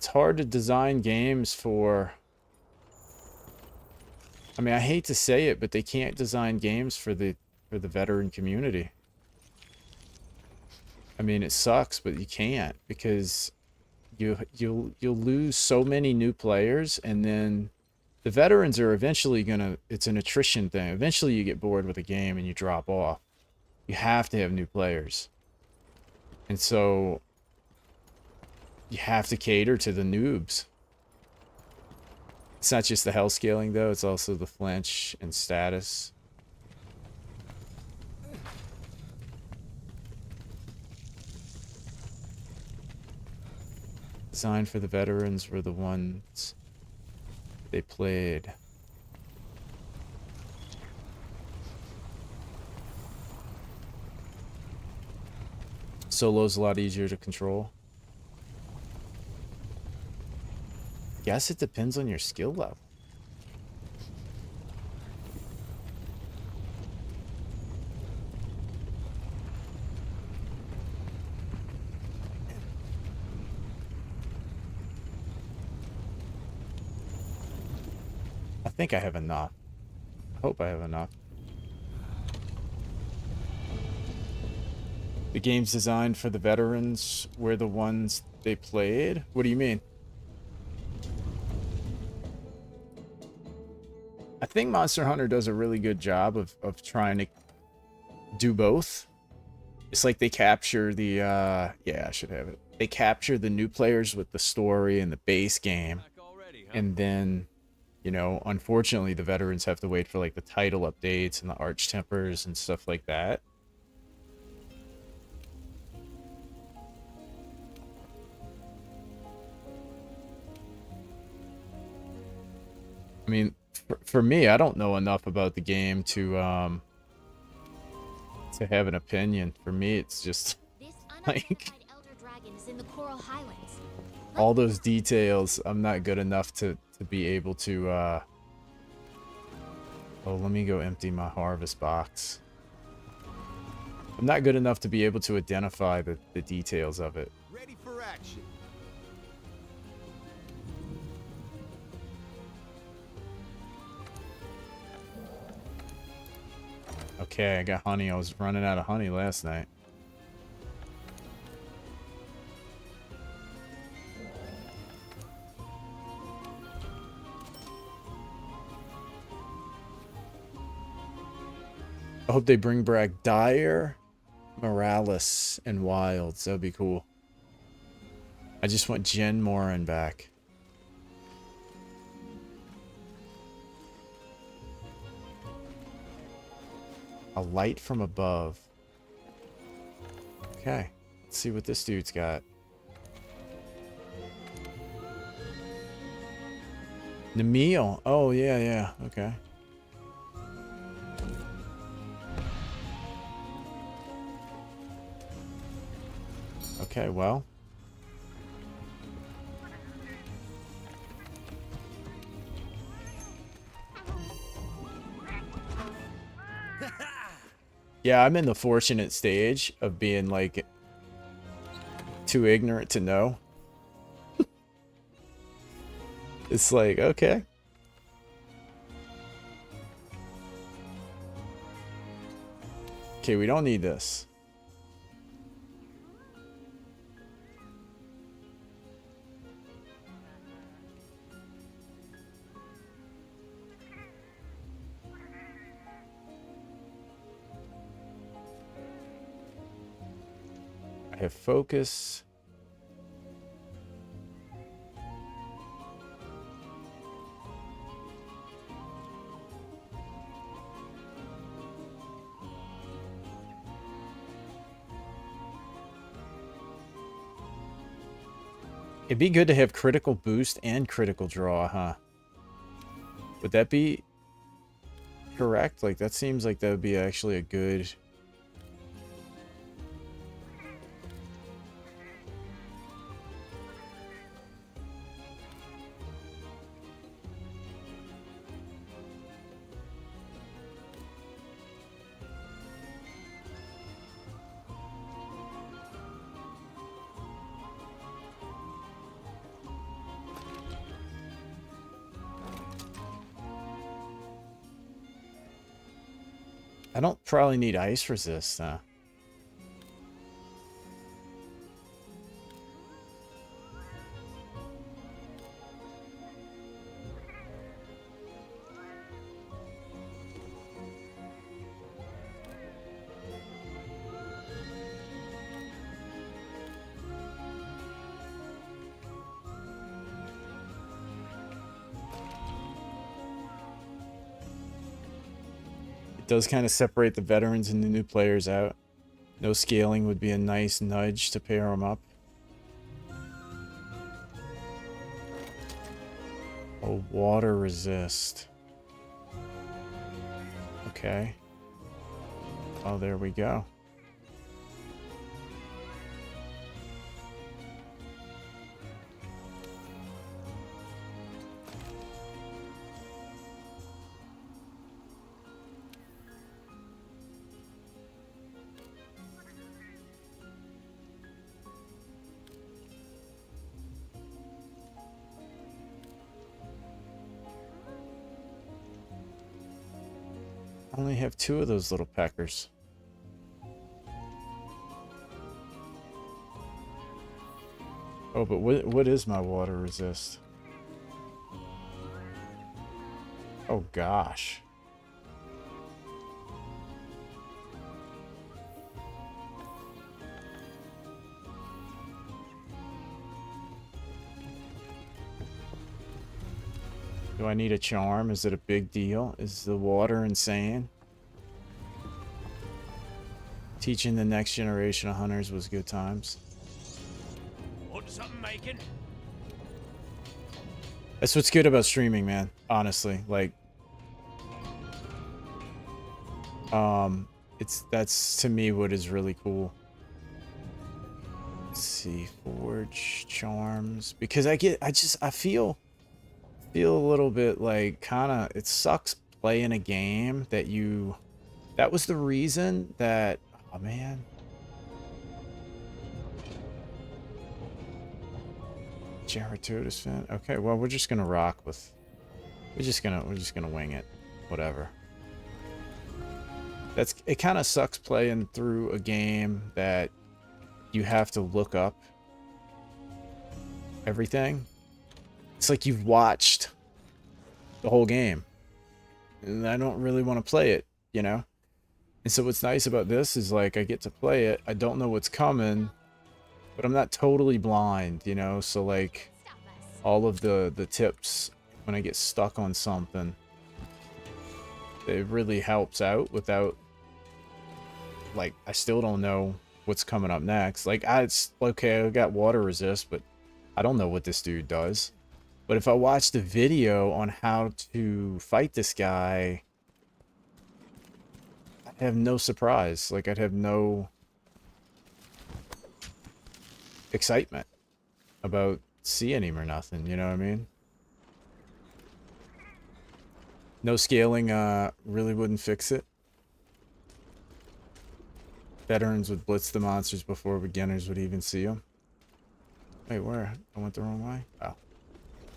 Speaker 1: hard to design games for... I mean, I hate to say it, but they can't design games for the veteran community. I mean, it sucks, but you can't because you'll lose so many new players, and then the veterans are eventually gonna... It's an attrition thing. Eventually, you get bored with a game and you drop off. You have to have new players, and so you have to cater to the noobs. It's not just the health scaling, though. It's also the flinch and status. Designed for the veterans were the ones they played. Solo's a lot easier to control. Guess it depends on your skill level. I think I have enough. I hope I have enough. The games designed for the veterans were the ones they played? What do you mean? I think Monster Hunter does a really good job of trying to do both. It's like they capture the, yeah, I should have it. They capture the new players with the story and the base game. And then, you know, unfortunately, the veterans have to wait for, like, the title updates and the arch tempers and stuff like that. I mean, for me, I don't know enough about the game to have an opinion. For me, it's just like
Speaker 2: Elder Dragon is in the Coral Highlands.
Speaker 1: all those details. I'm not good enough to be able to. Oh, let me go empty my harvest box. I'm not good enough to be able to identify the details of it.
Speaker 3: Ready for action.
Speaker 1: Okay, I got honey. I was running out of honey last night. I hope they bring back Dyer, Morales, and Wilds. That would be cool. I just want Jen Moran back. A light from above. Okay. Let's see what this dude's got. Namil. Oh, yeah, yeah. Okay. Okay, well. Yeah, I'm in the fortunate stage of being, like, too ignorant to know. It's like, okay. Okay, we don't need this. I have focus. It'd be good to have critical boost and critical draw, huh? Would that be correct? Like, that seems like that would be actually a good... I don't probably need ice resist, huh? Does kind of separate the veterans and the new players out. No scaling would be a nice nudge to pair them up. Oh, water resist. Okay. Oh, there we go. I only have 2 of those little peckers. Oh, but what is my water resist? Oh gosh. Do I need a charm? Is it a big deal? Is the water insane? Teaching the next generation of hunters was good times.
Speaker 9: Want something making?
Speaker 1: That's what's good about streaming, man. Honestly, like, that's to me what is really cool. Let's see, forge charms, because I feel a little bit like it sucks playing a game that was the reason that, oh man. Geratotus fin. Okay, well, we're just gonna rock with, we're just gonna wing it. Whatever. It kind of sucks playing through a game that you have to look up everything. It's like you've watched the whole game, and I don't really want to play it, you know? And so what's nice about this is, like, I get to play it. I don't know what's coming, but I'm not totally blind, you know? So, like, all of the tips when I get stuck on something, it really helps out without, like, I still don't know what's coming up next. Like, it's okay, I got water resist, but I don't know what this dude does. But if I watched a video on how to fight this guy, I'd have no surprise. Like, I'd have no excitement about seeing him or nothing, you know what I mean? No scaling really wouldn't fix it. Veterans would blitz the monsters before beginners would even see them. Wait, where? I went the wrong way? Oh.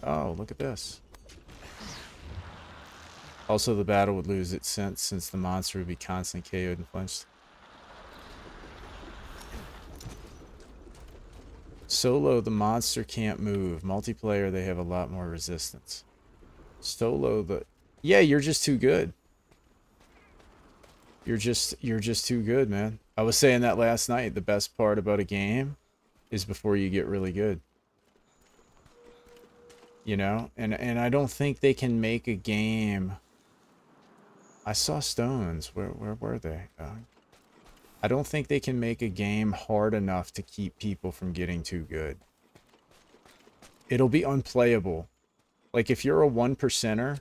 Speaker 1: Oh, look at this. Also, the battle would lose its sense since the monster would be constantly KO'd and flinched. Solo, the monster can't move. Multiplayer, they have a lot more resistance. Solo, yeah, you're just too good. You're just too good, man. I was saying that last night. The best part about a game is before you get really good. You know? And I don't think they can make a game. I saw stones. Where were they? I don't think they can make a game hard enough to keep people from getting too good. It'll be unplayable. Like, if you're a 1%er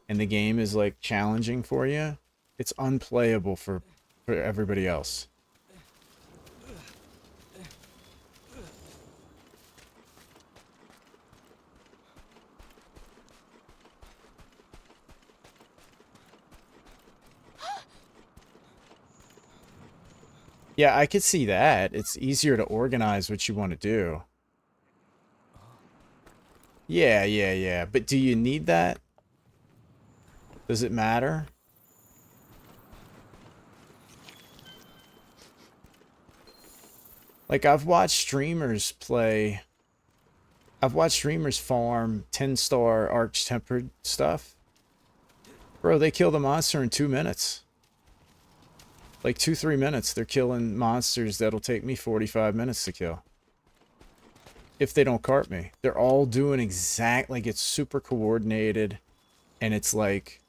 Speaker 1: and the game is, like, challenging for you, it's unplayable for everybody else. Yeah, I could see that. It's easier to organize what you want to do. Yeah. But do you need that? Does it matter? Like, I've watched streamers play... I've watched streamers farm 10-star arch-tempered stuff. Bro, they kill the monster in 2 minutes. Like, 2-3 minutes, they're killing monsters that'll take me 45 minutes to kill. If they don't cart me. They're all doing exactly... Like, it's super coordinated. And it's like...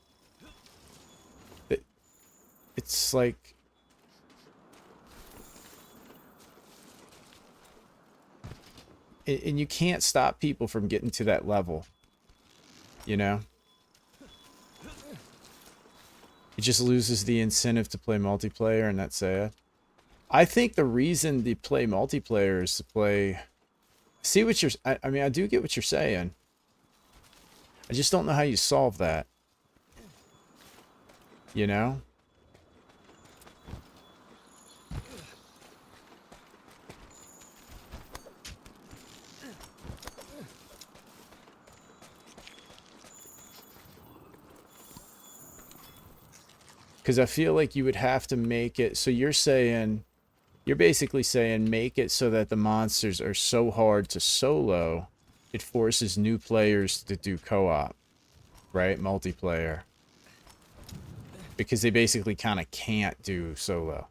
Speaker 1: It's like... And you can't stop people from getting to that level. You know? It just loses the incentive to play multiplayer, and that's sad. I think the reason to play multiplayer is to play... See what you're... I mean, I do get what you're saying. I just don't know how you solve that. You know? Because I feel like you would have to make it... So you're saying... You're basically saying make it so that the monsters are so hard to solo, it forces new players to do co-op. Right? Multiplayer. Because they basically kind of can't do solo.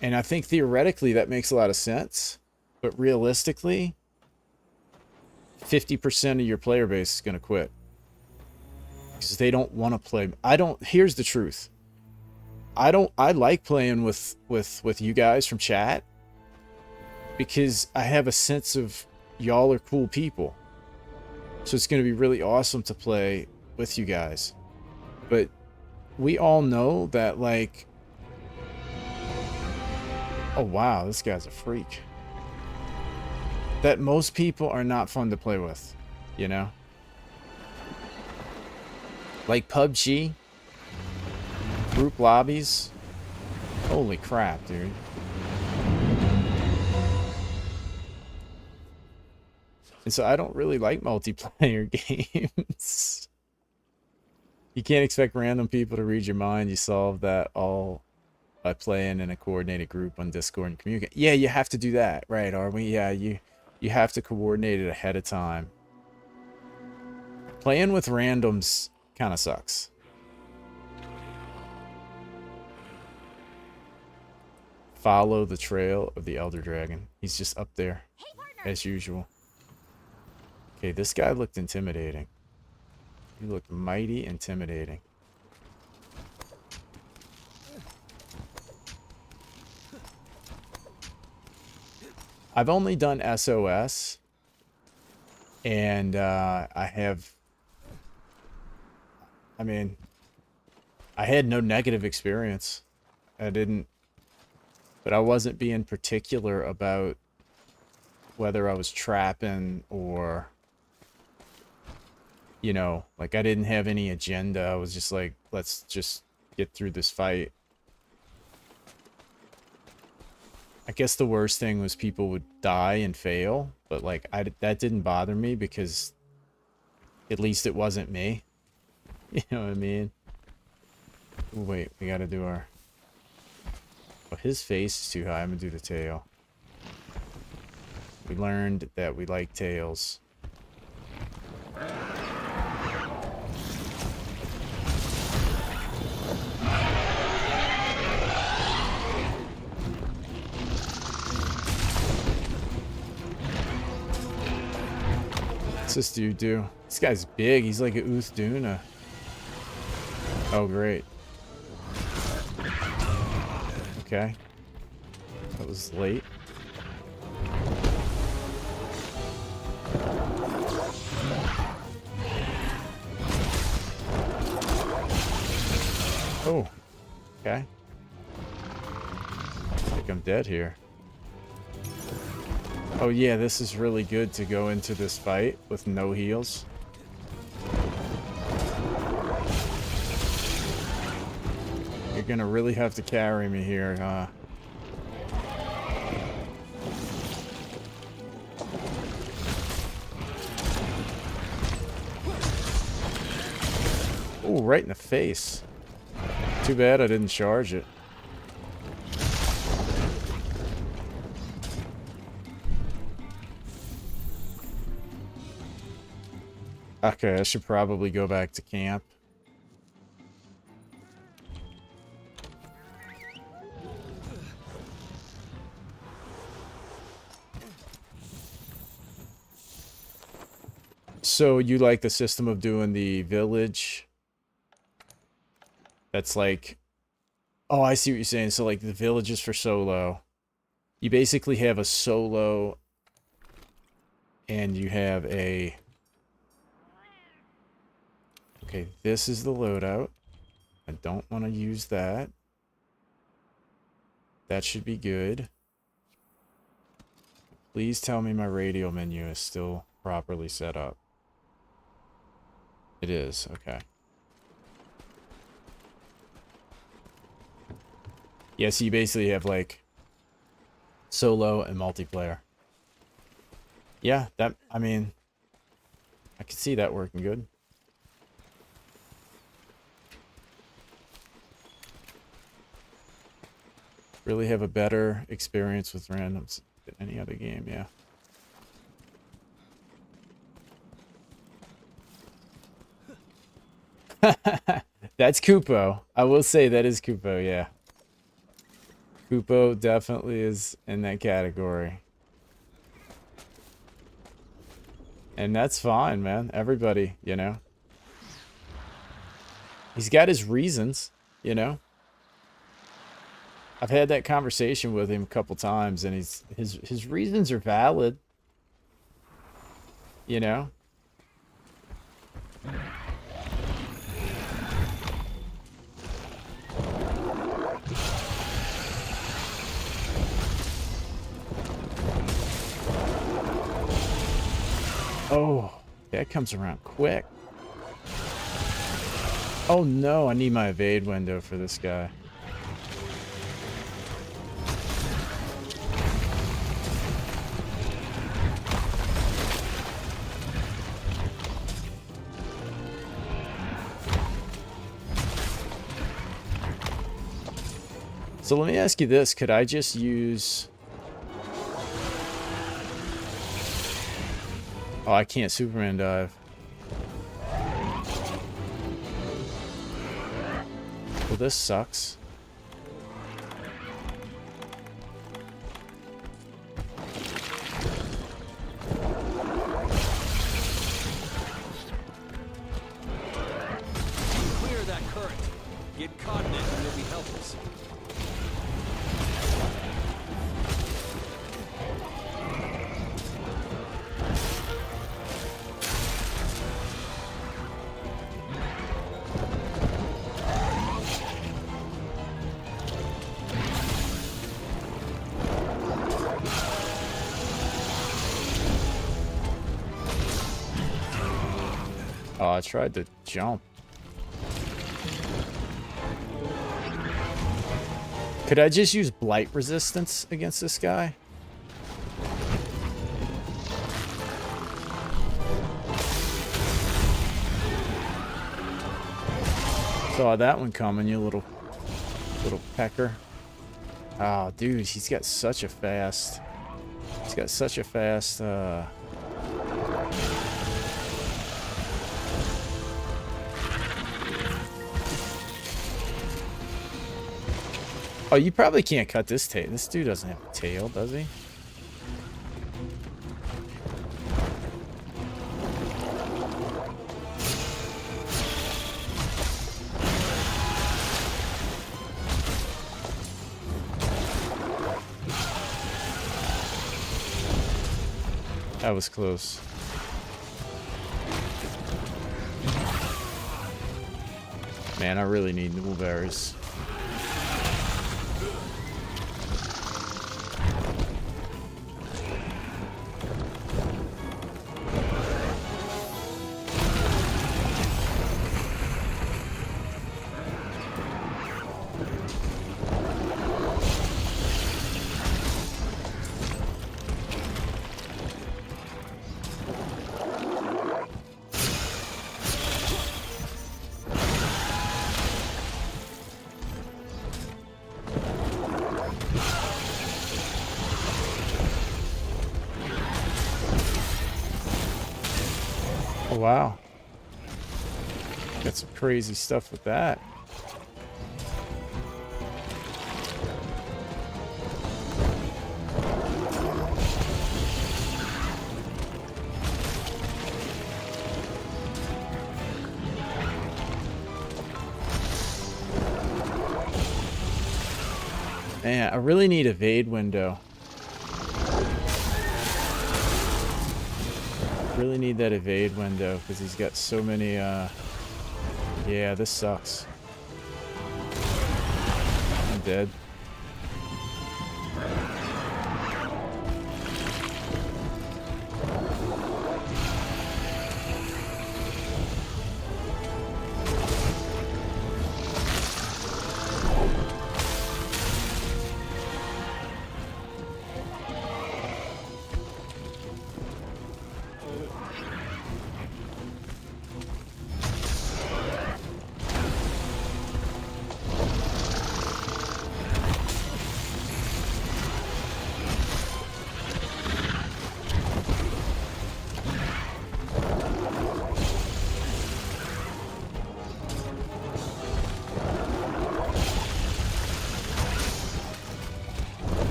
Speaker 1: And I think theoretically that makes a lot of sense. But realistically... 50% of your player base is going to quit. Because they don't want to play. Here's the truth. I like playing with you guys from chat. Because I have a sense of y'all are cool people. So it's going to be really awesome to play with you guys. But we all know that, like... Oh wow, this guy's a freak. That most people are not fun to play with, you know? Like PUBG, group lobbies. Holy crap, dude. And so I don't really like multiplayer games. You can't expect random people to read your mind. You solve that all by playing in a coordinated group on Discord and communicate. Yeah, you have to do that, right? Are we? Yeah, you have to coordinate it ahead of time. Playing with randoms kind of sucks. Follow the trail of the Elder Dragon. He's just up there, as usual. Okay, this guy looked intimidating. He looked mighty intimidating. I've only done SOS, and I mean, I had no negative experience. But I wasn't being particular about whether I was trapping or, you know, like I didn't have any agenda. I was just like, let's just get through this fight. I guess the worst thing was people would die and fail, but like that didn't bother me because at least it wasn't me. You know what I mean? Ooh, wait, we gotta do our... Oh, his face is too high. I'm gonna do the tail. We learned that we like tails. What's this dude do? This guy's big. He's like a Uthduna. Oh, great. Okay. That was late. Oh. Okay. I think I'm dead here. Oh yeah, this is really good to go into this fight with no heals. You're gonna really have to carry me here, huh? Ooh, right in the face. Too bad I didn't charge it. Okay, I should probably go back to camp. So you like the system of doing the village? That's like... Oh, I see what you're saying. So like the village is for solo. You basically have a solo and you have a... Okay, this is the loadout. I don't want to use that. That should be good. Please tell me my radio menu is still properly set up. It is, okay. Yeah, so you basically have like solo and multiplayer. Yeah, that, I mean, I could see that working good. Really have a better experience with randoms than any other game, yeah. That's Kupo. I will say that is Kupo, yeah. Kupo definitely is in that category. And that's fine, man. Everybody, you know. He's got his reasons, you know. I've had that conversation with him a couple times, and his reasons are valid. You know? Oh, that comes around quick. Oh no, I need my evade window for this guy. So let me ask you this. Could I just use... Oh, I can't Superman dive. Well, this sucks.
Speaker 6: Clear that current. Get caught in it and you'll be helpless.
Speaker 1: Oh, I tried to jump. Could I just use blight resistance against this guy? Saw that one coming, you little pecker. Oh, dude, he's got such a fast... He's got such a fast, Oh, you probably can't cut this tail. This dude doesn't have a tail, does he? That was close. Man, I really need noobleberries. Oh, wow. Got some crazy stuff with that. Man, I really need a evade window. Really need that evade window because he's got so many yeah, this sucks. I'm dead.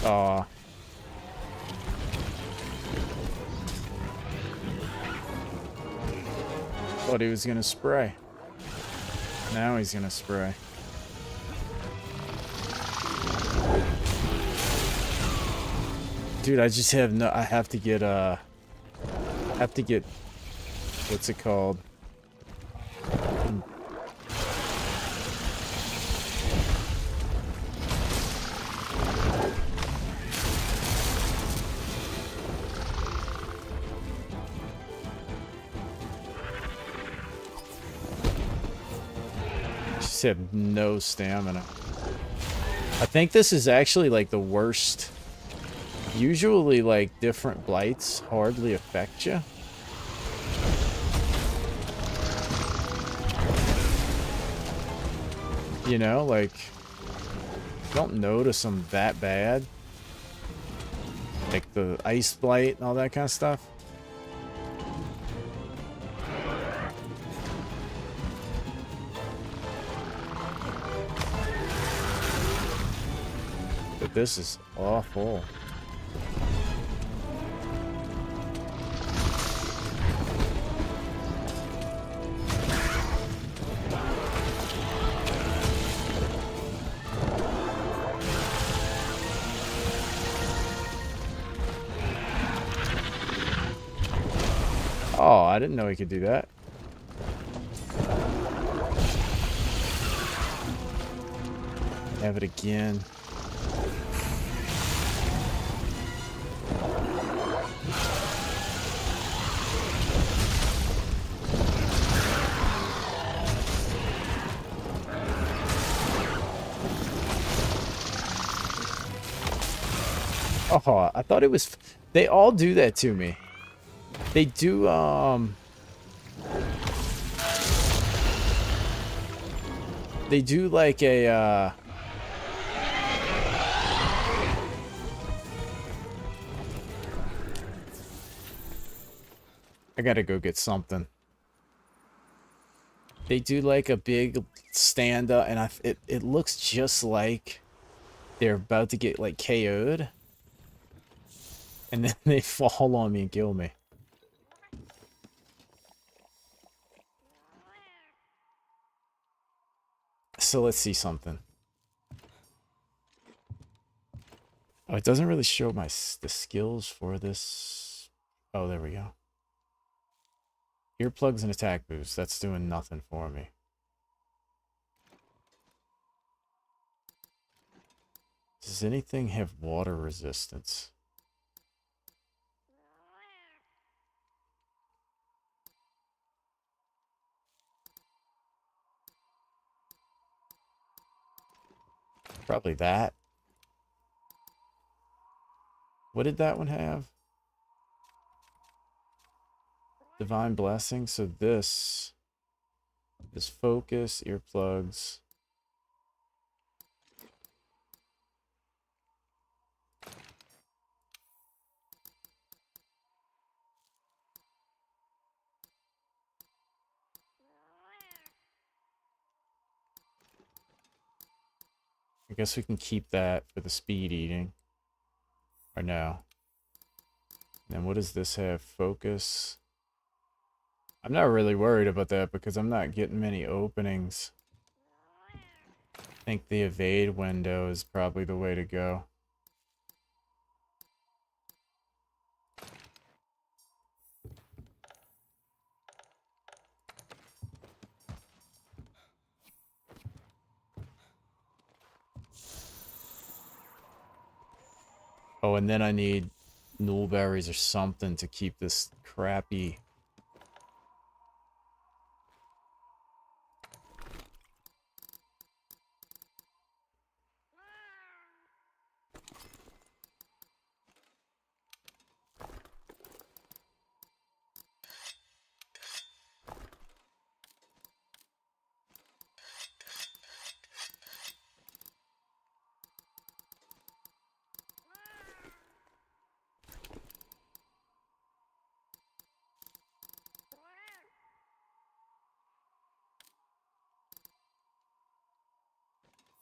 Speaker 1: Aw. Thought he was gonna spray. Now he's gonna spray. Dude, I just have no... I have to get, what's it called? Just have no stamina. I think this is actually like the worst. Usually like different blights hardly affect you. You know, like, don't notice them that bad. Like the ice blight and all that kind of stuff. But this is awful. Oh, I didn't know he could do that. Have it again. Oh, I thought it was... They all do that to me. They do, They do like a, I gotta go get something. They do like a big stand up, and it looks just like they're about to get like KO'd. And then they fall on me and kill me. So let's see something. Oh, it doesn't really show the skills for this. Oh, there we go. Earplugs and attack boost. That's doing nothing for me. Does anything have water resistance? Probably that. What did that one have? Divine Blessing. So this is focus, earplugs. I guess we can keep that for the speed eating. Or no. And what does this have? Focus. I'm not really worried about that because I'm not getting many openings. I think the evade window is probably the way to go. Oh, and then I need nullberries or something to keep this crappy...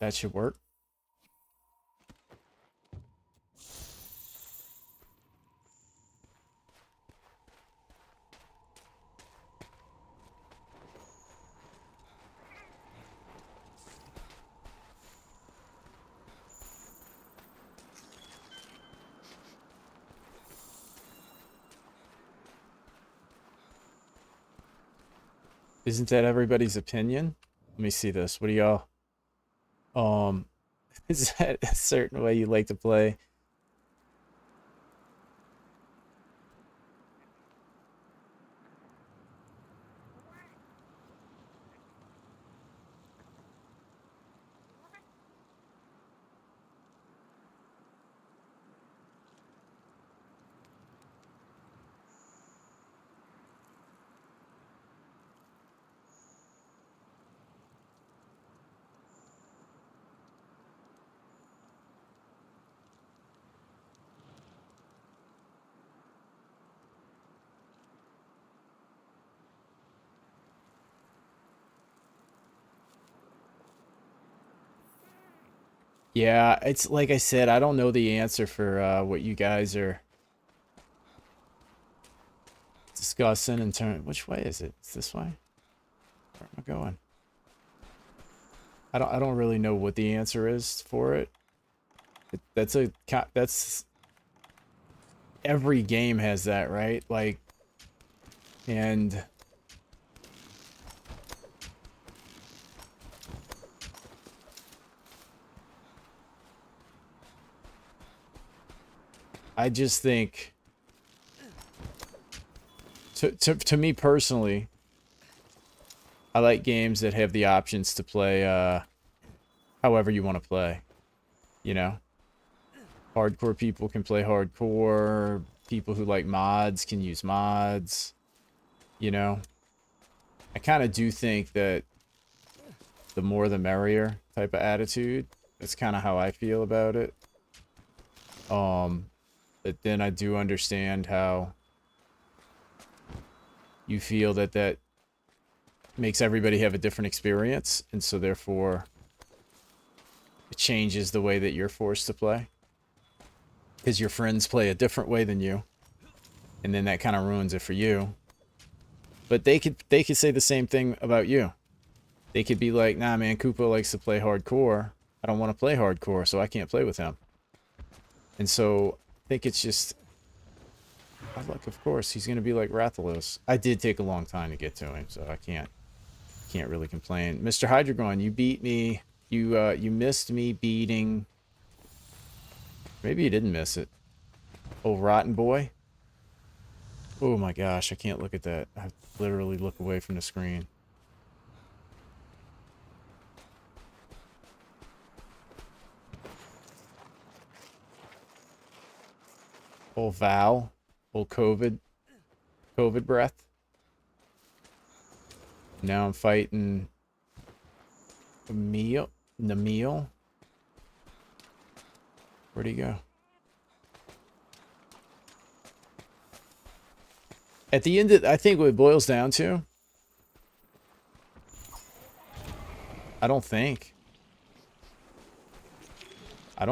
Speaker 1: That should work. Isn't that everybody's opinion? Let me see this. What do y'all... Is that a certain way you like to play? Yeah, it's like I said, I don't know the answer for what you guys are discussing in terms. Which way is it? It's this way? Where am I going? I don't really know what the answer is for it. That's every game has that, right? Like, and I just think to me personally, I like games that have the options to play however you want to play. You know? Hardcore people can play hardcore. People who like mods can use mods. You know? I kind of do think that the more the merrier type of attitude. That's kind of how I feel about it. But then I do understand how you feel that makes everybody have a different experience, and so therefore it changes the way that you're forced to play. Because your friends play a different way than you, and then that kind of ruins it for you. But they could say the same thing about you. They could be like, nah man, Koopa likes to play hardcore. I don't want to play hardcore, so I can't play with him. And so I think it's just, oh, look, of course, he's going to be like Rathalos. I did take a long time to get to him, so I can't really complain. Mr. Hydreigon, you beat me. You missed me beating. Maybe you didn't miss it. Oh, Rotten Boy. Oh my gosh, I can't look at that. I literally look away from the screen. Old Val. Old COVID breath. Now I'm fighting Namil. Where'd he go? At the end of, I think what it boils down to, I don't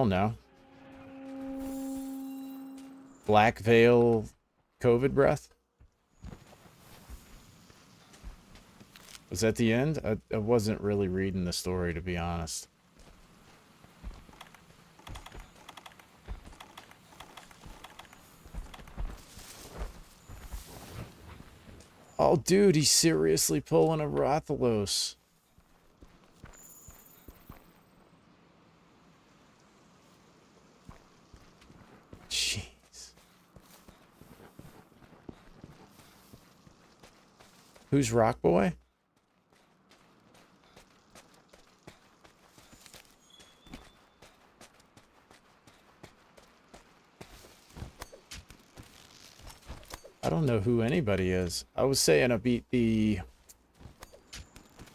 Speaker 1: know. Black Veil COVID breath? Was that the end? I wasn't really reading the story, to be honest. Oh, dude, he's seriously pulling a Rathalos. Jeez. Who's Rock Boy? I don't know who anybody is. I was saying I beat the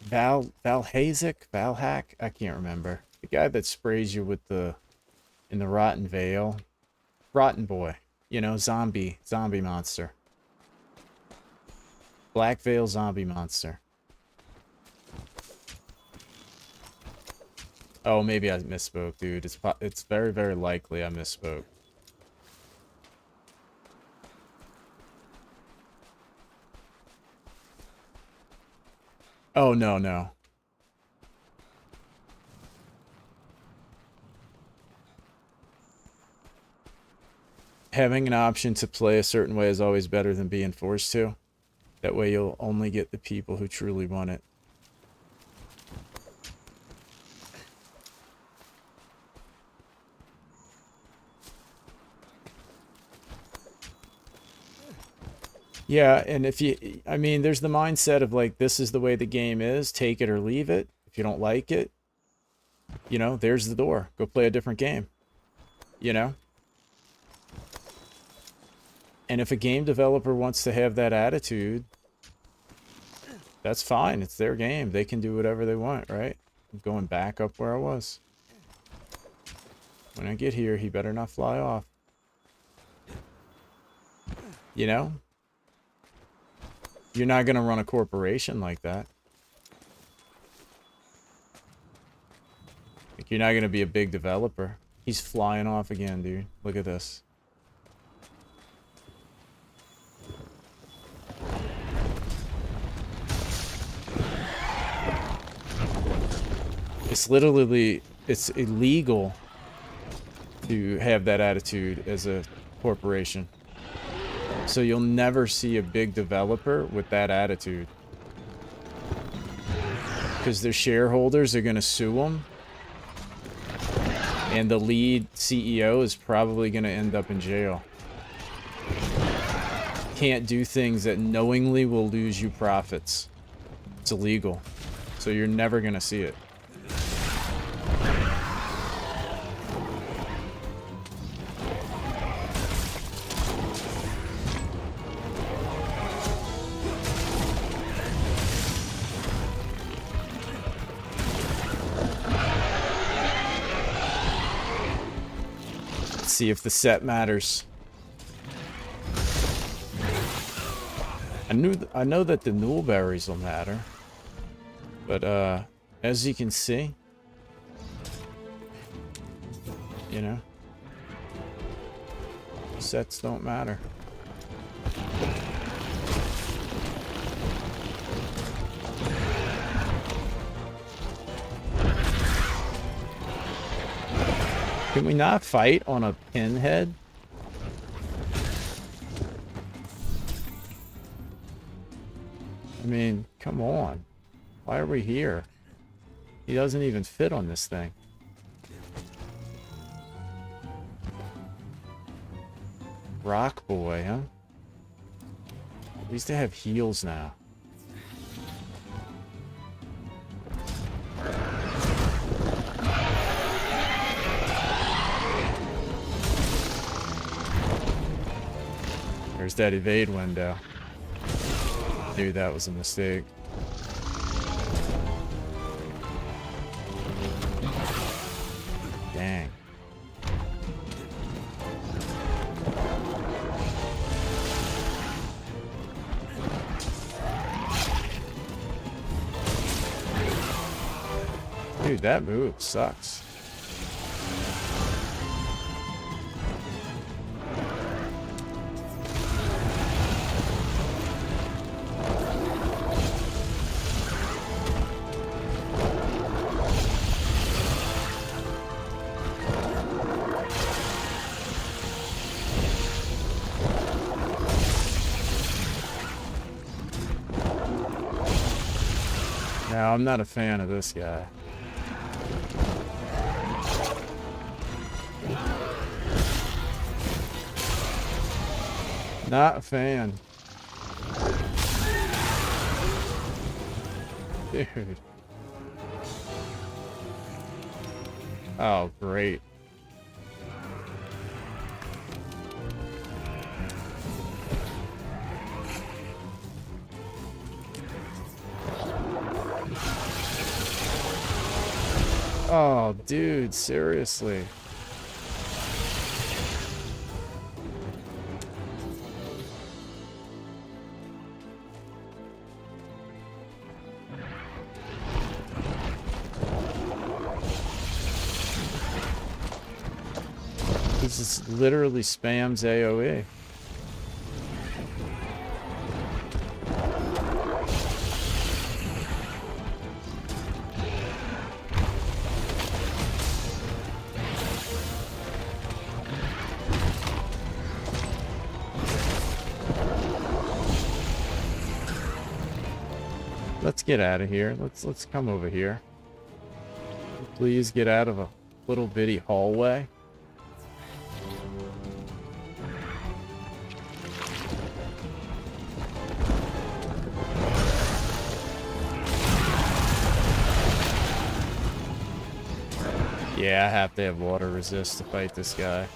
Speaker 1: Valhack? I can't remember. The guy that sprays you with in the Rotten Veil. Rotten Boy. You know, zombie monster. Black Veil zombie monster. Oh, maybe I misspoke, dude. It's very, very likely I misspoke. Oh, no. Having an option to play a certain way is always better than being forced to. That way you'll only get the people who truly want it. Yeah, and I mean, there's the mindset of like, this is the way the game is, take it or leave it. If you don't like it, you know, there's the door. Go play a different game, you know? And if a game developer wants to have that attitude, that's fine. It's their game. They can do whatever they want, right? I'm going back up where I was. When I get here, he better not fly off. You know? You're not going to run a corporation like that. Like, you're not going to be a big developer. He's flying off again, dude. Look at this. It's literally, it's illegal to have that attitude as a corporation. So you'll never see a big developer with that attitude. Because their shareholders are going to sue them. And the lead CEO is probably going to end up in jail. Can't do things that knowingly will lose you profits. It's illegal. So you're never going to see it. See if the set matters. I know that the Newell berries will matter, but as you can see, you know, sets don't matter. Can we not fight on a pinhead? I mean, come on. Why are we here? He doesn't even fit on this thing. Rock boy, huh? At least they have heals now. There's that evade window. Knew that was a mistake. Dang. Dude, that move sucks. Now, I'm not a fan of this guy. Not a fan. Dude. Oh, great. Oh, dude, seriously. This is literally spams AoE. Let's get out of here. Let's come over here. Please get out of a little bitty hallway. Yeah, I have to have water resist to fight this guy.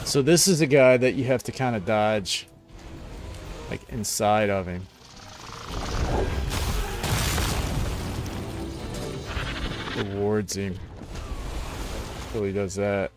Speaker 1: So this is a guy that you have to kind of dodge, like, inside of him. Towards him. So he does that.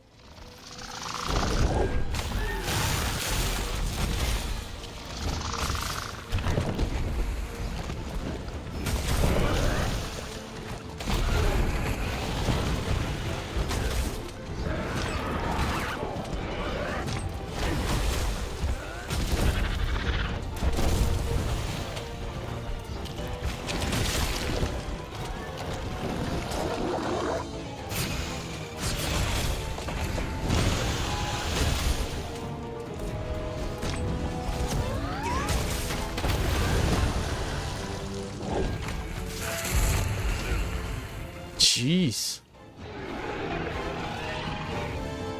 Speaker 1: Jeez.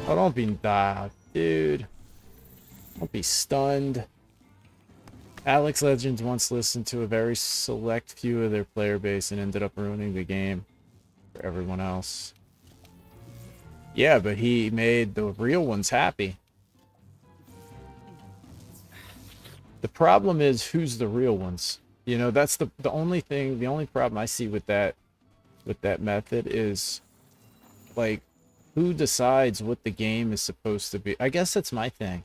Speaker 1: Oh, don't be died, dude. Don't be stunned. Alex Legends once listened to a very select few of their player base and ended up ruining the game for everyone else. Yeah, but he made the real ones happy. The problem is, who's the real ones? You know, that's the only thing, the only problem I see with that method is, like, who decides what the game is supposed to be? I guess that's my thing.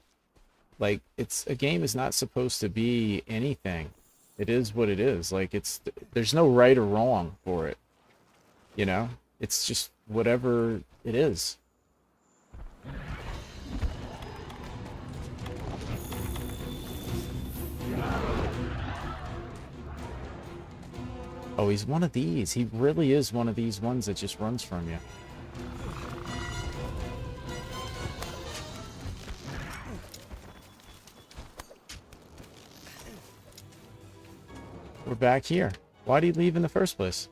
Speaker 1: Like, a game is not supposed to be anything. It is what it is. Like, there's no right or wrong for it. You know? It's just whatever it is. Oh, he's one of these. He really is one of these ones that just runs from you. We're back here. Why'd he leave in the first place?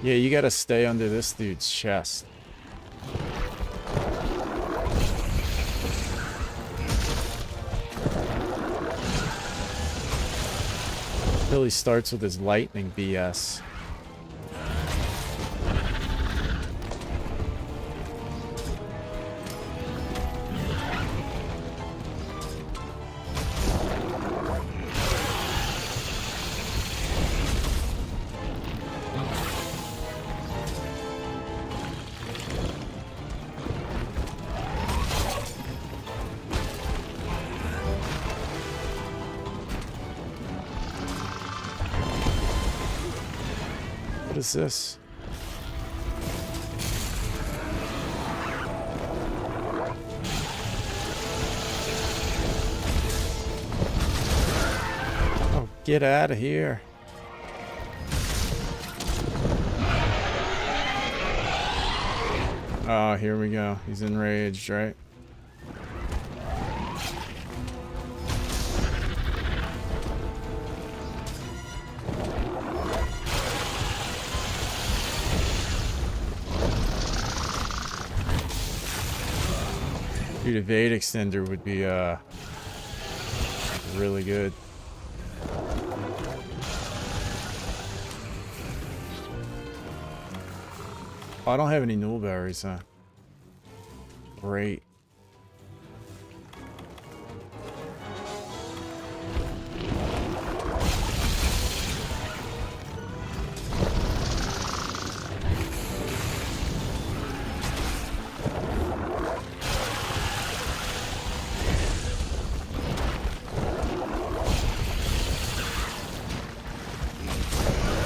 Speaker 1: Yeah, you gotta stay under this dude's chest. Billy starts with his lightning BS. What is this? Oh, get out of here. Oh, here we go. He's enraged, right? Dude, evade extender would be really good. Oh, I don't have any null berries, huh? Great.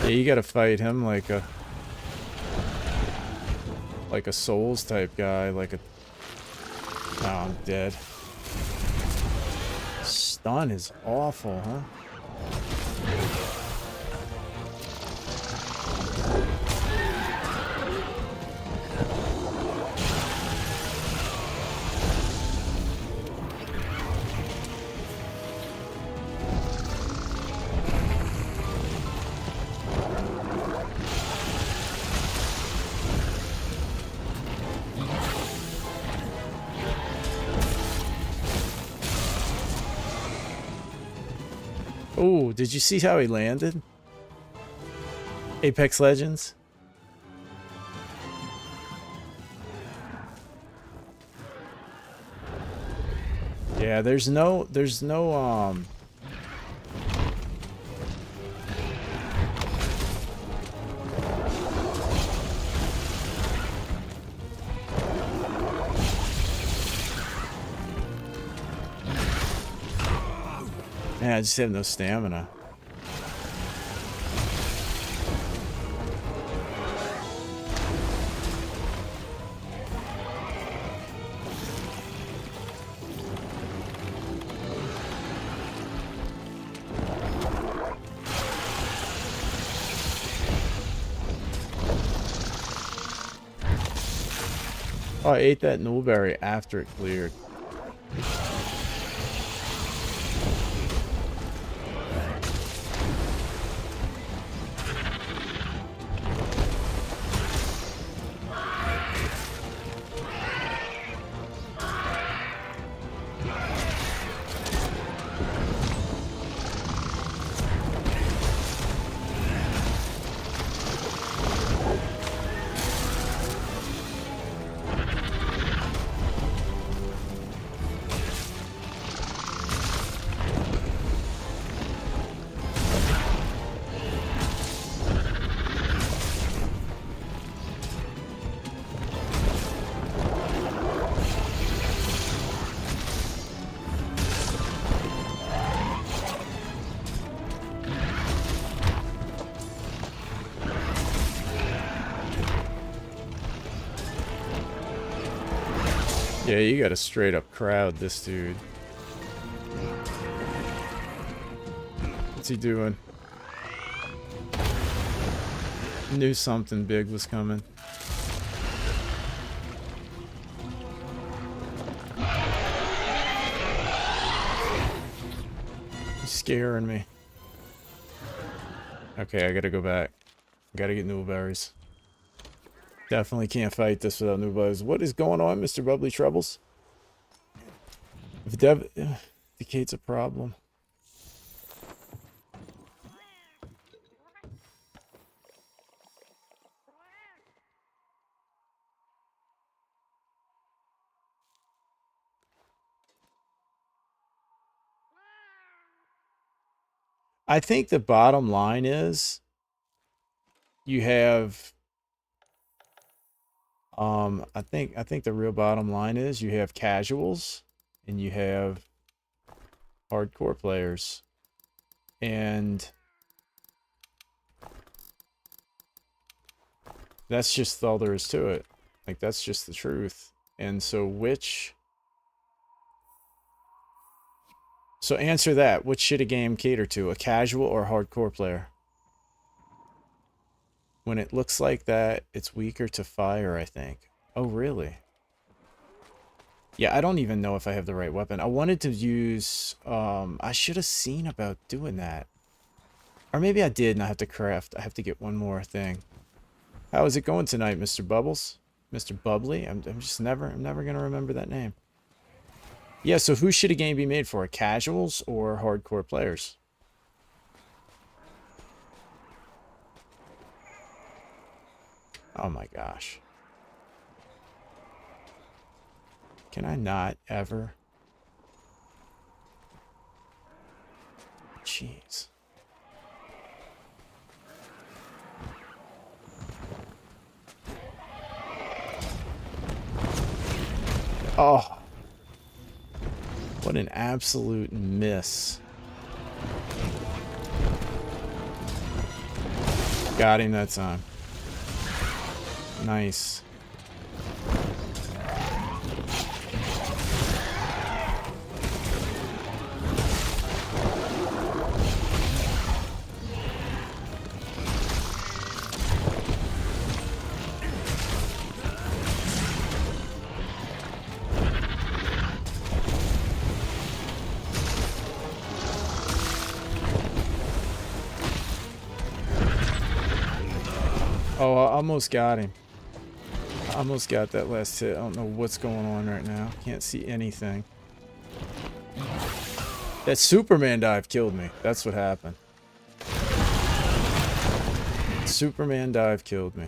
Speaker 1: Yeah, you gotta fight him like a Souls type guy, like a... Oh, I'm dead. Stun is awful, huh? Oh, did you see how he landed? Apex Legends. Yeah, there's no yeah, I just have no stamina. Oh, I ate that Nullberry after it cleared. Yeah, you got a straight up crowd, this dude. What's he doing? Knew something big was coming. He's scaring me. Okay, I gotta go back. Gotta get new berries. Definitely can't fight this without new berries. What is going on, Mr. Bubbly Troubles? If Decade's a problem. I think the bottom line is you have I think the real bottom line is you have casuals and you have hardcore players. And that's just all there is to it. Like, that's just the truth. And so so answer that. Which should a game cater to? A casual or hardcore player? When it looks like that, it's weaker to fire, I think. Oh, really? Yeah, I don't even know if I have the right weapon. I wanted to use... I should have seen about doing that. Or maybe I did and I have to craft. I have to get one more thing. How is it going tonight, Mr. Bubbles? Mr. Bubbly? I'm never going to remember that name. Yeah, so who should a game be made for? Casuals or hardcore players? Oh my gosh. Can I not ever? Jeez. Oh. What an absolute miss. Got him that time. Nice. Oh, I almost got him. I almost got that last hit. I don't know what's going on right now. Can't see anything. That Superman dive killed me. That's what happened. Superman dive killed me.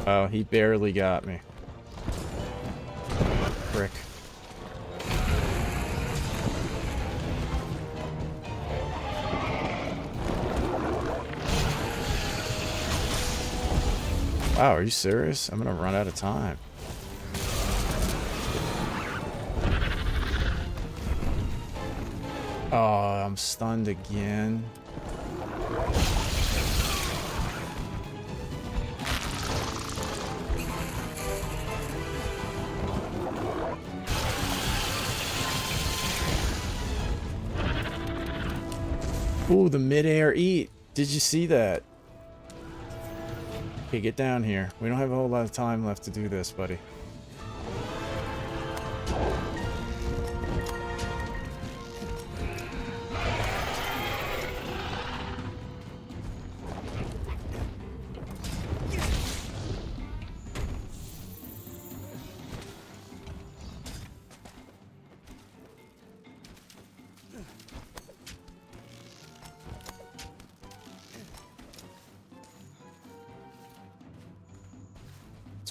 Speaker 1: Oh, he barely got me. Frick. Wow, are you serious? I'm gonna run out of time. Oh, I'm stunned again. Ooh, the mid-air eat. Did you see that? Okay, get down here. We don't have a whole lot of time left to do this, buddy.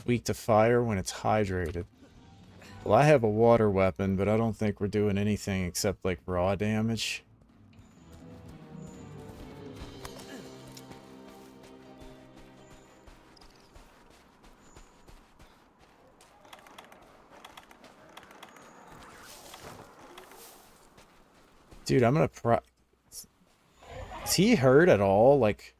Speaker 1: Weak to fire when it's hydrated. Well, I have a water weapon, but I don't think we're doing anything except like raw damage. Dude, I'm gonna Is he hurt at all? Like...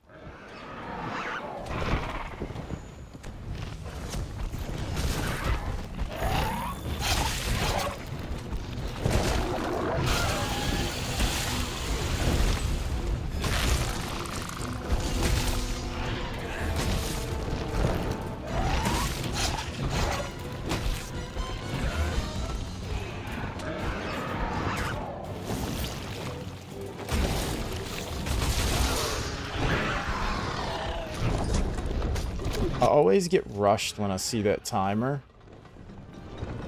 Speaker 1: I always get rushed when I see that timer.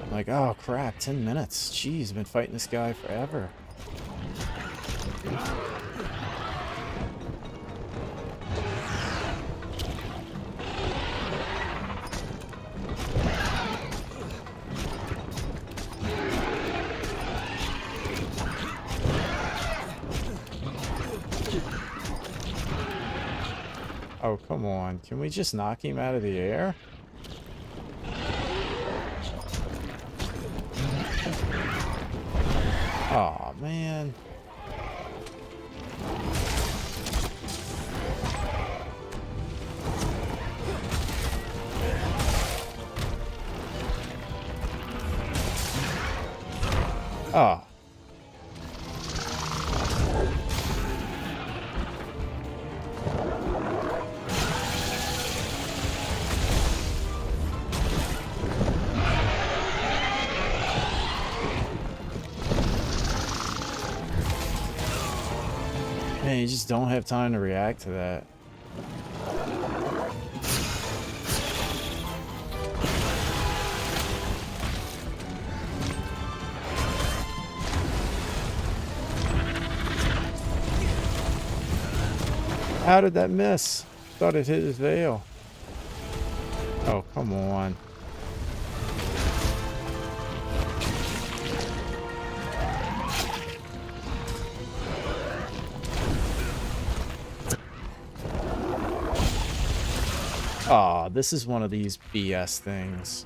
Speaker 1: I'm like, oh crap, 10 minutes. Jeez, I've been fighting this guy forever. Oh, come on. Can we just knock him out of the air? Aw, man. Oh. Man, you just don't have time to react to that. How did that miss? Thought it hit his veil. Oh, come on. Aw, this is one of these BS things.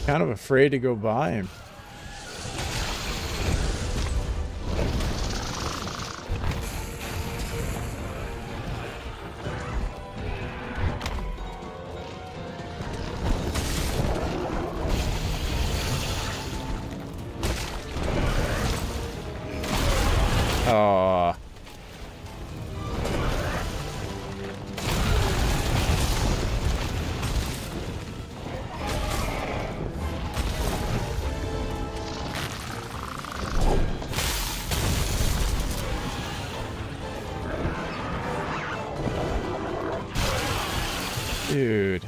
Speaker 1: Kind of afraid to go by him. Aww. Dude.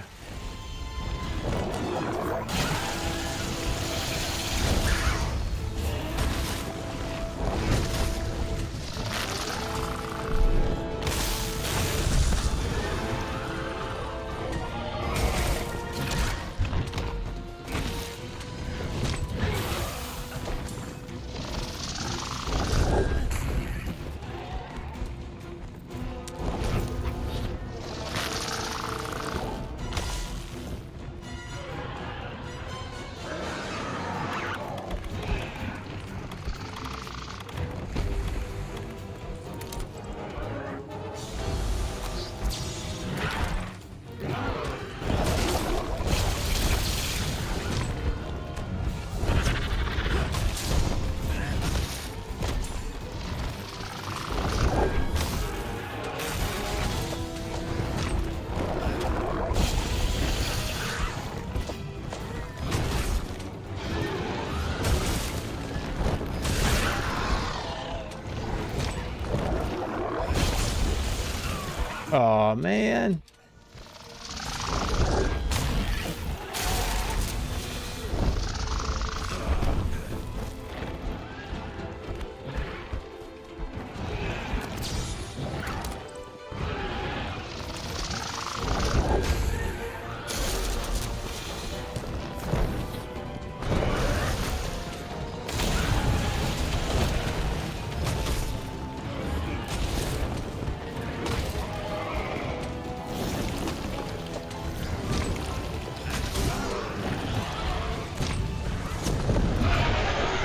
Speaker 1: Oh man.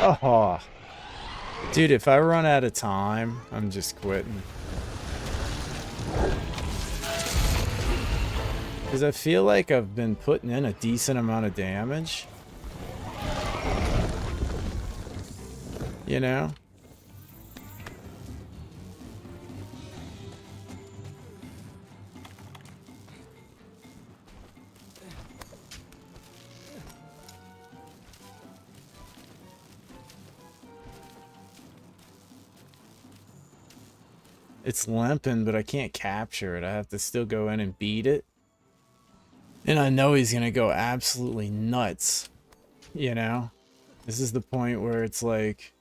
Speaker 1: Oh, dude, if I run out of time, I'm just quitting. Because I feel like I've been putting in a decent amount of damage. You know? It's limping, but I can't capture it. I have to still go in and beat it. And I know he's going to go absolutely nuts. You know? This is the point where it's like...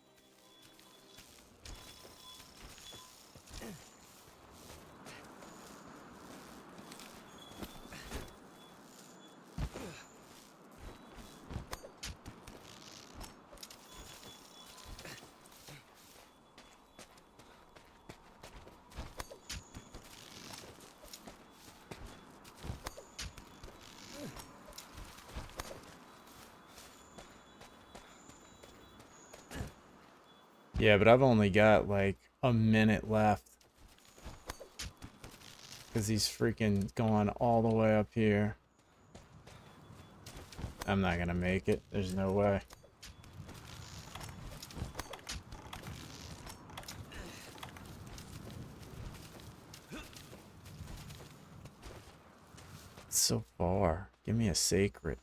Speaker 1: Yeah, but I've only got like a minute left. Because he's freaking going all the way up here. I'm not gonna make it. There's no way. It's so far. Give me a sacred.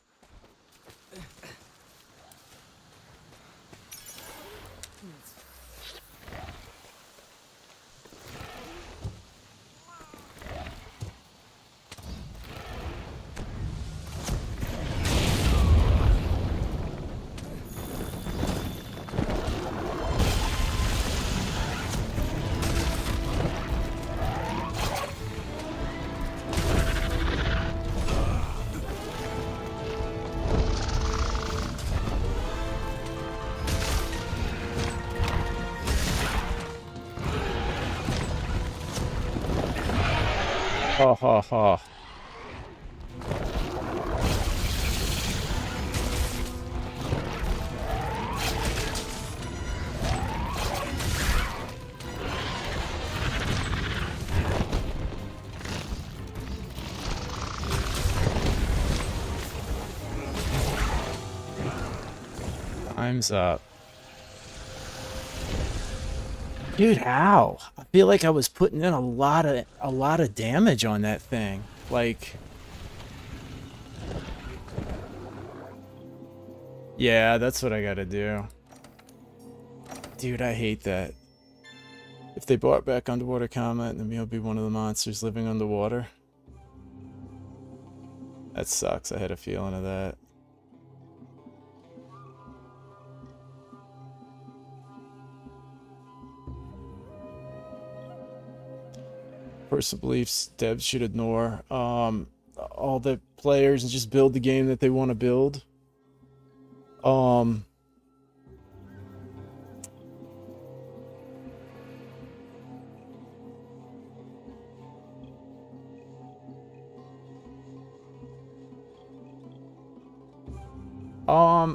Speaker 1: Ha ha ha. Time's up. Dude, how? I feel like I was putting in a lot of damage on that thing. Like, yeah, that's what I gotta do. Dude, I hate that. If they brought back underwater combat, then we'll be one of the monsters living underwater. That sucks. I had a feeling of that. Personal beliefs devs should ignore all the players and just build the game that they want to build.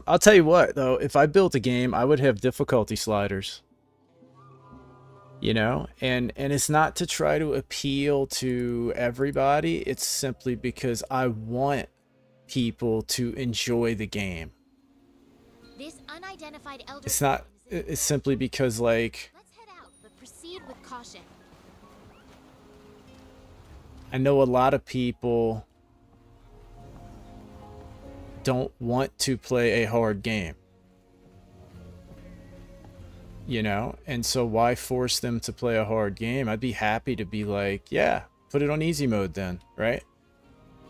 Speaker 1: I'll tell you what though, if I built a game, I would have difficulty sliders. You know, and it's not to try to appeal to everybody. It's simply because I want people to enjoy the game.
Speaker 2: This unidentified elder.
Speaker 1: It's not. It's simply because, like,
Speaker 2: Let's head out, but proceed with caution.
Speaker 1: I know a lot of people don't want to play a hard game. You know, and so why force them to play a hard game? I'd be happy to be like, yeah, put it on easy mode then, right?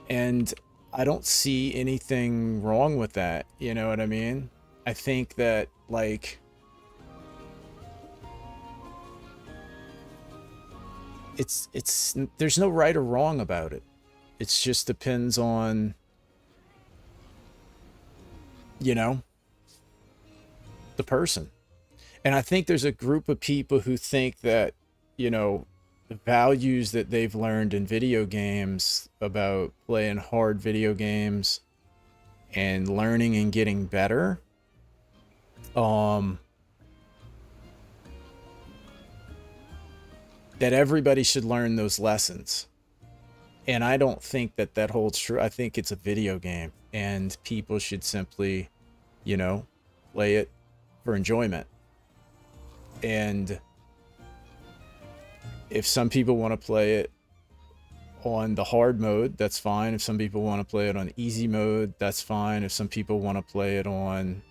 Speaker 1: And I don't see anything wrong with that, you know what I mean? I think that, like, it's there's no right or wrong about it. It just depends on, you know, the person. And I think there's a group of people who think that, you know, the values that they've learned in video games about playing hard video games and learning and getting better, that everybody should learn those lessons. And I don't think that that holds true. I think it's a video game and people should simply, you know, play it for enjoyment. And if some people want to play it on the hard mode, that's fine. If some people want to play it on easy mode, that's fine. If some people want to play it on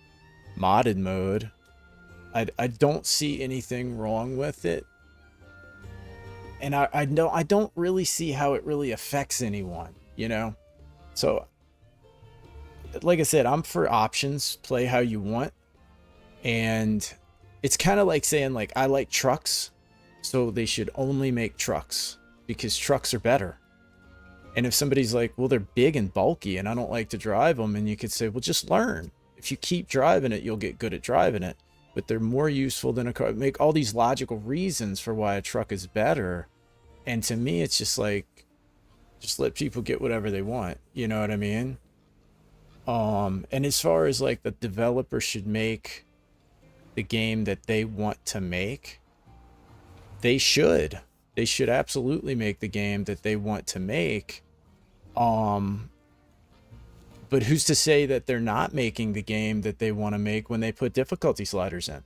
Speaker 1: modded mode, I don't see anything wrong with it. And I don't really see how it really affects anyone, you know? So, like I said, I'm for options. Play how you want. And it's kind of like saying, like, I like trucks, so they should only make trucks because trucks are better. And if somebody's like, well, they're big and bulky and I don't like to drive them, and you could say, well, just learn. If you keep driving it, you'll get good at driving it. But they're more useful than a car. Make all these logical reasons for why a truck is better. And to me, it's just like, just let people get whatever they want. You know what I mean? And as far as, like, the developer should make the game that they want to make, they should absolutely make the game that they want to make. But who's to say that they're not making the game that they want to make when they put difficulty sliders in?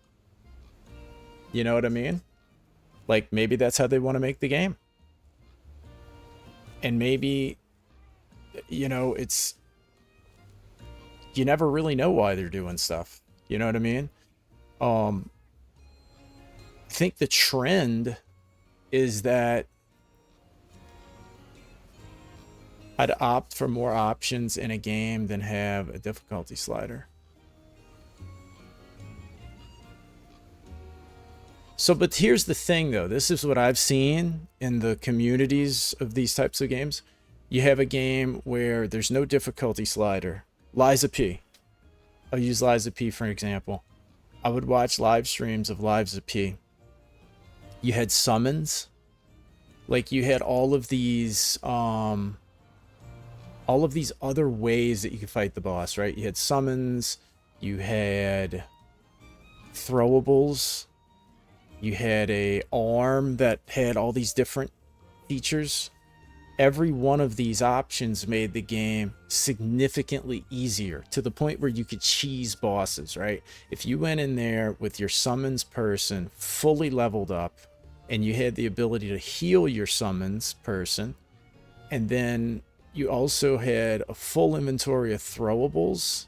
Speaker 1: You know what I mean? Like, maybe that's how they want to make the game. And maybe, you know, it's, you never really know why they're doing stuff. You know what I mean? I think the trend is that I'd opt for more options in a game than have a difficulty slider. So, but here's the thing though. This is what I've seen in the communities of these types of games. You have a game where there's no difficulty slider. Liza P. I'll use Liza P for an example. I would watch live streams of Liza P. You had summons. Like, you had all of these other ways that you could fight the boss, right? You had summons, you had throwables, you had a arm that had all these different features. every one of these options made the game significantly easier, to the point where you could cheese bosses, right? If you went in there with your summons person fully leveled up, and you had the ability to heal your summons person, and then you also had a full inventory of throwables,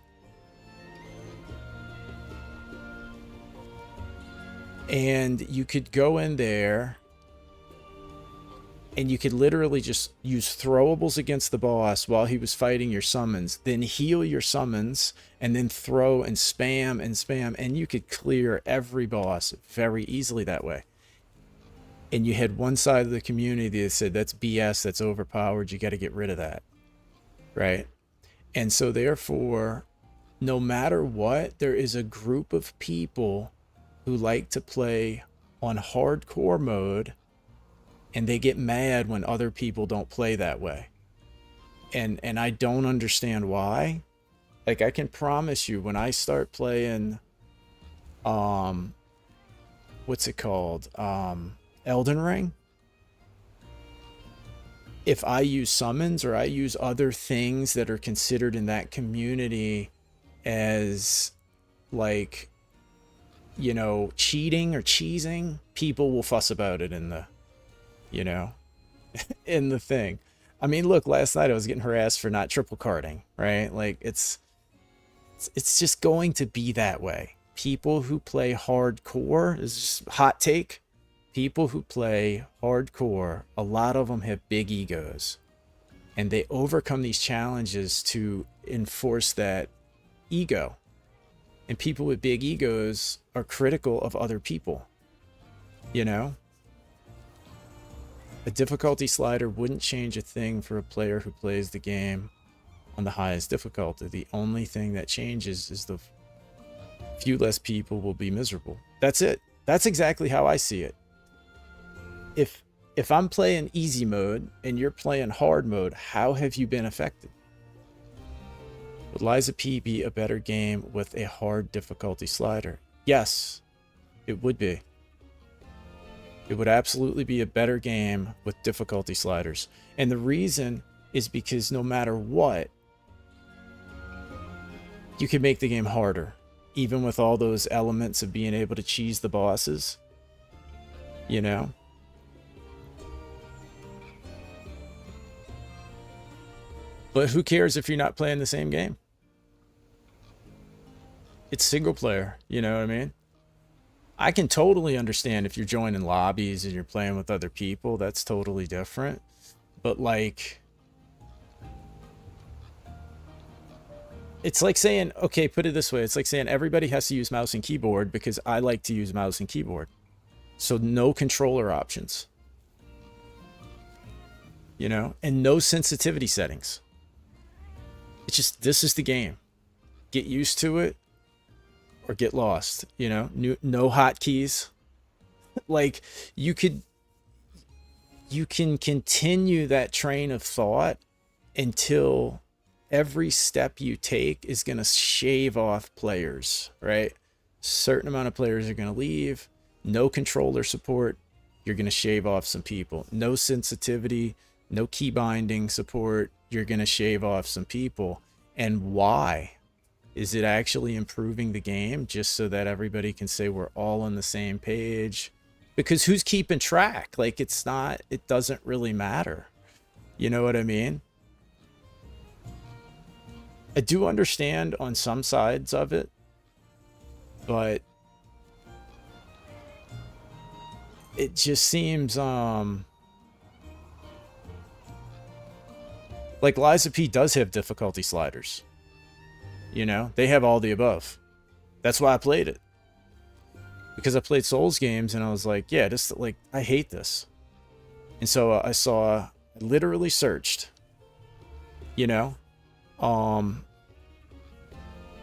Speaker 1: and you could go in there and you could literally just use throwables against the boss while he was fighting your summons, then heal your summons, and then throw and spam, and you could clear every boss very easily that way. And you had one side of the community that said, that's BS, that's overpowered, you got to get rid of that, right? And so therefore, no matter what, there is a group of people who like to play on hardcore mode, and they get mad when other people don't play that way. And I don't understand why. Like, I can promise you, when I start playing, what's it called? Elden Ring. If I use summons or I use other things that are considered in that community as, like, you know, cheating or cheesing, people will fuss about it in the, you know, in the thing. I mean, look, last night I was getting harassed for not triple carding, right? Like, it's just going to be that way. People who play hardcore, this is just hot take, people who play hardcore, a lot of them have big egos, and they overcome these challenges to enforce that ego. And people with big egos are critical of other people, you know? A difficulty slider wouldn't change a thing for a player who plays the game on the highest difficulty. The only thing that changes is the few less people will be miserable. That's it. That's exactly how I see it. If I'm playing easy mode and you're playing hard mode, how have you been affected? Would Lies of P be a better game with a hard difficulty slider? Yes, it would be. It would absolutely be a better game with difficulty sliders. And the reason is because no matter what, you can make the game harder. Even with all those elements of being able to cheese the bosses. You know? But who cares if you're not playing the same game? It's single player, you know what I mean? I can totally understand if you're joining lobbies and you're playing with other people, that's totally different. But like, it's like saying, okay, put it this way. It's like saying everybody has to use mouse and keyboard because I like to use mouse and keyboard. So no controller options. You know, and no sensitivity settings. It's just, this is the game. Get used to it or get lost, you know, no hotkeys. Like, you can continue that train of thought until every step you take is going to shave off players, right? Certain amount of players are going to leave. No controller support. You're going to shave off some people. No sensitivity, no key binding support. You're going to shave off some people. And why? Is it actually improving the game just so that everybody can say we're all on the same page? Because who's keeping track? Like, it doesn't really matter. You know what I mean? I do understand on some sides of it, but it just seems, like Lies of P does have difficulty sliders. You know, they have all the above. That's why I played it. Because I played Souls games and I was like, yeah, this, like, I hate this. And so I literally searched, you know,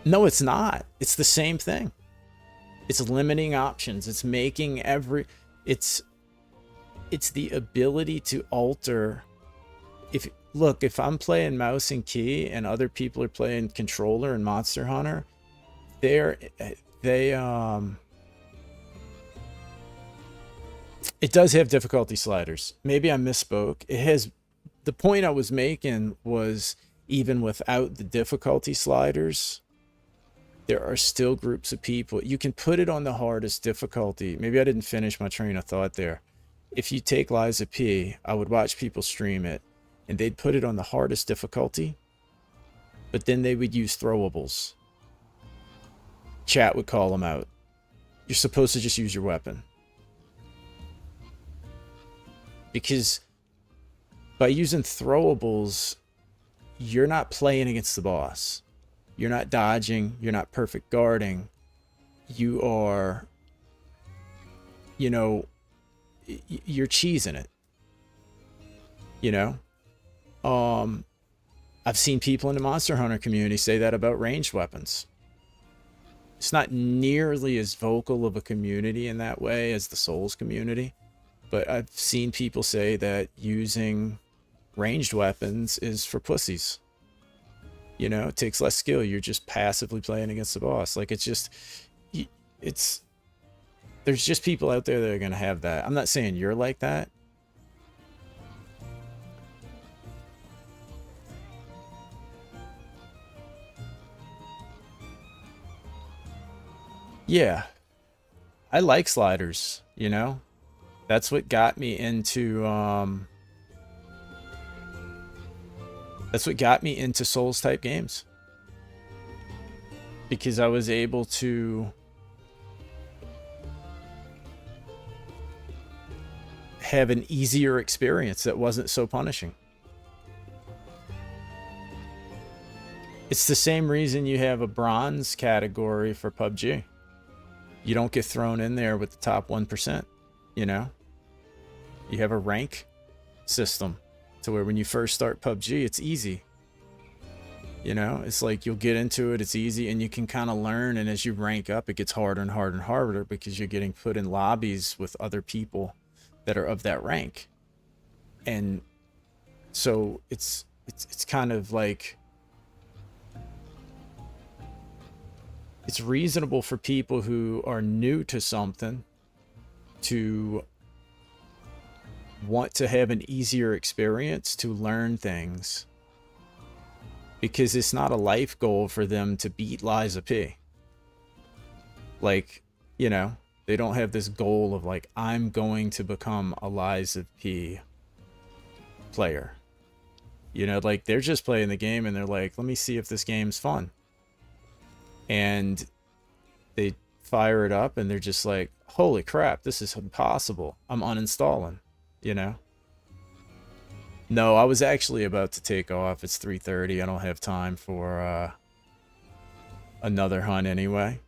Speaker 1: no, it's not. It's the same thing. It's limiting options. It's making it's the ability to alter. If I'm playing mouse and key and other people are playing controller and Monster Hunter, it does have difficulty sliders. Maybe I misspoke. It has the point I was making was even without the difficulty sliders, there are still groups of people. You can put it on the hardest difficulty. Maybe I didn't finish my train of thought there. If you take Liza P, I would watch people stream it, and they'd put it on the hardest difficulty, but then they would use throwables. Chat would call them out. You're supposed to just use your weapon. Because by using throwables, you're not playing against the boss. You're not dodging. You're not perfect guarding. You are, you know, you're cheesing it. You know? I've seen people in the Monster Hunter community say that about ranged weapons. It's not nearly as vocal of a community in that way as the Souls community. But I've seen people say that using ranged weapons is for pussies. You know, it takes less skill. You're just passively playing against the boss. Like, it's just, there's just people out there that are going to have that. I'm not saying you're like that. Yeah. I like sliders, you know? That's what got me into, that's what got me into Souls type games. Because I was able to have an easier experience that wasn't so punishing. It's the same reason you have a bronze category for PUBG. You don't get thrown in there with the top 1%, you know? You have a rank system to where when you first start PUBG, it's easy. You know, it's like you'll get into it, it's easy, and you can kind of learn, and as you rank up, it gets harder and harder and harder because you're getting put in lobbies with other people that are of that rank. And so it's kind of like, it's reasonable for people who are new to something to want to have an easier experience to learn things, because it's not a life goal for them to beat Liza P. Like, you know, they don't have this goal of like, I'm going to become a Liza P player. You know, like, they're just playing the game and they're like, let me see if this game's fun. And they fire it up and they're just like, holy crap, this is impossible. I'm uninstalling, you know? No, I was actually about to take off. It's 3:30. I don't have time for another hunt anyway.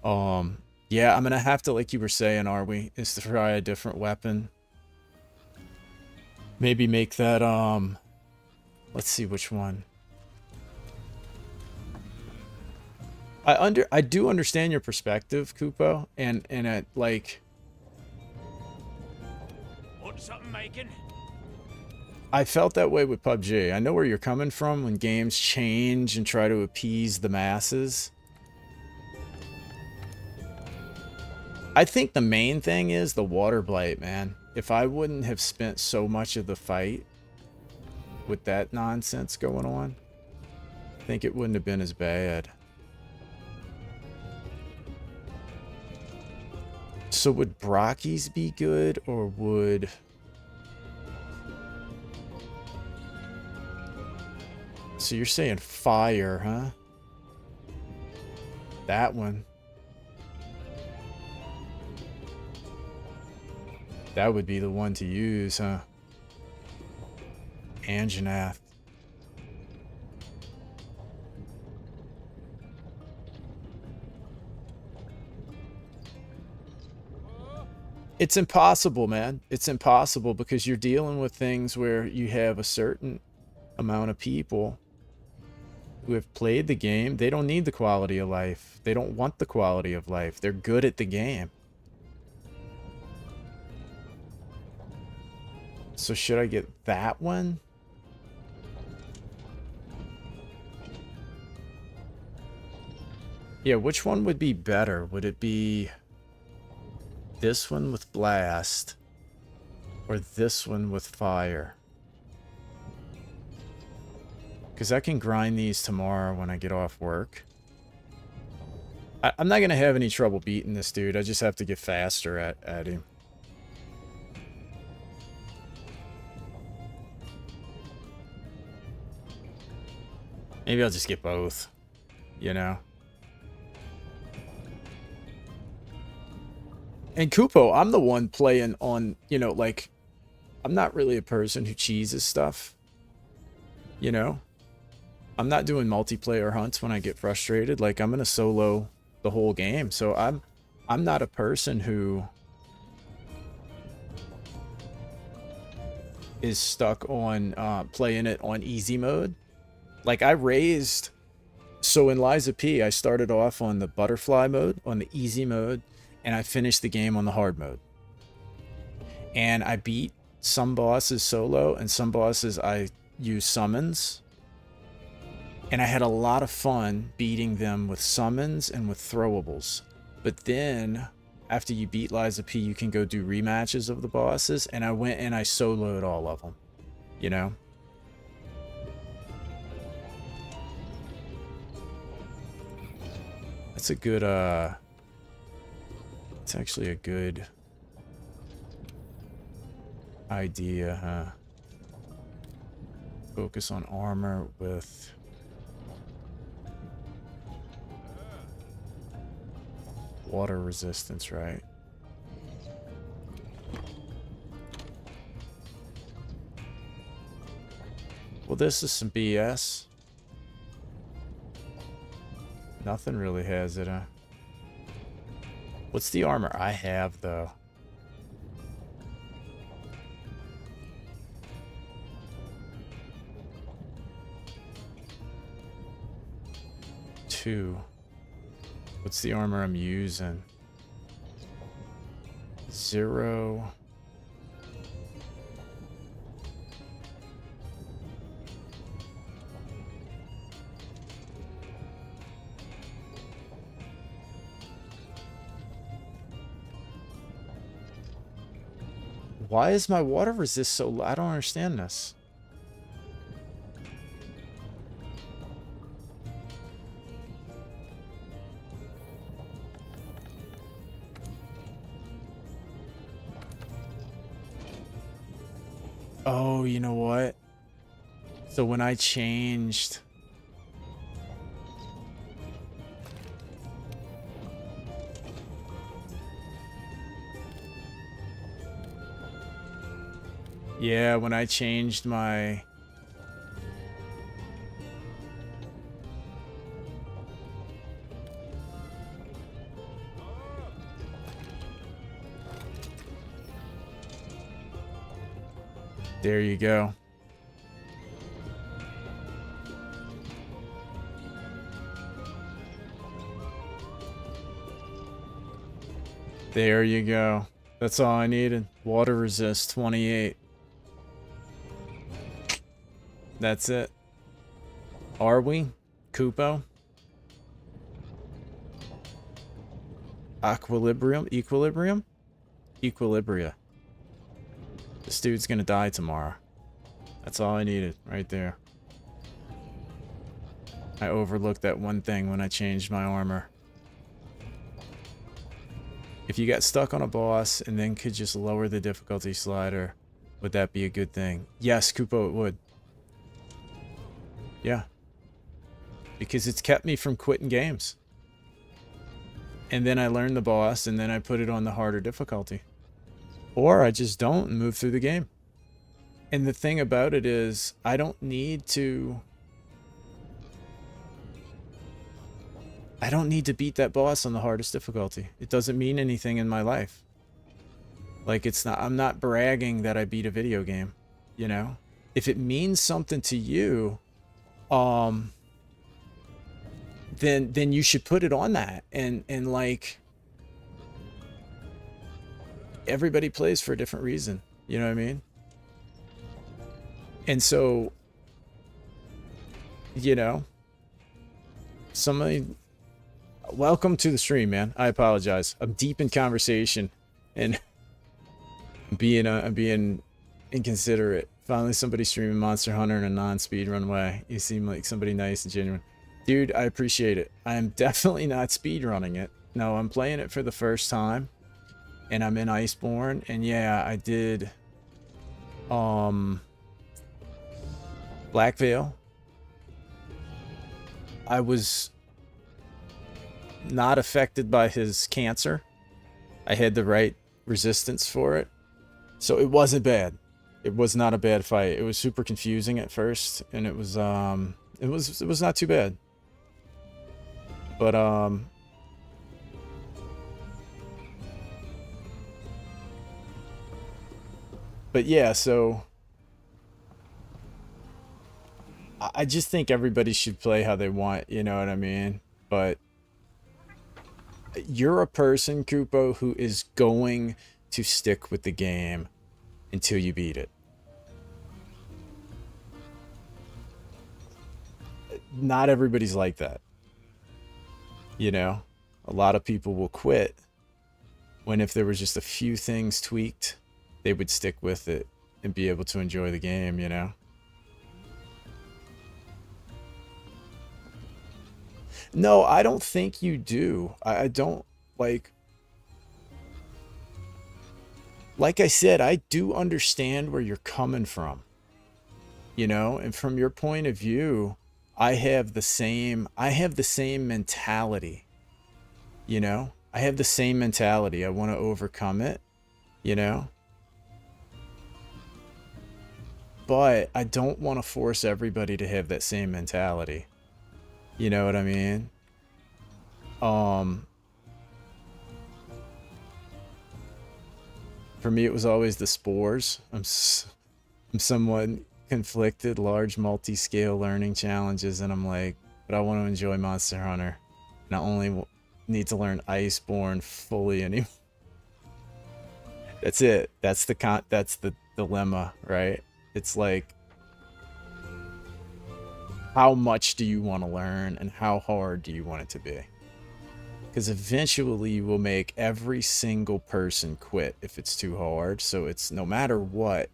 Speaker 1: Yeah, I'm gonna have to, like you were saying, are we? Is to try a different weapon. Maybe make that, let's see which one. I do understand your perspective, Kupo, and it, like,
Speaker 9: Want something making?
Speaker 1: I felt that way with PUBG. I know where you're coming from when games change and try to appease the masses. I think the main thing is the water blight, man. If I wouldn't have spent so much of the fight with that nonsense going on, I think it wouldn't have been as bad. So would Brockies be good, or would... So you're saying fire, huh? That one. That would be the one to use, huh? Anjanath. It's impossible, man. It's impossible because you're dealing with things where you have a certain amount of people who have played the game. They don't need the quality of life. They don't want the quality of life. They're good at the game. So should I get that one? Yeah, which one would be better? Would it be this one with blast or this one with fire? Because I can grind these tomorrow when I get off work. I'm not going to have any trouble beating this dude. I just have to get faster at him. Maybe I'll just get both, you know? And Kupo, I'm the one playing on, you know, like, I'm not really a person who cheeses stuff, you know? I'm not doing multiplayer hunts when I get frustrated. Like, I'm gonna solo the whole game. So I'm not a person who is stuck on playing it on easy mode. Like, I raised... So in Liza P, I started off on the butterfly mode, on the easy mode, and I finished the game on the hard mode. And I beat some bosses solo, and some bosses I used summons. And I had a lot of fun beating them with summons and with throwables. But then, after you beat Liza P, you can go do rematches of the bosses, and I went and I soloed all of them, you know? That's a good, it's actually a good idea, huh? Focus on armor with... water resistance, right? Well, this is some BS. Nothing really has it, huh? What's the armor I have, though? Two. What's the armor I'm using? 0. Why is my water resist so low? I don't understand this. Oh, you know what? So when I changed... Yeah, when I changed my... There you go. There you go. That's all I needed. Water resist 28. That's it. Are we? Kupo? Equilibrium? Equilibrium? Equilibria. This dude's gonna die tomorrow. That's all I needed, right there. I overlooked that one thing when I changed my armor. If you got stuck on a boss and then could just lower the difficulty slider, would that be a good thing? Yes, Kupo, it would. Yeah. Because it's kept me from quitting games. And then I learned the boss, and then I put it on the harder difficulty. Or I just don't and move through the game. And the thing about it is, I don't need to beat that boss on the hardest difficulty. It doesn't mean anything in my life. Like, it's not, I'm not bragging that I beat a video game, you know? If it means something to you, then you should put it on that. And like, everybody plays for a different reason. You know what I mean? And so, you know, somebody... Welcome to the stream, man. I apologize. I'm deep in conversation and I'm being inconsiderate. Finally, somebody streaming Monster Hunter in a non-speedrun way. You seem like somebody nice and genuine. Dude, I appreciate it. I am definitely not speedrunning it. No, I'm playing it for the first time. And I'm in Iceborne. And yeah, I did... Black Veil. I was not affected by his cancer. I had the right resistance for it. So it wasn't bad. It was not a bad fight. It was super confusing at first, and it was not too bad. But yeah, so I just think everybody should play how they want, you know what I mean? But you're a person, Kupo, who is going to stick with the game until you beat it. Not everybody's like that. You know, a lot of people will quit when if there was just a few things tweaked, they would stick with it and be able to enjoy the game, you know? No, I don't think you do. I don't, like I said, I do understand where you're coming from, you know, and from your point of view, I have the same mentality, you know, I have the same mentality. I want to overcome it, you know, but I don't want to force everybody to have that same mentality. You know what I mean? For me, it was always the spores. I'm somewhat conflicted, large multi-scale learning challenges, and I'm like, but I want to enjoy Monster Hunter. And I only need to learn Iceborne fully anymore. That's it. That's the dilemma, right? It's like, how much do you want to learn and how hard do you want it to be? Because eventually you will make every single person quit if it's too hard. So it's no matter what,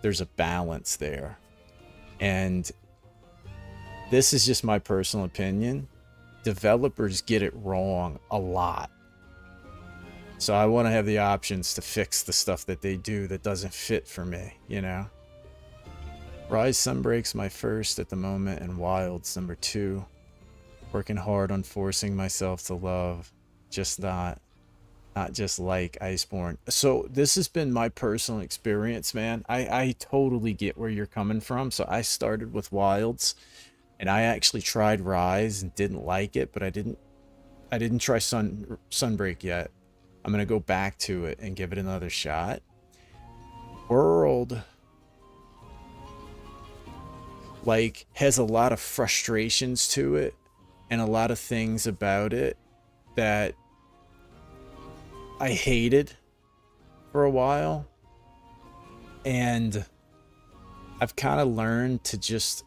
Speaker 1: there's a balance there. And this is just my personal opinion. Developers get it wrong a lot. So I want to have the options to fix the stuff that they do that doesn't fit for me, you know? Rise Sunbreak's my first at the moment, and Wild's number 2. Working hard on forcing myself to love, just not just like Iceborne. So this has been my personal experience, man. I totally get where you're coming from. So I started with Wilds, and I actually tried Rise and didn't like it, but I didn't try Sunbreak yet. I'm gonna go back to it and give it another shot. World, like, has a lot of frustrations to it and a lot of things about it that I hated for a while, and I've kind of learned to just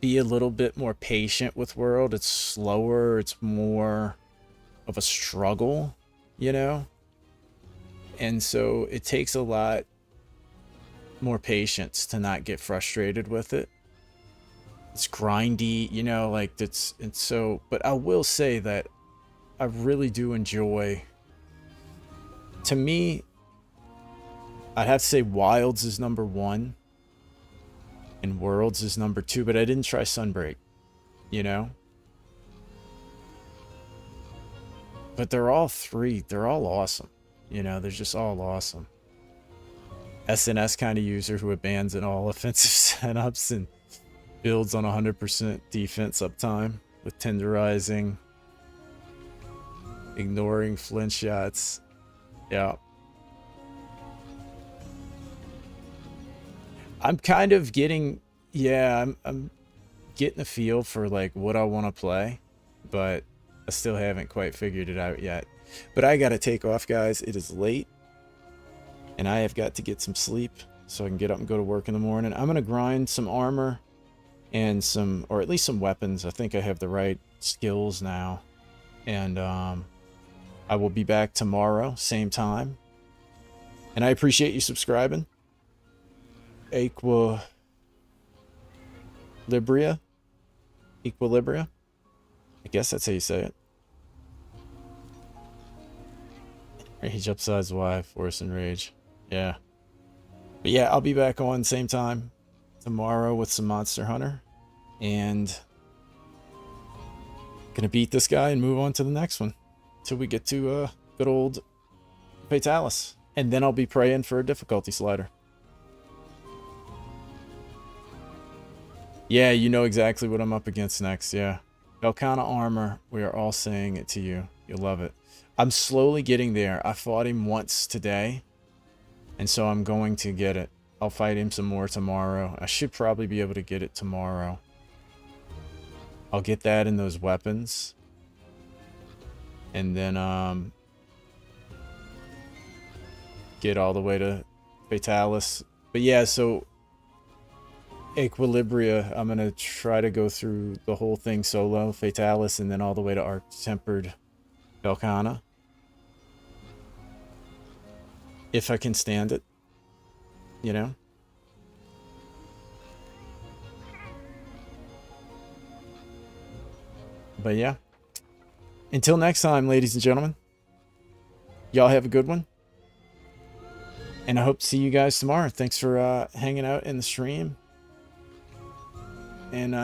Speaker 1: be a little bit more patient with World. It's slower, it's more of a struggle, you know? And so it takes a lot more patience to not get frustrated with it. It's grindy, you know, like it's so, but I will say that I really do enjoy, to me, I'd have to say Wilds is number 1 and Worlds is number 2, but I didn't try Sunbreak, you know? But they're all awesome. You know, they're just all awesome. SNS kind of user who abandons all offensive setups and builds on 100% defense uptime with tenderizing, ignoring flint shots. Yeah. I'm kind of getting, yeah, I'm getting a feel for like what I want to play, but I still haven't quite figured it out yet. But I gotta take off, guys. It is late, and I have got to get some sleep so I can get up and go to work in the morning. I'm gonna grind some armor and some, or at least some weapons. I think I have the right skills now, and I will be back tomorrow, same time, And I appreciate you subscribing. Equilibria. Equilibria. I guess that's how you say it. Rage upsides Y, Force and Rage. Yeah. But yeah, I'll be back on same time tomorrow with some Monster Hunter. And gonna beat this guy and move on to the next one. Till we get to good old Fatalis. And then I'll be praying for a difficulty slider. Yeah, you know exactly what I'm up against next, yeah. Velkhana armor, we are all saying it to you. You'll love it. I'm slowly getting there. I fought him once today. And so I'm going to get it. I'll fight him some more tomorrow. I should probably be able to get it tomorrow. I'll get that in those weapons. And then, get all the way to Fatalis. But yeah, so Equilibria, I'm going to try to go through the whole thing solo, Fatalis, and then all the way to Arc-Tempered Velkhana. If I can stand it, you know? But yeah. Until next time, ladies and gentlemen. Y'all have a good one. And I hope to see you guys tomorrow. Thanks for hanging out in the stream. And